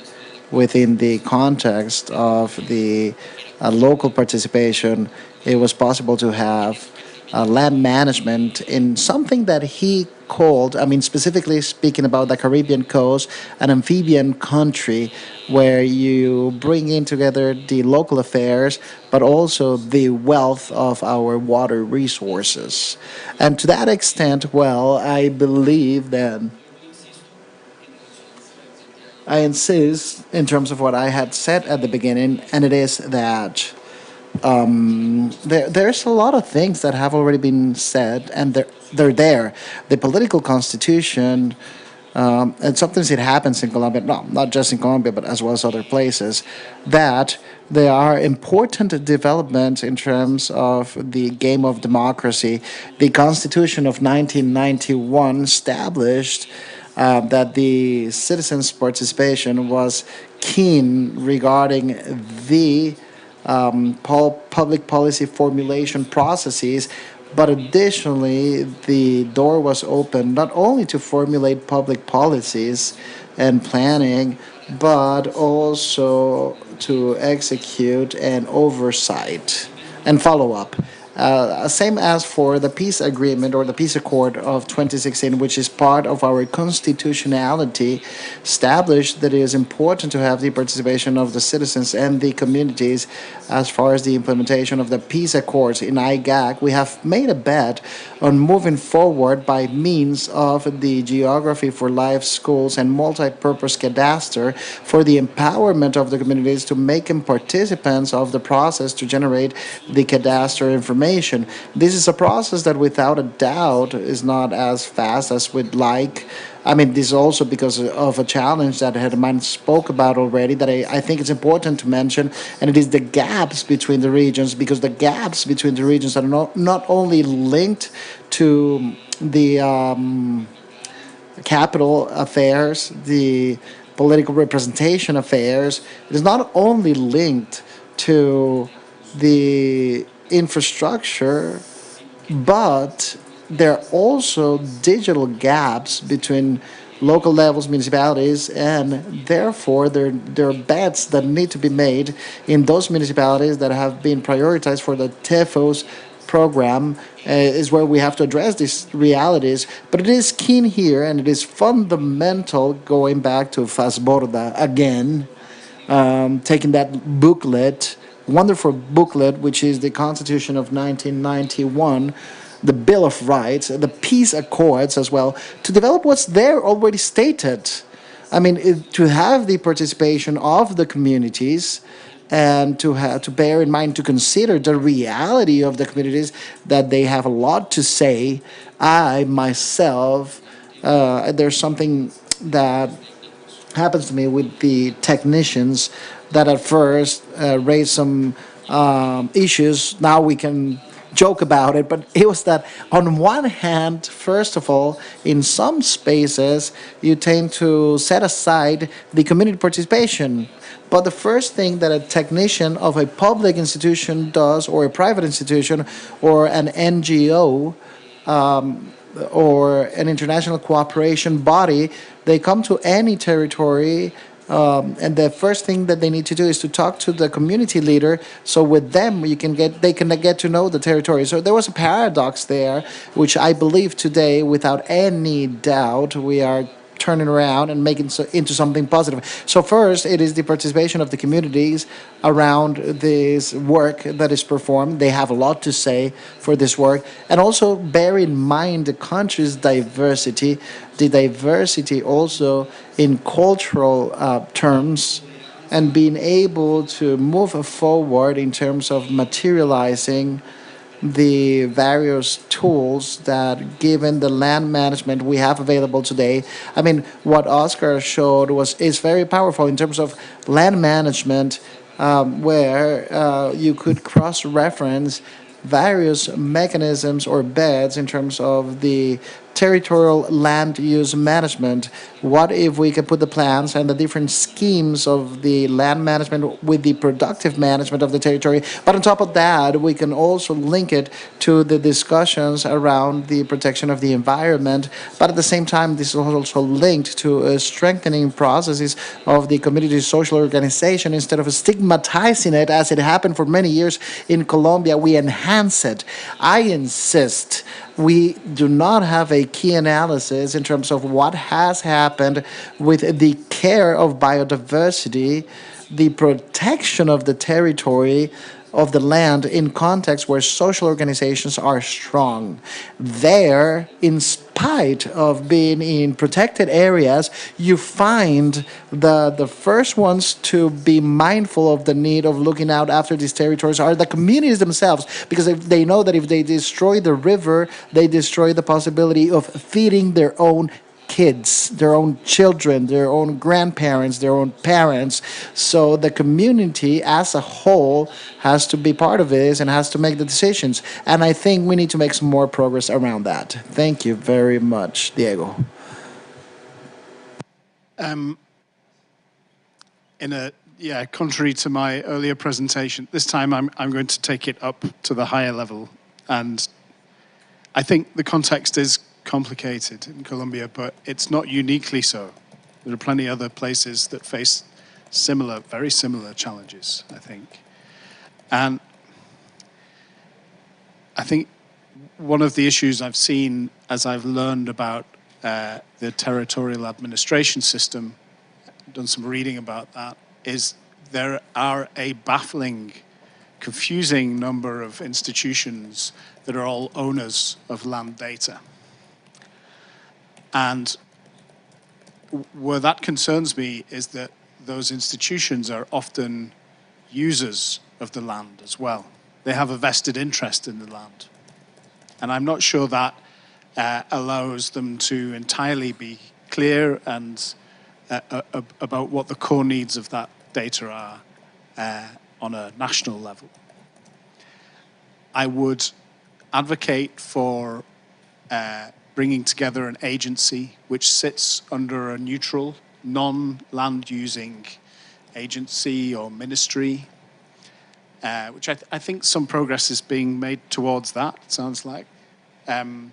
within the context of the local participation, it was possible to have land management in something that he called, I mean, specifically speaking about the Caribbean coast, an amphibian country where you bring in together the local affairs, but also the wealth of our water resources. And to that extent, well, I believe that I insist in terms of what I had said at the beginning, and it is that there's a lot of things that have already been said, and they're there. The political constitution, and sometimes it happens in Colombia, no, not just in Colombia, but as well as other places, that there are important developments in terms of the game of democracy. The Constitution of 1991 established that the citizens' participation was keen regarding the public policy formulation processes, but additionally, the door was open not only to formulate public policies and planning, but also to execute and oversight and follow up. Same as for the peace agreement or the peace accord of 2016, which is part of our constitutionality, established that it is important to have the participation of the citizens and the communities as far as the implementation of the peace accords in IGAC. We have made a bet on moving forward by means of the geography for life schools and multi-purpose cadastre for the empowerment of the communities to make them participants of the process to generate the cadastre information. This is a process that without a doubt is not as fast as we'd like. I mean, this is also because of a challenge that Herman spoke about already that I think it's important to mention, and it is the gaps between the regions, because the gaps between the regions are not only linked to the capital affairs, the political representation affairs, it is not only linked to the infrastructure, but there are also digital gaps between local levels, municipalities, and therefore there are bets that need to be made in those municipalities that have been prioritized for the TEFOS program, is where we have to address these realities. But it is keen here, and it is fundamental, going back to Fasborda again, taking that booklet, wonderful booklet, which is the Constitution of 1991, the Bill of Rights, the peace accords as well, to develop what's there already stated. I mean, to have the participation of the communities and to bear in mind, to consider the reality of the communities, that they have a lot to say. I myself, there's something that happens to me with the technicians that at first raised some issues. Now we can joke about it, but it was that on one hand, first of all, in some spaces, you tend to set aside the community participation. But the first thing that a technician of a public institution does, or a private institution, or an NGO, or an international cooperation body, they come to any territory, and the first thing that they need to do is to talk to the community leader. So with them, they can get to know the territory. So there was a paradox there, which I believe today, without any doubt, we are turning around and making into something positive. So first, it is the participation of the communities around this work that is performed. They have a lot to say for this work. And also bear in mind the country's diversity, the diversity also in cultural terms, and being able to move forward in terms of materializing the various tools that, given the land management we have available today, I mean, what Oscar showed is very powerful in terms of land management, where you could cross-reference various mechanisms or beds in terms of the territorial land use management. What if we could put the plans and the different schemes of the land management with the productive management of the territory? But on top of that, we can also link it to the discussions around the protection of the environment. But at the same time, this is also linked to strengthening processes of the community social organization. Instead of stigmatizing it as it happened for many years in Colombia, we enhance it. I insist we do not have a key analysis in terms of what has happened with the care of biodiversity, the protection of the territory of the land in contexts where social organizations are strong. There, in spite of being in protected areas, you find the first ones to be mindful of the need of looking out after these territories are the communities themselves, because if they know that if they destroy the river, they destroy the possibility of feeding their own kids, their own children, their own grandparents, their own parents. So the community as a whole has to be part of this and has to make the decisions. And I think we need to make some more progress around that. Thank you very much, Diego. Contrary to my earlier presentation, this time I'm going to take it up to the higher level. And I think the context is complicated in Colombia, but it's not uniquely so. There are plenty of other places that face similar, very similar challenges, I think. And I think one of the issues I've seen as I've learned about the territorial administration system, done some reading about that, is there are a baffling, confusing number of institutions that are all owners of land data. And where that concerns me is that those institutions are often users of the land as well. They have a vested interest in the land. And I'm not sure that allows them to entirely be clear and about what the core needs of that data are on a national level. I would advocate for bringing together an agency which sits under a neutral, non-land using agency or ministry, which I think some progress is being made towards that, it sounds like. And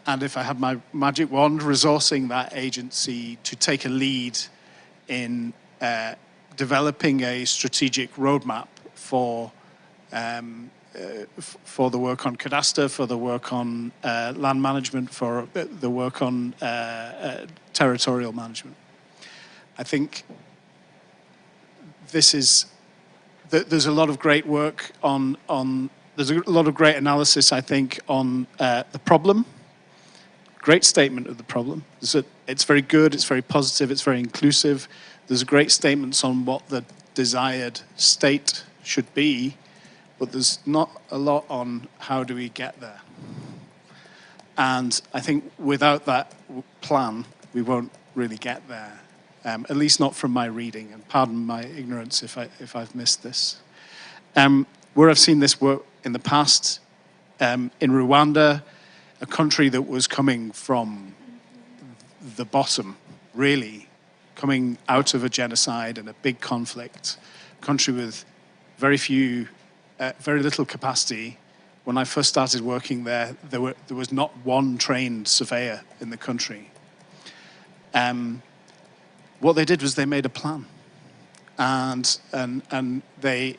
if I had my magic wand, resourcing that agency to take a lead in developing a strategic roadmap for the work on cadastre, for the work on land management, for the work on territorial management. I think there's a lot of great work there's a lot of great analysis, I think, on the problem. Great statement of the problem. It's very good, it's very positive, it's very inclusive. There's great statements on what the desired state should be, but there's not a lot on how do we get there. And I think without that plan, we won't really get there, at least not from my reading, and pardon my ignorance if I've missed this. Where I've seen this work in the past, in Rwanda, a country that was coming from the bottom, really, coming out of a genocide and a big conflict, a country with very little capacity. When I first started working there was not one trained surveyor in the country. What they did was they made a plan, and they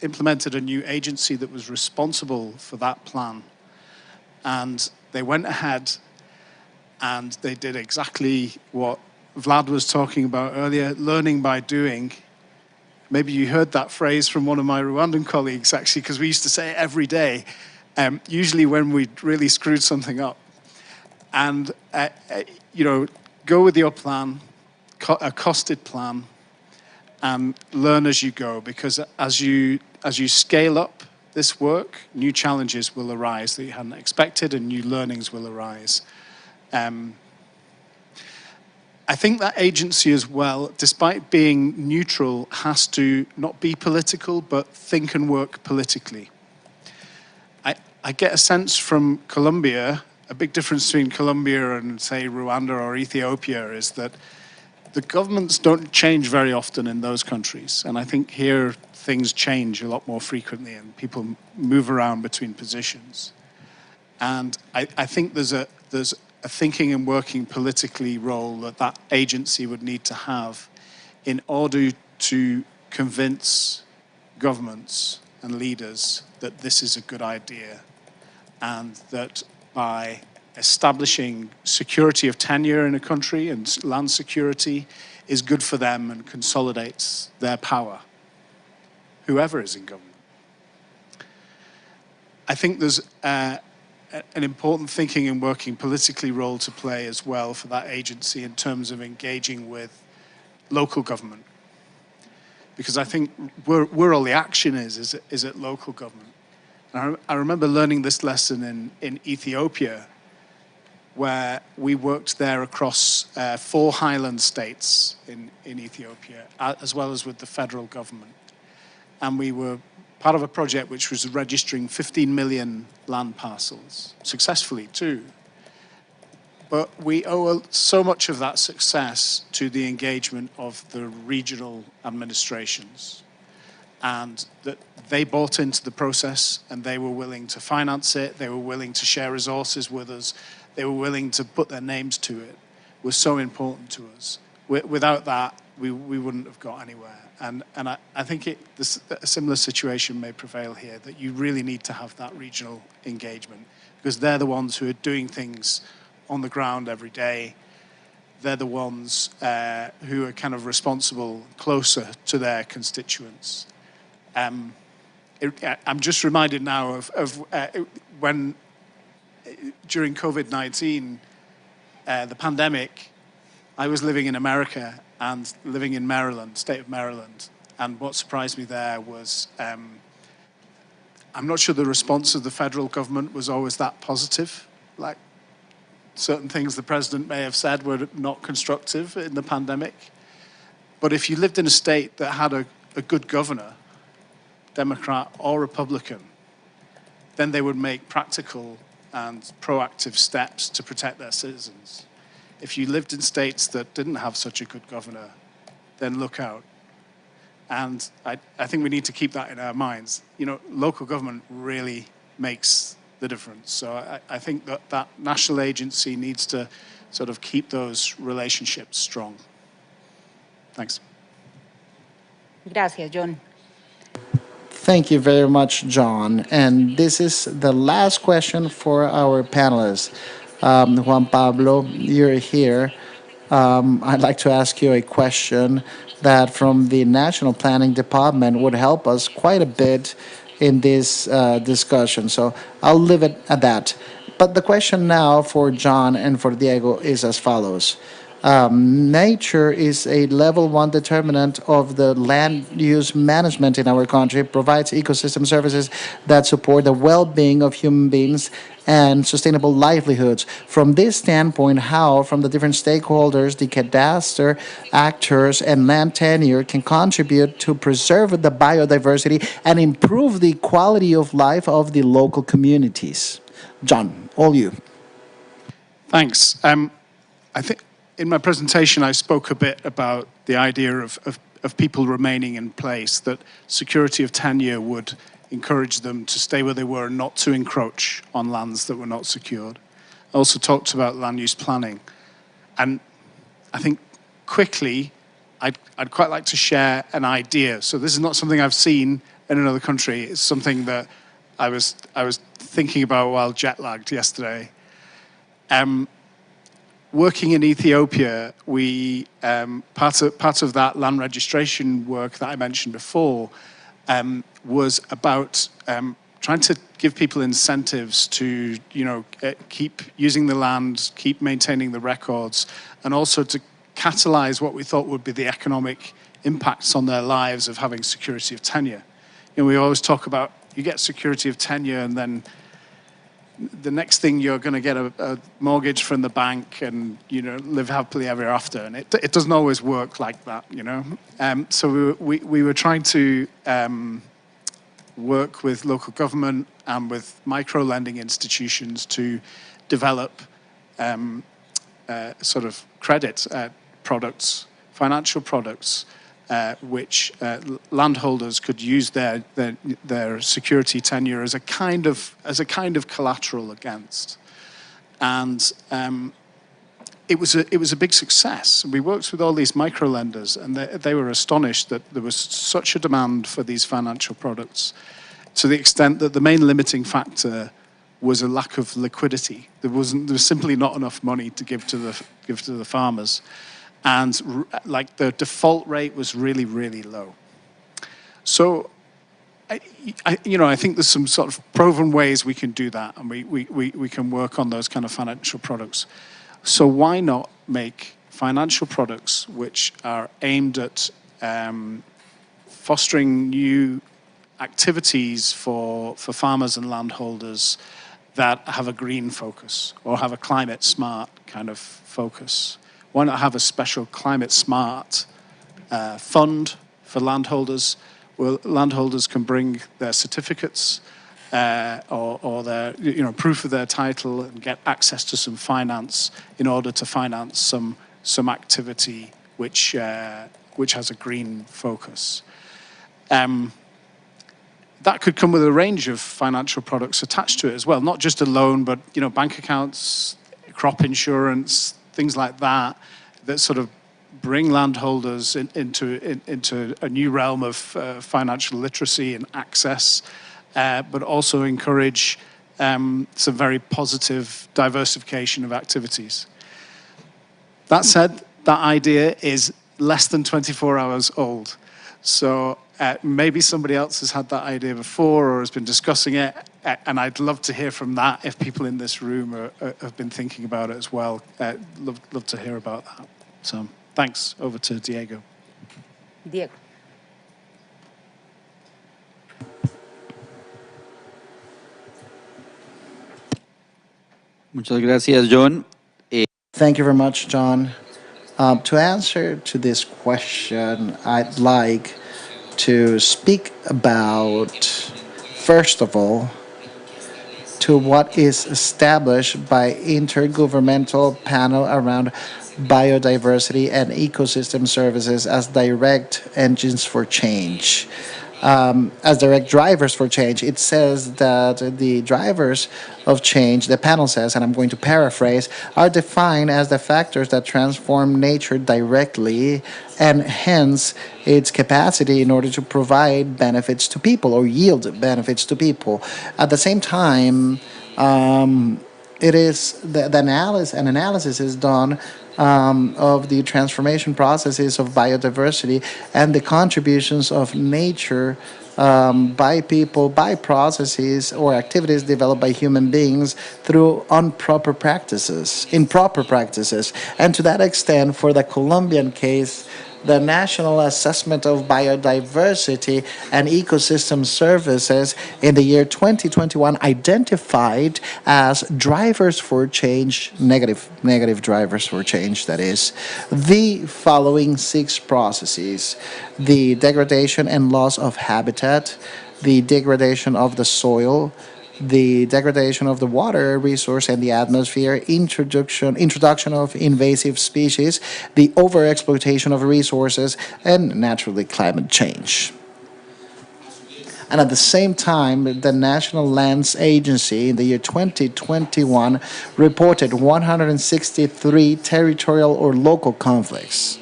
implemented a new agency that was responsible for that plan. And they went ahead and they did exactly what Vlad was talking about earlier, learning by doing. Maybe you heard that phrase from one of my Rwandan colleagues, actually, because we used to say it every day, usually when we'd really screwed something up. And, go with your plan, a costed plan, and learn as you go, because as you scale up this work, new challenges will arise that you hadn't expected and new learnings will arise. I think that agency as well, despite being neutral, has to not be political, but think and work politically. I get a sense from Colombia, a big difference between Colombia and, say, Rwanda or Ethiopia is that the governments don't change very often in those countries. And I think here things change a lot more frequently and people move around between positions. And I think there's a thinking and working politically role that agency would need to have in order to convince governments and leaders that this is a good idea, and that by establishing security of tenure in a country and land security is good for them and consolidates their power, whoever is in government. I think there's an important thinking and working politically role to play as well for that agency in terms of engaging with local government. Because I think where all the action is at local government. And I remember learning this lesson in Ethiopia, where we worked there across 4 highland states in Ethiopia, as well as with the federal government. And we were part of a project which was registering 15 million land parcels, successfully too. But we owe so much of that success to the engagement of the regional administrations, and that they bought into the process and they were willing to finance it, they were willing to share resources with us, they were willing to put their names to it, was so important to us. Without that, we wouldn't have got anywhere. And I think a similar situation may prevail here, that you really need to have that regional engagement, because they're the ones who are doing things on the ground every day. They're the ones who are kind of responsible, closer to their constituents. I'm just reminded now of when, during COVID-19, the pandemic, I was living in America and living in Maryland, state of Maryland. And what surprised me there was, I'm not sure the response of the federal government was always that positive. Like, certain things the president may have said were not constructive in the pandemic. But if you lived in a state that had a good governor, Democrat or Republican, then they would make practical and proactive steps to protect their citizens. If you lived in states that didn't have such a good governor, then look out. And I think we need to keep that in our minds. You know, local government really makes the difference. So I think that national agency needs to sort of keep those relationships strong. Thanks. Gracias, John. Thank you very much, John. And this is the last question for our panelists. Juan Pablo, you're here. I'd like to ask you a question that from the National Planning Department would help us quite a bit in this discussion. So I'll leave it at that. But the question now for John and for Diego is as follows. Nature is a level 1 determinant of the land use management in our country, provides ecosystem services that support the well-being of human beings and sustainable livelihoods. From this standpoint, how, from the different stakeholders, the cadastre, actors, and land tenure can contribute to preserve the biodiversity and improve the quality of life of the local communities? John, all you. Thanks. I think in my presentation, I spoke a bit about the idea of people remaining in place, that security of tenure would encourage them to stay where they were and not to encroach on lands that were not secured. I also talked about land use planning. And I think quickly, I'd quite like to share an idea. So this is not something I've seen in another country. It's something that I was thinking about while jet-lagged yesterday. Working in Ethiopia, we part of that land registration work that I mentioned before was about trying to give people incentives to, keep using the land, keep maintaining the records, and also to catalyze what we thought would be the economic impacts on their lives of having security of tenure. We always talk about you get security of tenure and then the next thing you're going to get a mortgage from the bank and live happily ever after, and it doesn't always work like that. So we were trying to work with local government and with micro lending institutions to develop sort of credit products, financial products, which landholders could use their security tenure as a kind of collateral against, and it was a big success. We worked with all these micro lenders, and they were astonished that there was such a demand for these financial products, to the extent that the main limiting factor was a lack of liquidity. There was simply not enough money to give to the farmers. And like the default rate was really, really low. So, I think there's some sort of proven ways we can do that, and we can work on those kind of financial products. So why not make financial products which are aimed at fostering new activities for farmers and landholders that have a green focus or have a climate smart kind of focus? Why not have a special climate smart fund for landholders, where landholders can bring their certificates or their proof of their title and get access to some finance in order to finance some activity which has a green focus. That could come with a range of financial products attached to it as well, not just a loan, but bank accounts, crop insurance, things like that sort of bring landholders into a new realm of financial literacy and access, but also encourage some very positive diversification of activities. That said, that idea is less than 24 hours old. So maybe somebody else has had that idea before or has been discussing it, and I'd love to hear from that if people in this room have been thinking about it as well. Love to hear about that. So thanks. Over to Diego. Diego. Muchas gracias, John. Thank you very much, John. To answer to this question, I'd like to speak about, first of all, to what is established by Intergovernmental Panel around Biodiversity and Ecosystem Services as direct engines for change. As direct drivers for change, it says that the drivers of change, the panel says, and I'm going to paraphrase, are defined as the factors that transform nature directly and hence its capacity in order to provide benefits to people or yield benefits to people. At the same time, it is the analysis is done of the transformation processes of biodiversity and the contributions of nature by people, by processes or activities developed by human beings through improper practices. And to that extent, for the Colombian case, the National Assessment of Biodiversity and Ecosystem Services in the year 2021 identified as drivers for change, negative drivers for change, that is, the following 6 processes: the degradation and loss of habitat, the degradation of the soil, the degradation of the water resource and the atmosphere, introduction of invasive species, the overexploitation of resources, and naturally climate change. And at the same time, the National Lands Agency in the year 2021 reported 163 territorial or local conflicts.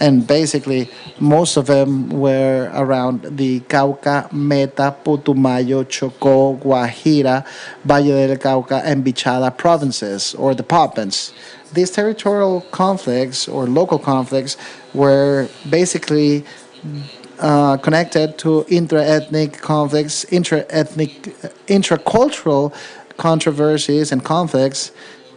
And basically, most of them were around the Cauca, Meta, Putumayo, Chocó, Guajira, Valle del Cauca, and Bichada provinces, or departments. These territorial conflicts, or local conflicts, were basically connected to intra-ethnic conflicts, intracultural controversies and conflicts,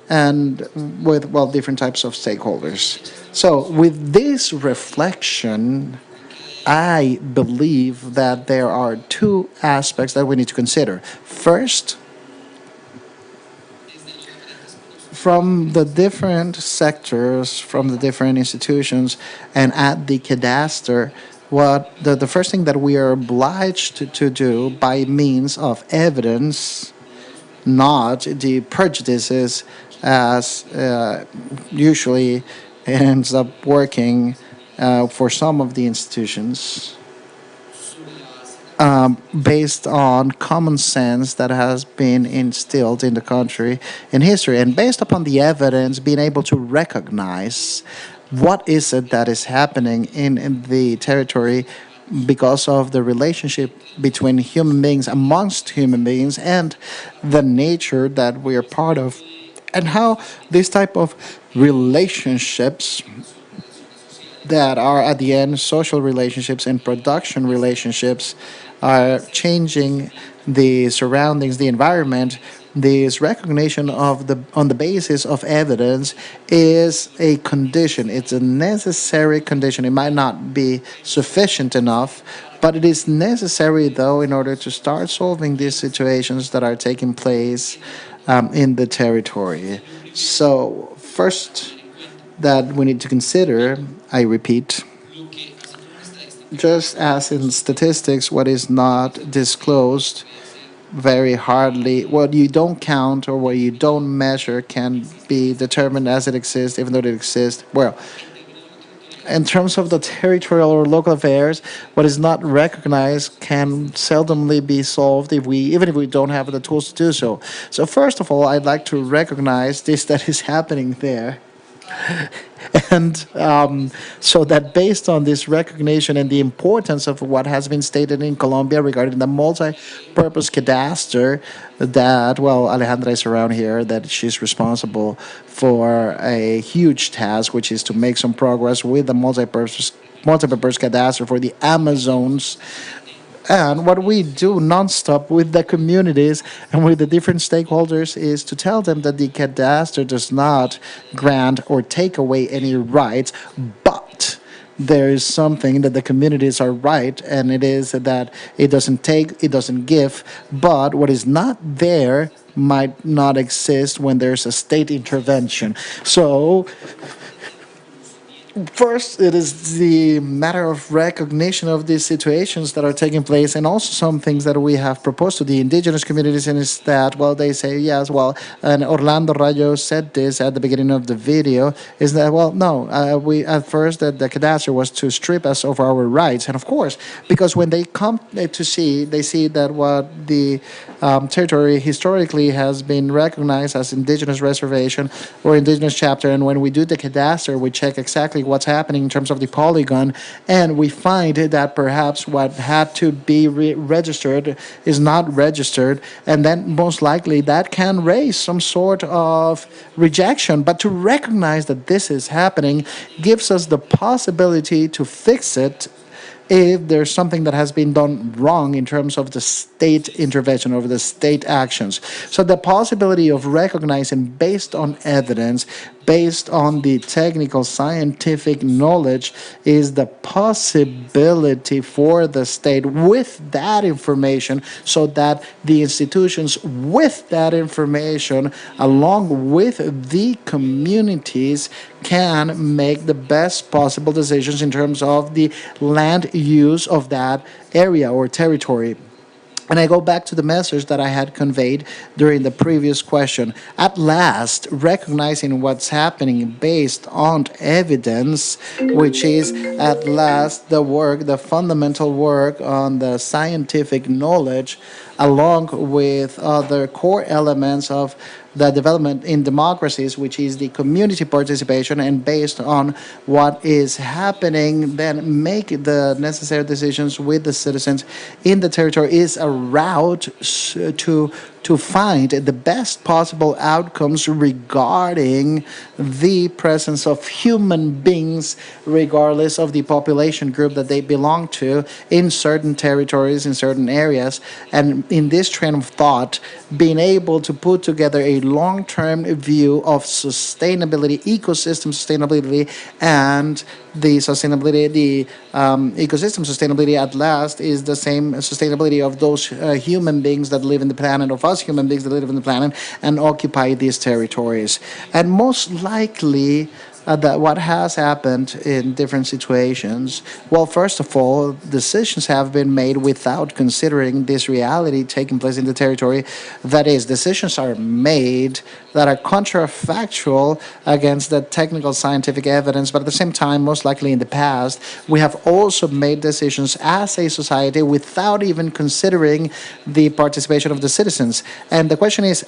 and with, different types of stakeholders. So with this reflection, I believe that there are two aspects that we need to consider. First, from the different sectors, from the different institutions, and at the cadastre, what the first thing that we are obliged to do by means of evidence, not the prejudices as usually ends up working for some of the institutions, based on common sense that has been instilled in the country in history, and based upon the evidence, being able to recognize what is it that is happening in the territory because of the relationship between human beings, amongst human beings, and the nature that we are part of, and how this type of relationships that are at the end social relationships and production relationships are changing the surroundings, the environment. This recognition of the on the basis of evidence is a condition. It's a necessary condition. It might not be sufficient enough, but it is necessary though in order to start solving these situations that are taking place in the territory. So first, that we need to consider, I repeat, just as in statistics, what is not disclosed very hardly, what you don't count or what you don't measure can be determined as it exists, even though it exists. Well, in terms of the territorial or local affairs, what is not recognized can seldomly be solved if we, even if we don't have the tools to do so. So first of all, I'd like to recognize this that is happening there. And so that based on this recognition and the importance of what has been stated in Colombia regarding the multi-purpose cadastre, that, well, Alejandra is around here, that she's responsible for a huge task, which is to make some progress with the multi-purpose cadastre for the Amazons. And what we do nonstop with the communities and with the different stakeholders is to tell them that the cadastre does not grant or take away any rights, but there is something that the communities are right, and it is that it doesn't take, it doesn't give, but what is not there might not exist when there's a state intervention. So first, it is the matter of recognition of these situations that are taking place, and also some things that we have proposed to the indigenous communities, and is that, well, they say, yes, well, and Orlando Rayo said this at the beginning of the video, is that, well, no, we, at first, that the cadastre was to strip us of our rights, and of course, because when they come to see, they see that what the territory historically has been recognized as indigenous reservation or indigenous chapter, and when we do the cadastre, we check exactly what's happening in terms of the polygon, and we find that perhaps what had to be registered is not registered, and then most likely that can raise some sort of rejection. But to recognize that this is happening gives us the possibility to fix it if there's something that has been done wrong in terms of the state intervention or the state actions. So the possibility of recognizing based on evidence, based on the technical scientific knowledge, is the possibility for the state with that information, so that the institutions with that information along with the communities can make the best possible decisions in terms of the land use of that area or territory. And I go back to the message that I had conveyed during the previous question. At last, recognizing what's happening based on evidence, which is at last the work, the fundamental work on the scientific knowledge, along with other core elements of the development in democracies, which is the community participation, and based on what is happening, then make the necessary decisions with the citizens in the territory, is a route to to find the best possible outcomes regarding the presence of human beings, regardless of the population group that they belong to, in certain territories, in certain areas. And in this train of thought, being able to put together a long term view of sustainability, ecosystem sustainability, and the sustainability, the ecosystem sustainability at last is the same sustainability of those human beings that live in the planet, of us human beings that live in the planet and occupy these territories. And most likely, that what has happened in different situations. Well, first of all, decisions have been made without considering this reality taking place in the territory. That is, decisions are made that are contrafactual against the technical scientific evidence, but at the same time, most likely in the past, we have also made decisions as a society without even considering the participation of the citizens. And the question is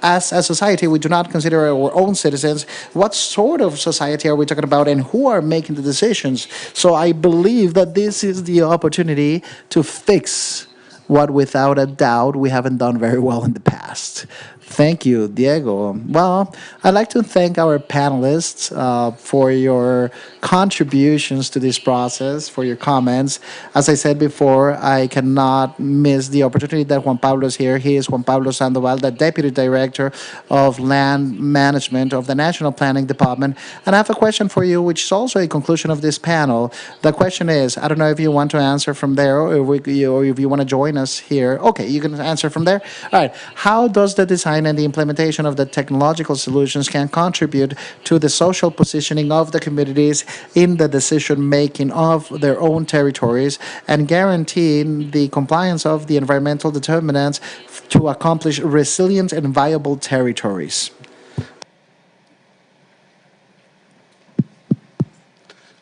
as a society, we do not consider our own citizens. What sort of society are we talking about, and who are making the decisions? So I believe that this is the opportunity to fix what, without a doubt, we haven't done very well in the past. Thank you, Diego. Well, I'd like to thank our panelists for your contributions to this process, for your comments. As I said before, I cannot miss the opportunity that Juan Pablo is here. He is Juan Pablo Sandoval, the Deputy Director of Land Management of the National Planning Department. And I have a question for you, which is also a conclusion of this panel. The question is, I don't know if you want to answer from there, or if you want to join us here. Okay, you can answer from there. All right. How does the design and the implementation of the technological solutions can contribute to the social positioning of the communities in the decision making of their own territories and guaranteeing the compliance of the environmental determinants to accomplish resilient and viable territories?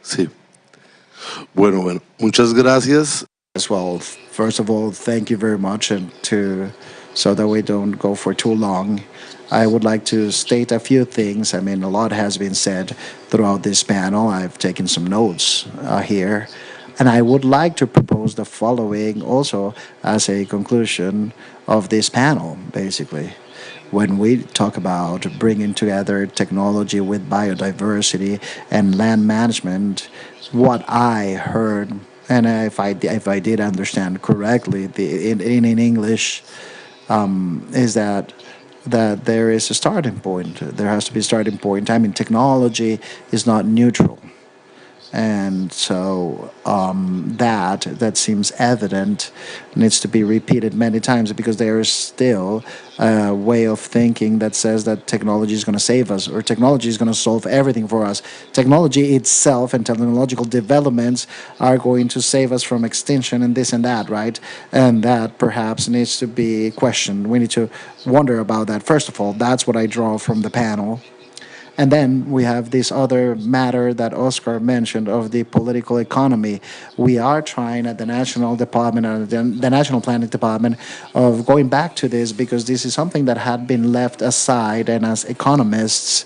Sí. Bueno, muchas gracias. As well, first of all, thank you very much, and so that we don't go for too long, I would like to state a few things. I mean, a lot has been said throughout this panel. I've taken some notes here, and I would like to propose the following also as a conclusion of this panel, basically. When we talk about bringing together technology with biodiversity and land management, what I heard, and if I did understand correctly, in English, is that there is a starting point. There has to be a starting point. I mean, technology is not neutral. And so that seems evident, needs to be repeated many times, because there is still a way of thinking that says that technology is going to save us, or technology is going to solve everything for us. Technology itself and technological developments are going to save us from extinction and this and that, right? And that perhaps needs to be questioned. We need to wonder about that. First of all, that's what I draw from the panel. And then we have this other matter that Oscar mentioned of the political economy. We are trying at the National Department, or the National Planning Department, of going back to this, because this is something that had been left aside. And as economists,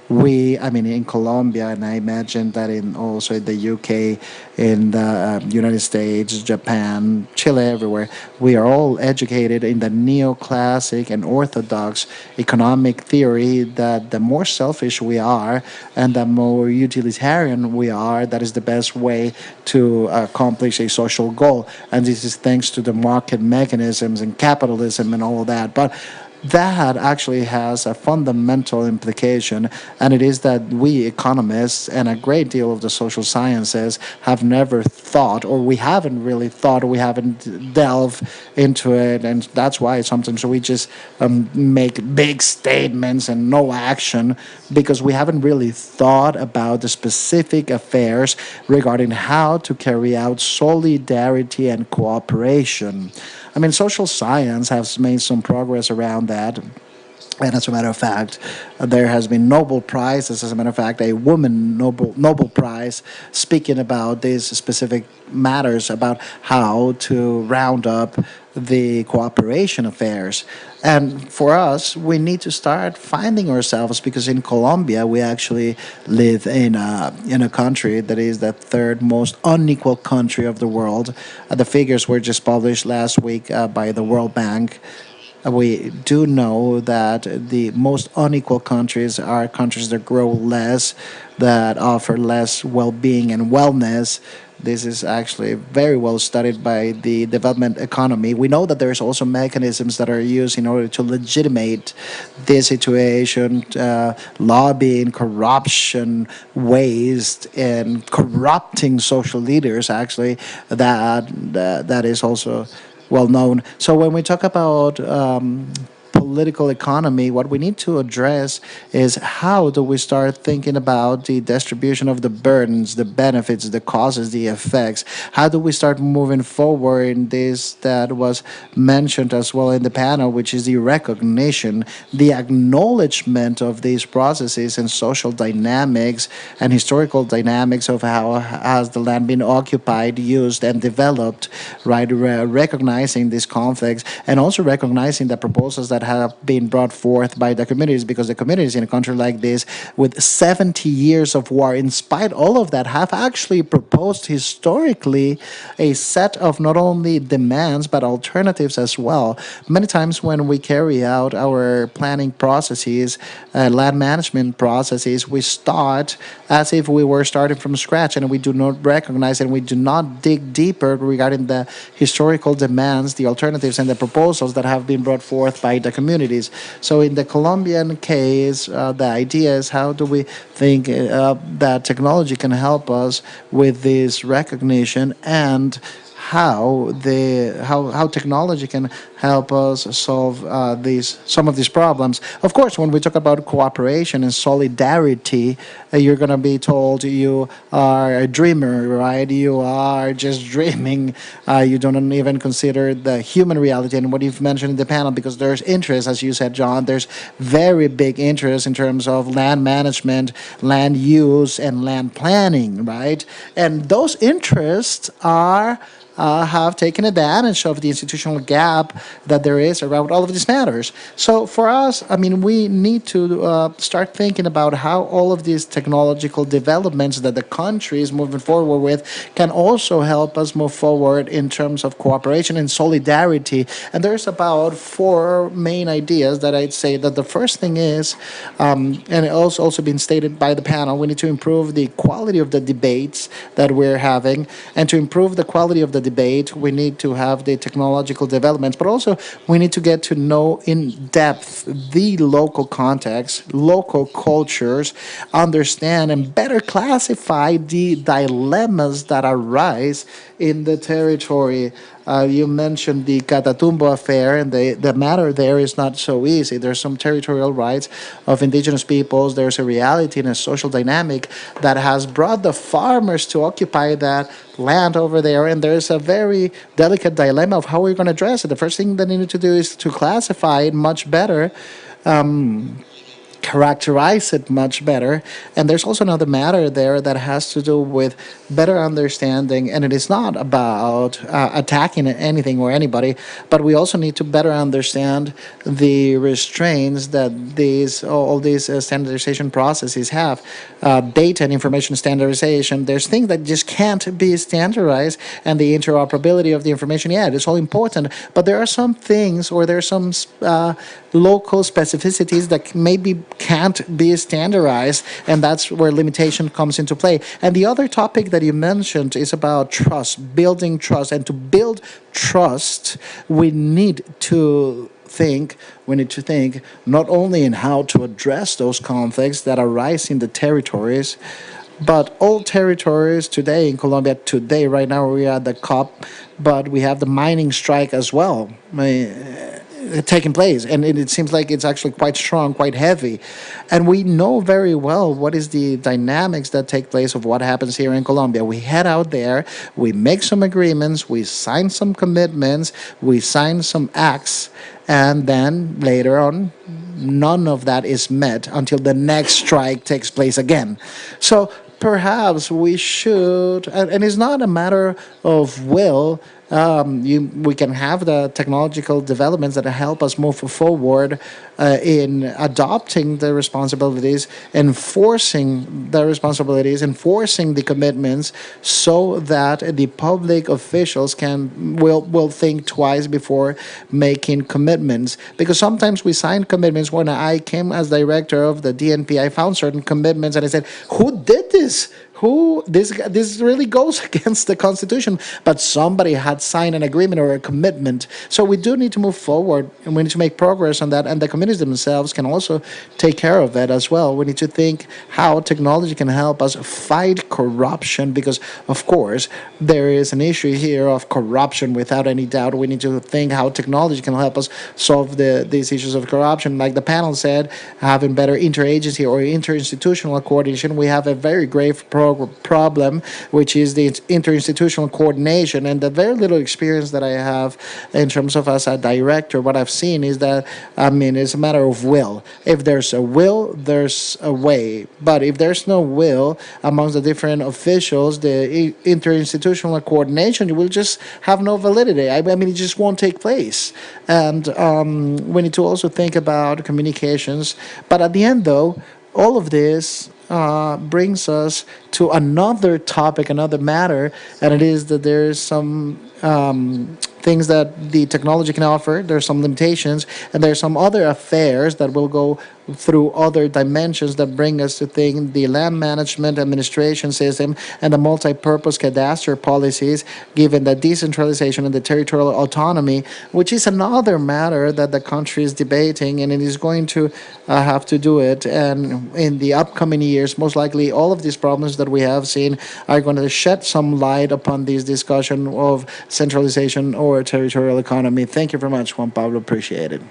I mean, in Colombia, and I imagine that also in the UK, in the United States, Japan, Chile, everywhere, we are all educated in the neoclassic and orthodox economic theory that the more selfish we are and the more utilitarian we are, that is the best way to accomplish a social goal. And this is thanks to the market mechanisms and capitalism and all of that. But that actually has a fundamental implication, and it is that we economists and a great deal of the social sciences have never thought, or we haven't really thought, or we haven't delved into it, and that's why sometimes we just make big statements and no action, because we haven't really thought about the specific affairs regarding how to carry out solidarity and cooperation. I mean, social science has made some progress around that. And as a matter of fact, there has been Nobel Prizes. As a matter of fact, a woman Nobel Prize speaking about these specific matters, about how to round up the cooperation affairs. And for us, we need to start finding ourselves because in Colombia, we actually live in a country that is the third most unequal country of the world. The figures were just published last week by the World Bank. We do know that the most unequal countries are countries that grow less, that offer less well being and wellness. This is actually very well studied by the development economy. We know that there's also mechanisms that are used in order to legitimate this situation, lobbying, corruption, waste, and corrupting social leaders. Actually, that is also well known. So when we talk about political economy, what we need to address is how do we start thinking about the distribution of the burdens, the benefits, the causes, the effects? How do we start moving forward in this that was mentioned as well in the panel, which is the recognition, the acknowledgement of these processes and social dynamics and historical dynamics of how has the land been occupied, used, and developed, right? Recognizing these conflicts and also recognizing the proposals that have been brought forth by the communities, because the communities in a country like this with 70 years of war, in spite all of that, have actually proposed historically a set of not only demands but alternatives as well. Many times when we carry out our planning processes, land management processes, we start as if we were starting from scratch, and we do not recognize and we do not dig deeper regarding the historical demands, the alternatives, and the proposals that have been brought forth by the communities. So in the Colombian case, the idea is how do we think that technology can help us with this recognition, and how technology can help us solve some of these problems. Of course, when we talk about cooperation and solidarity, you're going to be told you are a dreamer, right? You are just dreaming. You don't even consider the human reality and what you've mentioned in the panel, because there's interest, as you said, John. There's very big interest in terms of land management, land use, and land planning, right? And those interests have taken advantage of the institutional gap that there is around all of these matters. So for us, I mean, we need to start thinking about how all of these technological developments that the country is moving forward with can also help us move forward in terms of cooperation and solidarity. And there's about four main ideas that I'd say that the first thing is, and it also been stated by the panel, we need to improve the quality of the debates that we're having. And to improve the quality of the debate, we need to have the technological developments, but also we need to get to know in depth the local context, local cultures, understand and better classify the dilemmas that arise in the territory. You mentioned the Catatumbo affair, and the matter there is not so easy. There's some territorial rights of indigenous peoples. There's a reality and a social dynamic that has brought the farmers to occupy that land over there, and there's a very delicate dilemma of how we're going to address it. The first thing that we need to do is to classify it much better. Characterize it much better. And there's also another matter there that has to do with better understanding, and it is not about attacking anything or anybody, but we also need to better understand the restraints that all these standardization processes have. Data and information standardization, there's things that just can't be standardized, and the interoperability of the information, yeah, it is all important, but there are some things, or there are some local specificities that maybe can't be standardized, and that's where limitation comes into play. And the other topic that you mentioned is about trust, building trust. And to build trust, we need to think not only in how to address those conflicts that arise in the territories, but all territories today in Colombia, right now we are at the COP, but we have the mining strike as well taking place, and it seems like it's actually quite strong, quite heavy, and we know very well what is the dynamics that take place of what happens here in Colombia. We head out there, we make some agreements, we sign some commitments, we sign some acts, and then later on none of that is met until the next strike takes place again. So perhaps we should, and it's not a matter of will, we can have the technological developments that help us move forward in adopting the responsibilities, enforcing the responsibilities, enforcing the commitments, so that the public officials will think twice before making commitments. Because sometimes we sign commitments. When I came as director of the DNP, I found certain commitments and I said, "Who did this? Who this really goes against the Constitution?" But somebody had signed an agreement or a commitment. So we do need to move forward, and we need to make progress on that. And the communities themselves can also take care of that as well. We need to think how technology can help us fight corruption, because of course there is an issue here of corruption without any doubt. We need to think how technology can help us solve these issues of corruption. Like the panel said, having better interagency or interinstitutional coordination. We have a very grave problem, which is the interinstitutional coordination. And the very little experience that I have in terms of as a director, what I've seen is that, I mean, it's a matter of will. If there's a will, there's a way. But if there's no will amongst the different officials, the interinstitutional coordination will just have no validity. I mean, it just won't take place. And we need to also think about communications. But at the end, though, all of this brings us to another topic, another matter, and it is that there's some things that the technology can offer. There's some limitations, and there's some other affairs that will go through other dimensions that bring us to think the land management administration system and the multi-purpose cadastre policies, given the decentralization and the territorial autonomy, which is another matter that the country is debating, and it is going to have to do it. And in the upcoming years, most likely all of these problems that we have seen are going to shed some light upon this discussion of centralization or territorial economy. Thank you very much, Juan Pablo. Appreciate it.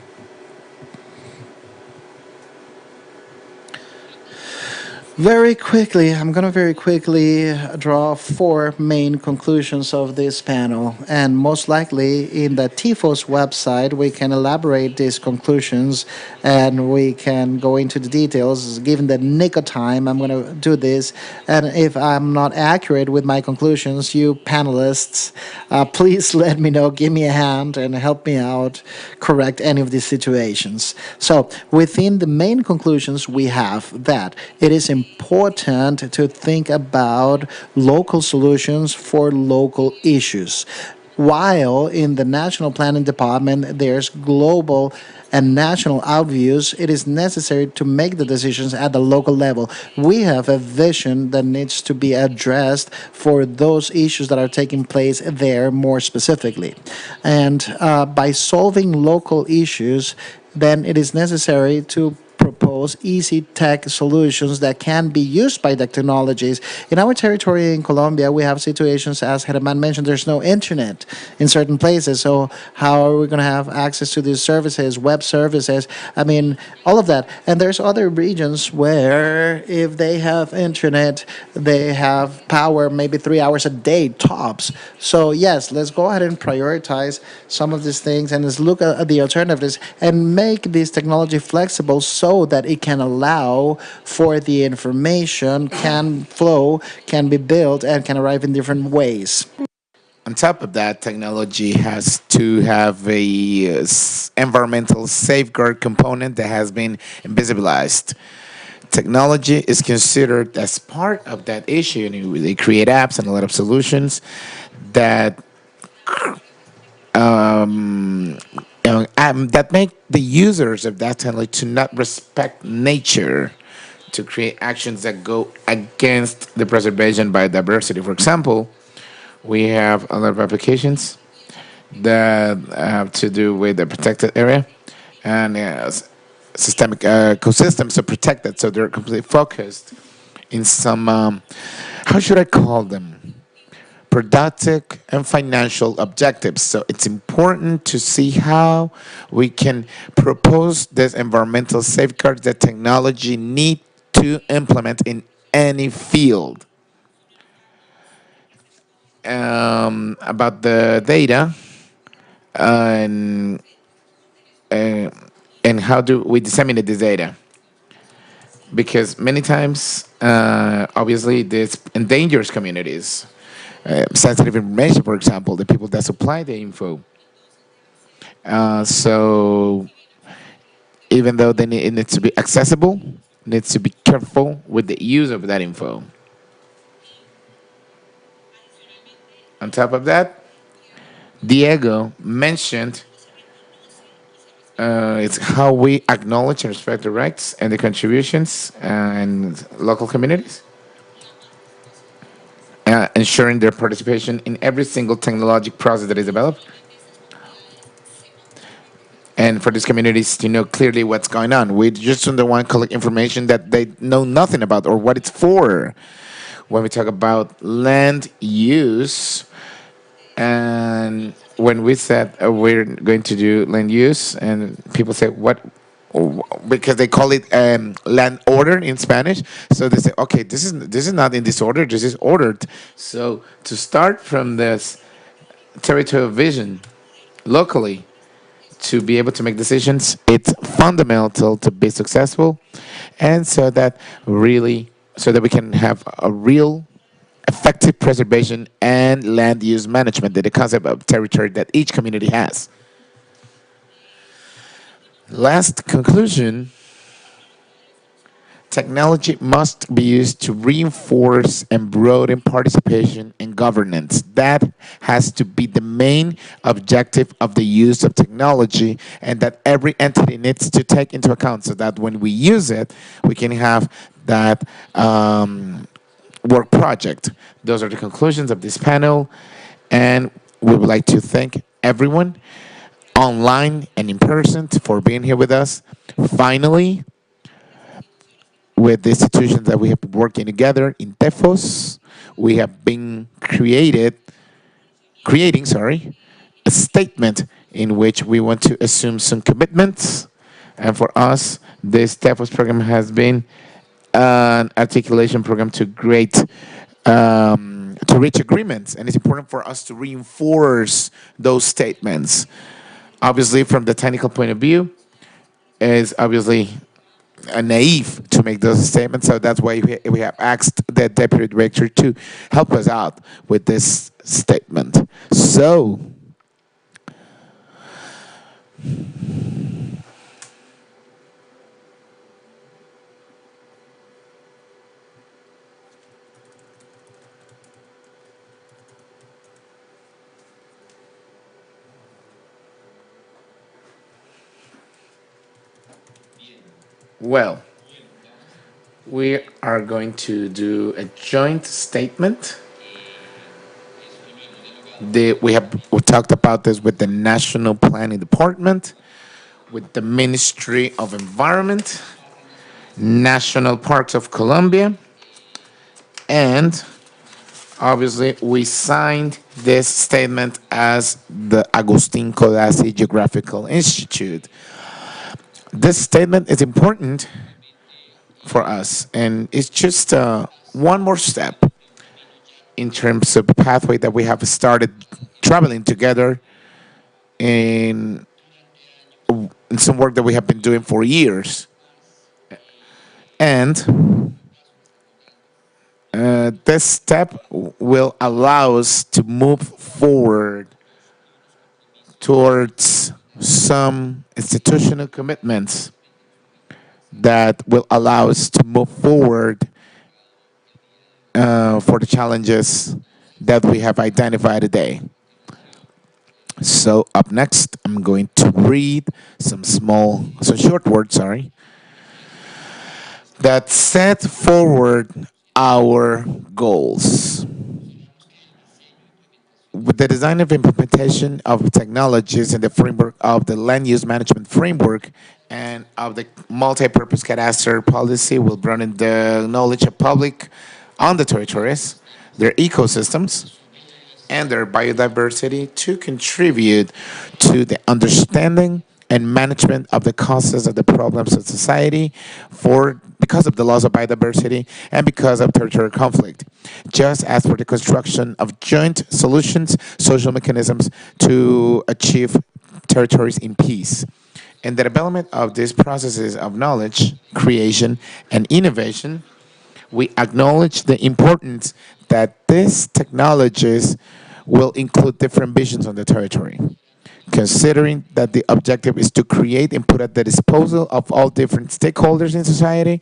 Very quickly, I'm going to very quickly draw four main conclusions of this panel. And most likely in the TIFO's website, we can elaborate these conclusions and we can go into the details. Given the nick of time, I'm going to do this. And if I'm not accurate with my conclusions, you panelists, please let me know, give me a hand and help me out, correct any of these situations. So within the main conclusions, we have that it is important to think about local solutions for local issues. While in the National Planning Department, there's global and national outviews, it is necessary to make the decisions at the local level. We have a vision that needs to be addressed for those issues that are taking place there more specifically. And by solving local issues, then it is necessary to propose easy tech solutions that can be used by the technologies. In our territory in Colombia, we have situations, as Herman mentioned, there's no internet in certain places. So how are we going to have access to these services, web services? I mean, all of that. And there's other regions where if they have internet, they have power maybe 3 hours a day tops. So yes, let's go ahead and prioritize some of these things and let's look at the alternatives and make this technology flexible so that it can allow for the information can flow, can be built, and can arrive in different ways. On top of that, technology has to have a environmental safeguard component that has been invisibilized. Technology is considered as part of that issue, and they create apps and a lot of solutions that that make the users of that technology to not respect nature, to create actions that go against the preservation biodiversity. For example, we have a lot of applications that have to do with the protected area and systemic ecosystems are protected, so they're completely focused in some, how should I call them? Productive and financial objectives. So it's important to see how we can propose this environmental safeguards that technology need to implement in any field. About the data and how do we disseminate this data? Because many times, obviously, this endangers communities. sensitive information, for example, the people that supply the info. So even though it needs to be accessible, needs to be careful with the use of that info. On top of that, Diego mentioned it's how we acknowledge and respect the rights and the contributions and local communities, ensuring their participation in every single technological process that is developed, and for these communities to know clearly what's going on. We just don't want to collect information that they know nothing about or what it's for. When we talk about land use, and when we said we're going to do land use, and people say, what? Because they call it land order in Spanish. So they say, okay, this is not in this order, this is ordered. So to start from this territorial vision locally, to be able to make decisions, it's fundamental to be successful, and so that we can have a real effective preservation and land use management, the concept of territory that each community has. Last conclusion, technology must be used to reinforce and broaden participation and governance. That has to be the main objective of the use of technology, and that every entity needs to take into account, so that when we use it, we can have that work project. Those are the conclusions of this panel, and we would like to thank everyone online and in person for being here with us. Finally, with the institutions that we have been working together in TEFOS, we have been creating a statement in which we want to assume some commitments. And for us, this TEFOS program has been an articulation program to reach agreements, and it's important for us to reinforce those statements. Obviously, from the technical point of view, is obviously naive to make those statements, so that's why we have asked the deputy director to help us out with this statement. So, well, we are going to do a joint statement. We talked about this with the National Planning Department, with the Ministry of Environment, National Parks of Colombia, and obviously we signed this statement as the Agustin Codazzi Geographical Institute. This statement is important for us, and it's just one more step in terms of the pathway that we have started traveling together in some work that we have been doing for years. And this step will allow us to move forward towards some institutional commitments that will allow us to move forward for the challenges that we have identified today. So up next, I'm going to read some short words, that set forward our goals. With the design of implementation of technologies in the framework of the land use management framework and of the multi-purpose cadastre policy will broaden the knowledge of public on the territories, their ecosystems, and their biodiversity to contribute to the understanding and management of the causes of the problems of society because of the loss of biodiversity and because of territorial conflict, just as for the construction of joint solutions, social mechanisms to achieve territories in peace. In the development of these processes of knowledge, creation, and innovation, we acknowledge the importance that these technologies will include different visions on the territory, considering that the objective is to create and put at the disposal of all different stakeholders in society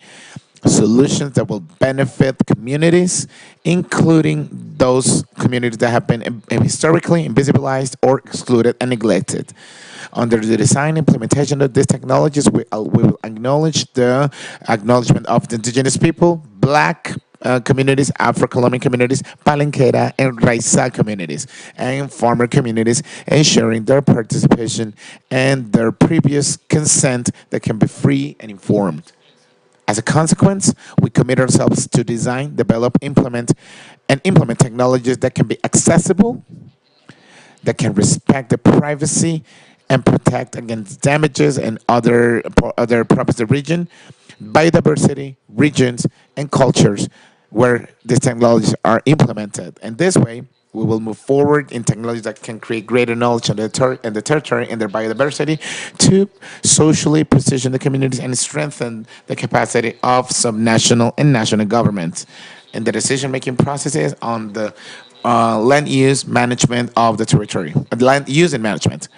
solutions that will benefit communities, including those communities that have been historically invisibilized or excluded and neglected. Under the design and implementation of these technologies, we will acknowledge the acknowledgement of the indigenous people, Black communities, Afro-Colombian communities, Palenquera and Raizal communities, and farmer communities, ensuring their participation and their previous consent that can be free and informed. As a consequence, we commit ourselves to design, develop, implement technologies that can be accessible, that can respect the privacy and protect against damages and other properties of the region, biodiversity, regions, and cultures where these technologies are implemented. And this way, we will move forward in technologies that can create greater knowledge on the territory and their biodiversity to socially position the communities and strengthen the capacity of subnational and national governments in the decision-making processes on the land use management of the territory, land use and management.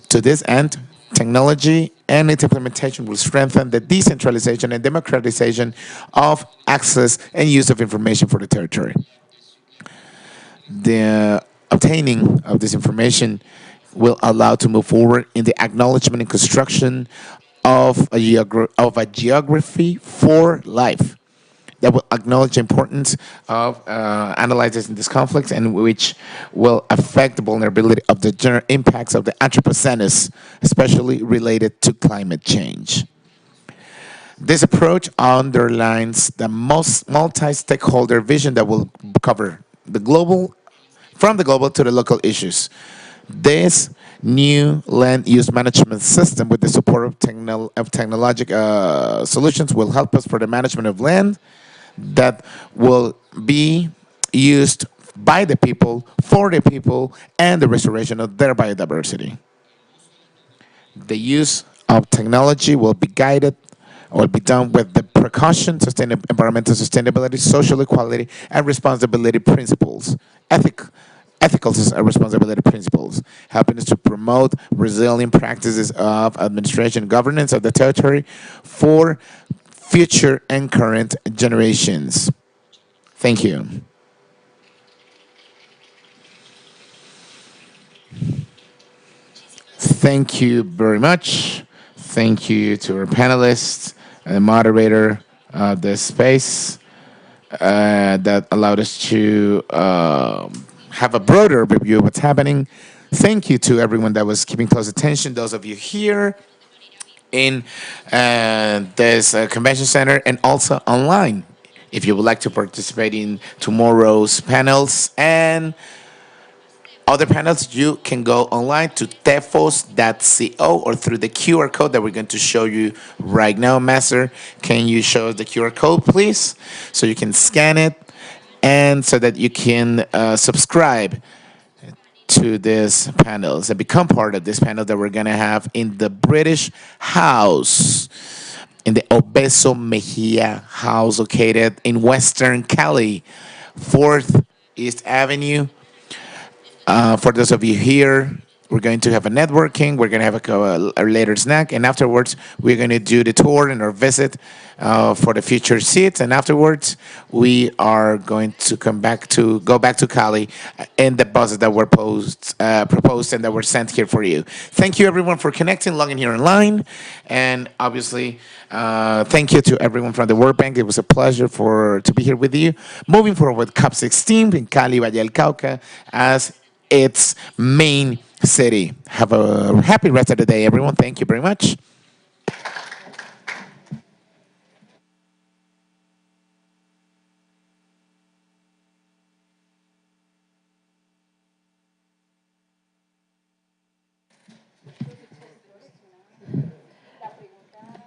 To this end, technology and its implementation will strengthen the decentralization and democratization of access and use of information for the territory. The obtaining of this information will allow to move forward in the acknowledgement and construction of a geography for life that will acknowledge the importance of analyzing these conflicts and which will affect the vulnerability of the general impacts of the Anthropocene, especially related to climate change. This approach underlines the most multi-stakeholder vision that will cover the global, from the global to the local issues. This new land use management system with the support of technological solutions will help us for the management of land that will be used by the people, for the people, and the restoration of their biodiversity. The use of technology will be guided or be done with the precaution, environmental sustainability, social equality, and responsibility principles, ethical responsibility principles, helping us to promote resilient practices of administration and governance of the territory for future and current generations. Thank you. Thank you very much. Thank you to our panelists and the moderator of this space that allowed us to have a broader review of what's happening. Thank you to everyone that was keeping close attention, those of you here in this convention center and also online. If you would like to participate in tomorrow's panels and other panels, you can go online to tefos.co or through the QR code that we're going to show you right now. Master, can you show us the QR code, please? So you can scan it and so that you can subscribe to this panels and become part of this panel that we're going to have in the British House, in the Obeso Mejia House located in Western Cali, 4th East Avenue. For those of you here, we're going to have a networking, we're going to have a later snack, and afterwards we're going to do the tour and our visit for the future seats, and afterwards we are going to go back to Cali in the buses that were proposed and that were sent here for you. Thank you everyone for connecting, logging here online, and obviously thank you to everyone from the World Bank. It was a pleasure to be here with you. Moving forward with COP16 in Cali, Valle del Cauca as its main city. Have a happy rest of the day, everyone. Thank you very much.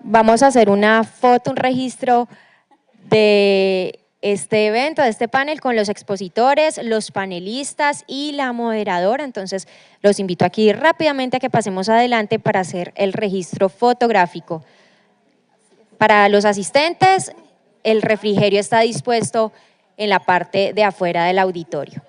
Vamos a hacer una foto, un registro de este evento, de este panel con los expositores, los panelistas y la moderadora. Entonces, los invito aquí rápidamente a que pasemos adelante para hacer el registro fotográfico. Para los asistentes, el refrigerio está dispuesto en la parte de afuera del auditorio.